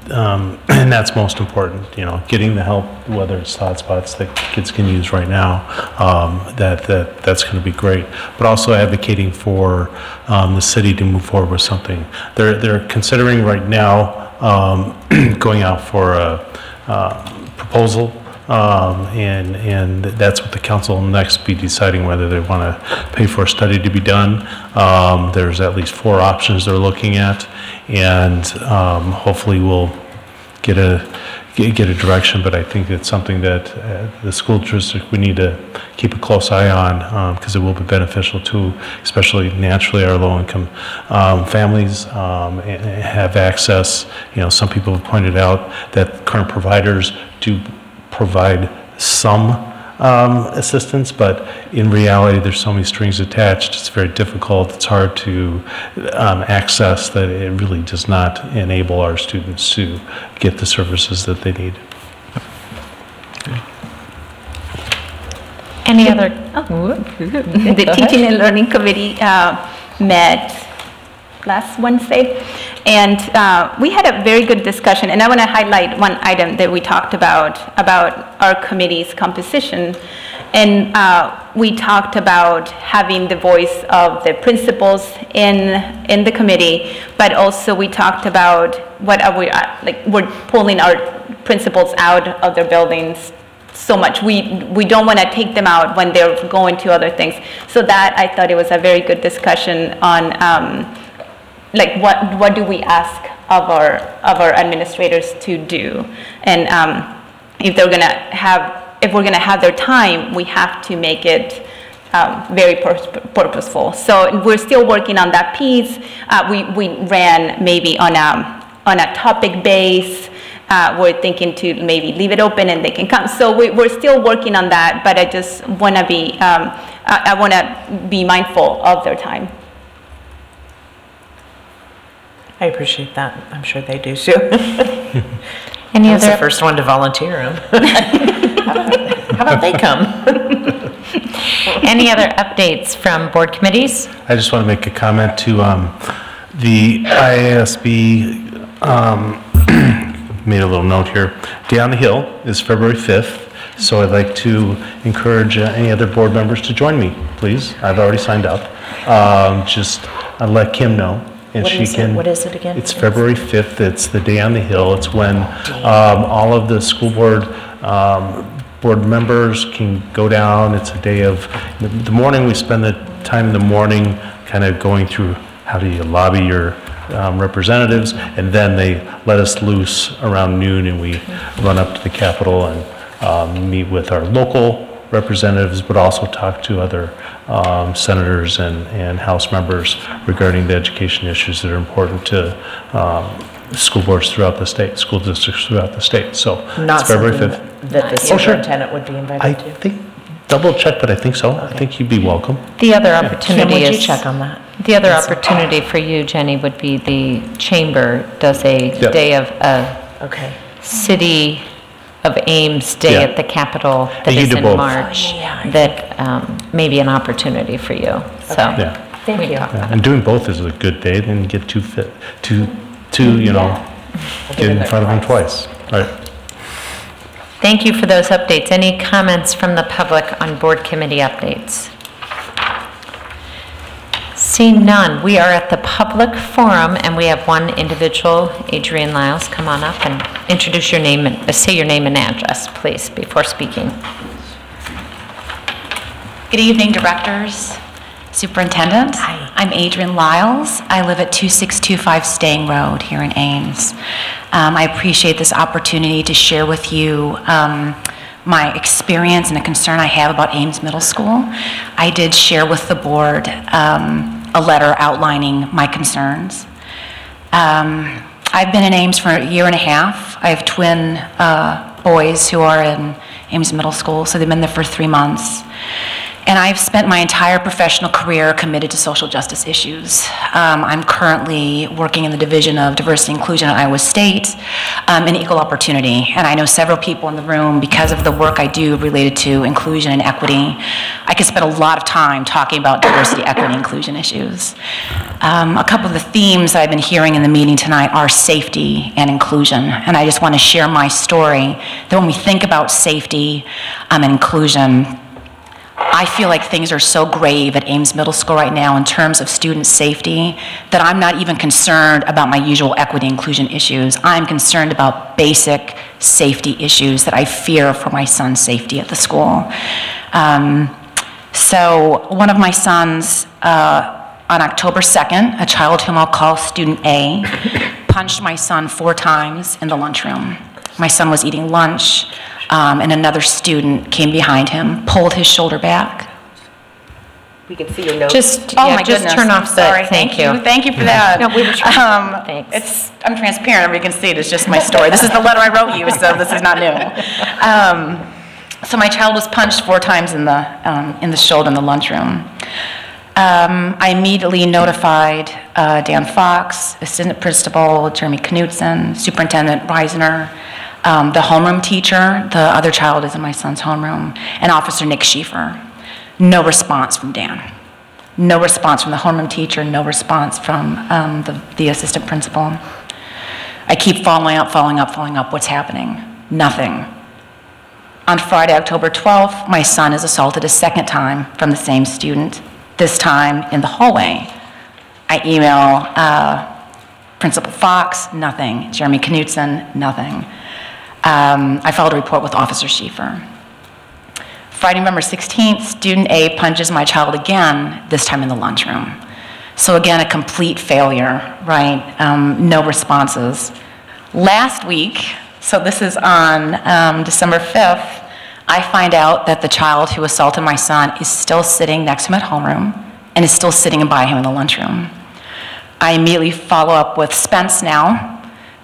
and that's most important, you know, getting the help, whether it's hotspots that kids can use right now, that's going to be great. But also advocating for the city to move forward with something. They're considering right now going out for a proposal. And that's what the council will next be deciding, whether they want to pay for a study to be done. There's at least 4 options they're looking at, and hopefully we'll get a direction. But I think it's something that the school district, we need to keep a close eye on, because it will be beneficial to, especially naturally, our low-income families have access. You know, some people have pointed out that current providers do provide some assistance, but in reality there's so many strings attached, it's very difficult, it's hard to access, that it really does not enable our students to get the services that they need. Any other? The Teaching and Learning Committee met last Wednesday. And we had a very good discussion, and I want to highlight one item that we talked about our committee's composition. And we talked about having the voice of the principals in the committee, but also we talked about what are we, like, we're pulling our principals out of their buildings so much. We don't want to take them out when they're going to other things. So that, I thought it was a very good discussion on like what do we ask of our administrators to do, and if we're going to have their time, we have to make it very purposeful. So we're still working on that piece. We ran maybe on a topic base. We're thinking to maybe leave it open and they can come. So we're still working on that, but I just want to be, I want to be mindful of their time. I appreciate that. I'm sure they do too. Any I was other? the first one to volunteer them. How about they come? Any other updates from board committees? I just want to make a comment to the IASB, made a little note here. Day on the Hill is February 5th, so I'd like to encourage any other board members to join me, please. I've already signed up. Just let Kim know. And What she is it? can. What is it again? It's February 5th. It's the Day on the Hill. It's when all of the school board board members can go down. It's a day of the morning. We spend the time in the morning kind of going through how do you lobby your representatives, and then they let us loose around noon, and we run up to the Capitol and meet with our local representatives, but also talk to other senators and House members regarding the education issues that are important to school boards throughout the state, school districts throughout the state. So Not it's February something 5th. that the Oh, sure. superintendent would be invited I to. think, double check, but I think so. I think you'd be welcome. The other Kim, opportunity would you is. check on that? The other opportunity for you, Jenny, would be the chamber does a Yep. day of, Okay. City of Ames Day Yeah. at the Capitol that And you is do in both. March, Oh, yeah. that may be an opportunity for you, so. Yeah. Thank you. Yeah, and doing both is a good day, then you get too fit, you know, get in front of them twice. Right. Thank you for those updates. Any comments from the public on board committee updates? Seeing none, we are at the public forum, and we have one individual, Adrienne Lyles. Come on up and introduce your name and say your name and address, please, before speaking. Good evening, directors, superintendent. Hi. I'm Adrienne Lyles. I live at 2625 Staying Road here in Ames. I appreciate this opportunity to share with you my experience and a concern I have about Ames Middle School. I did share with the board a letter outlining my concerns. I've been in Ames for a year and a half. I have twin boys who are in Ames Middle School, so they've been there for 3 months. And I've spent my entire professional career committed to social justice issues. I'm currently working in the Division of Diversity and Inclusion at Iowa State in equal opportunity. And I know several people in the room, because of the work I do related to inclusion and equity, I can spend a lot of time talking about diversity, equity, and inclusion issues. A couple of the themes I've been hearing in the meeting tonight are safety and inclusion. And I just want to share my story that when we think about safety and inclusion, I feel like things are so grave at Ames Middle School right now in terms of student safety that I'm not even concerned about my usual equity inclusion issues. I'm concerned about basic safety issues that I fear for my son's safety at the school. So one of my sons, on October 2nd, a child whom I'll call student A, punched my son 4 times in the lunchroom. My son was eating lunch. And another student came behind him, pulled his shoulder back. We can see your notes. Just, Oh yeah, my just goodness, turn I'm off sorry. the, thank you. Thank you for that. No, we were trying, thanks. I'm transparent, everybody can see it, it's just my story. This is the letter I wrote you, so this is not new. So my child was punched 4 times in the shoulder in the lunchroom. I immediately notified Dan Fox, Assistant Principal Jeremy Knutson, Superintendent Reisner, the homeroom teacher, the other child is in my son's homeroom, and Officer Nick Schieffer. No response from Dan. No response from the homeroom teacher, no response from the assistant principal. I keep following up, what's happening? Nothing. On Friday, October 12th, my son is assaulted a second time from the same student, this time in the hallway. I email Principal Fox, nothing. Jeremy Knutson, nothing. I filed a report with Officer Schieffer. Friday, November 16th, student A punches my child again, this time in the lunchroom. So again, a complete failure, right? No responses. Last week, so this is on December 5th, I find out that the child who assaulted my son is still sitting next to him at homeroom and is still sitting by him in the lunchroom. I immediately follow up with Spence now,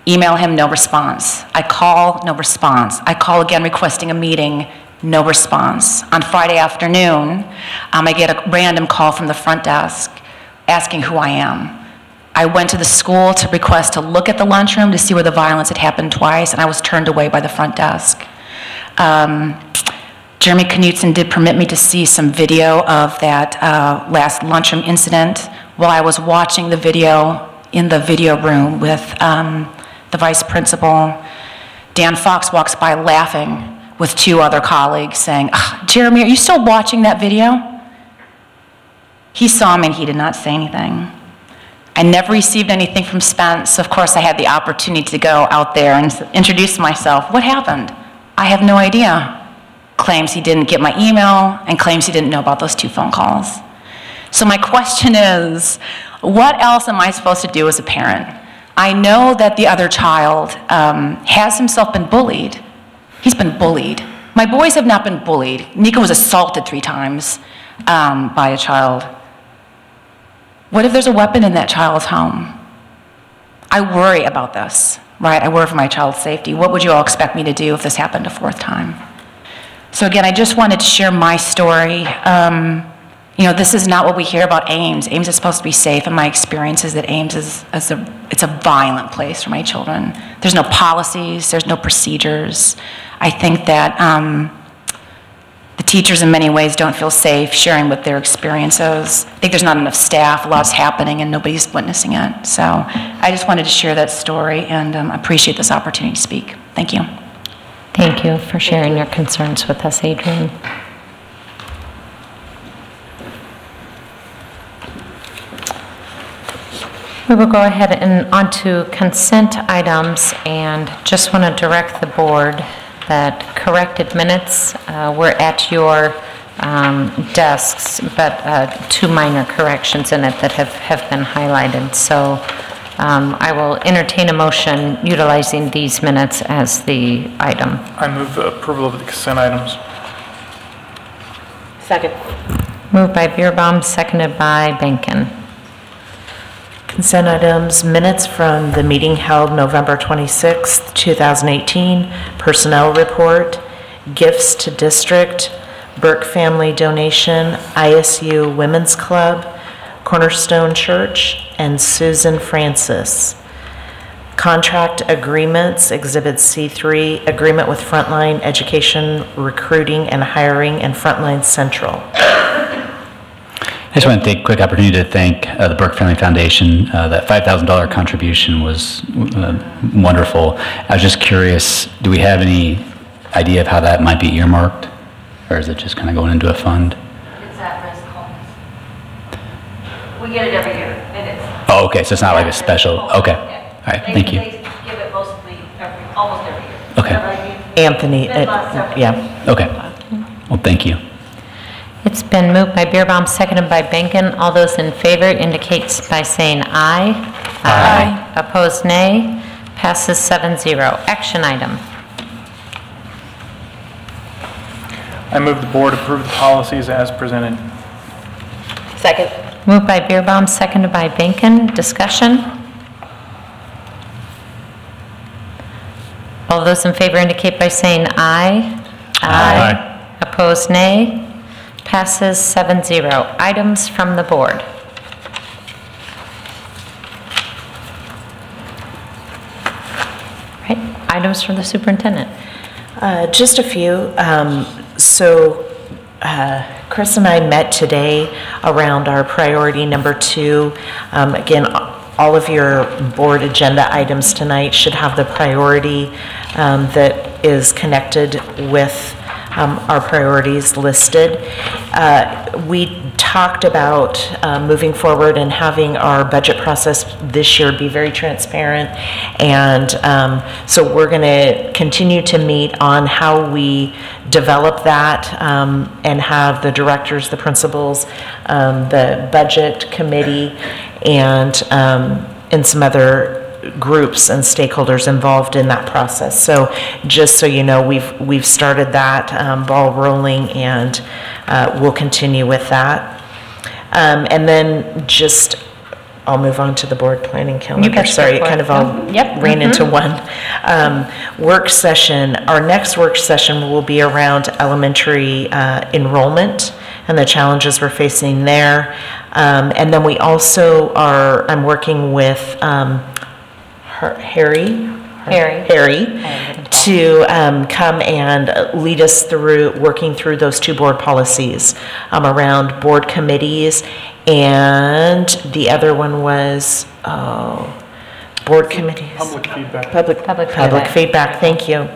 email him, no response. I call, no response. I call again requesting a meeting, no response. On Friday afternoon, I get a random call from the front desk asking who I am. I went to the school to request to look at the lunchroom to see where the violence had happened twice, and I was turned away by the front desk. Jeremy Knutson did permit me to see some video of that last lunchroom incident while I was watching the video in the video room with the vice principal. Dan Fox walks by laughing with two other colleagues saying, Jeremy, are you still watching that video? He saw me and he did not say anything. I never received anything from Spence. Of course, I had the opportunity to go out there and introduce myself. What happened? I have no idea. Claims he didn't get my email and claims he didn't know about those 2 phone calls. So my question is, what else am I supposed to do as a parent? I know that the other child has himself been bullied. He's been bullied. My boys have not been bullied. Nico was assaulted 3 times by a child. What if there's a weapon in that child's home? I worry about this, right? I worry for my child's safety. What would you all expect me to do if this happened a 4th time? So again, I just wanted to share my story. You know, this is not what we hear about Ames. Ames is supposed to be safe, and my experience is that Ames it's a violent place for my children. There's no policies, there's no procedures. I think that the teachers in many ways don't feel safe sharing what their experiences. I think there's not enough staff, a lot's happening, and nobody's witnessing it. So I just wanted to share that story and appreciate this opportunity to speak. Thank you. Thank you for sharing your concerns with us, Adrian. We will go ahead and on to consent items, and just want to direct the board that corrected minutes were at your desks, but 2 minor corrections in it that have been highlighted. So I will entertain a motion utilizing these minutes as the item. I move the approval of the consent items. Second. Moved by Beerbaum, seconded by Benkin. Consent items, minutes from the meeting held November 26th, 2018, personnel report, gifts to district, Burke family donation, ISU Women's Club, Cornerstone Church, and Susan Francis. Contract agreements, Exhibit C3, agreement with Frontline Education, Recruiting and Hiring, and Frontline Central. I just want to take a quick opportunity to thank the Burke Family Foundation. That $5,000 contribution was wonderful. I was just curious, do we have any idea of how that might be earmarked? Or is it just kind of going into a fund? It's at-risk homes. We get it every year, and it's... Oh, okay, so it's not like a special, okay. All right, thank you. They give it mostly, almost every year. Okay. Anthony, yeah. Okay, well, thank you. It's been moved by Beerbaum, seconded by Benkin. All those in favor indicates by saying aye. Aye. Opposed, nay. Passes 7-0. Action item. I move the board approve the policies as presented. Second. Moved by Beerbaum, seconded by Benkin. Discussion? All those in favor indicate by saying aye. Aye. Opposed, nay. Passes 7-0. Items from the board. Right. Items from the superintendent. Just a few. Chris and I met today around our priority number 2. Again, all of your board agenda items tonight should have the priority that is connected with our priorities listed. We talked about moving forward and having our budget process this year be very transparent, and so we're going to continue to meet on how we develop that and have the directors, the principals, the budget committee, and some other groups and stakeholders involved in that process. So just so you know, we've started that ball rolling, and we'll continue with that. And then just, I'll move on to the board planning calendar. Sorry, it kind of all ran into one. Work session, our next work session will be around elementary enrollment and the challenges we're facing there. And then we also I'm working with Harry to come and lead us through working through those 2 board policies around board committees, and the other one was board committees. Public feedback. Public feedback, thank you.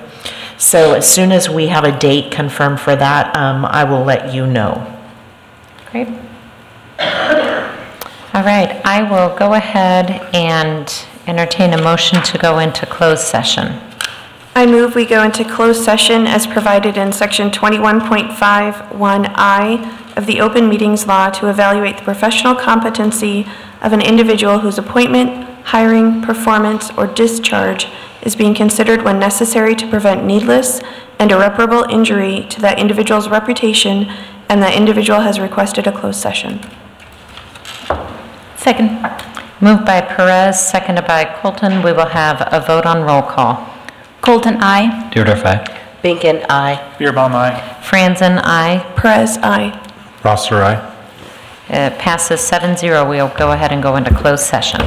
So as soon as we have a date confirmed for that, I will let you know. Great. All right, I will go ahead and entertain a motion to go into closed session. I move we go into closed session as provided in section 21.51I of the Open Meetings Law to evaluate the professional competency of an individual whose appointment, hiring, performance, or discharge is being considered when necessary to prevent needless and irreparable injury to that individual's reputation, and that individual has requested a closed session. Second. Moved by Perez, seconded by Colton. We will have a vote on roll call. Colton, aye. Dierdorf, aye. Binkin, aye. Beerbaum, aye. Franzen, aye. Perez, aye. Rosser, aye. It passes 7-0. We'll go ahead and go into closed session.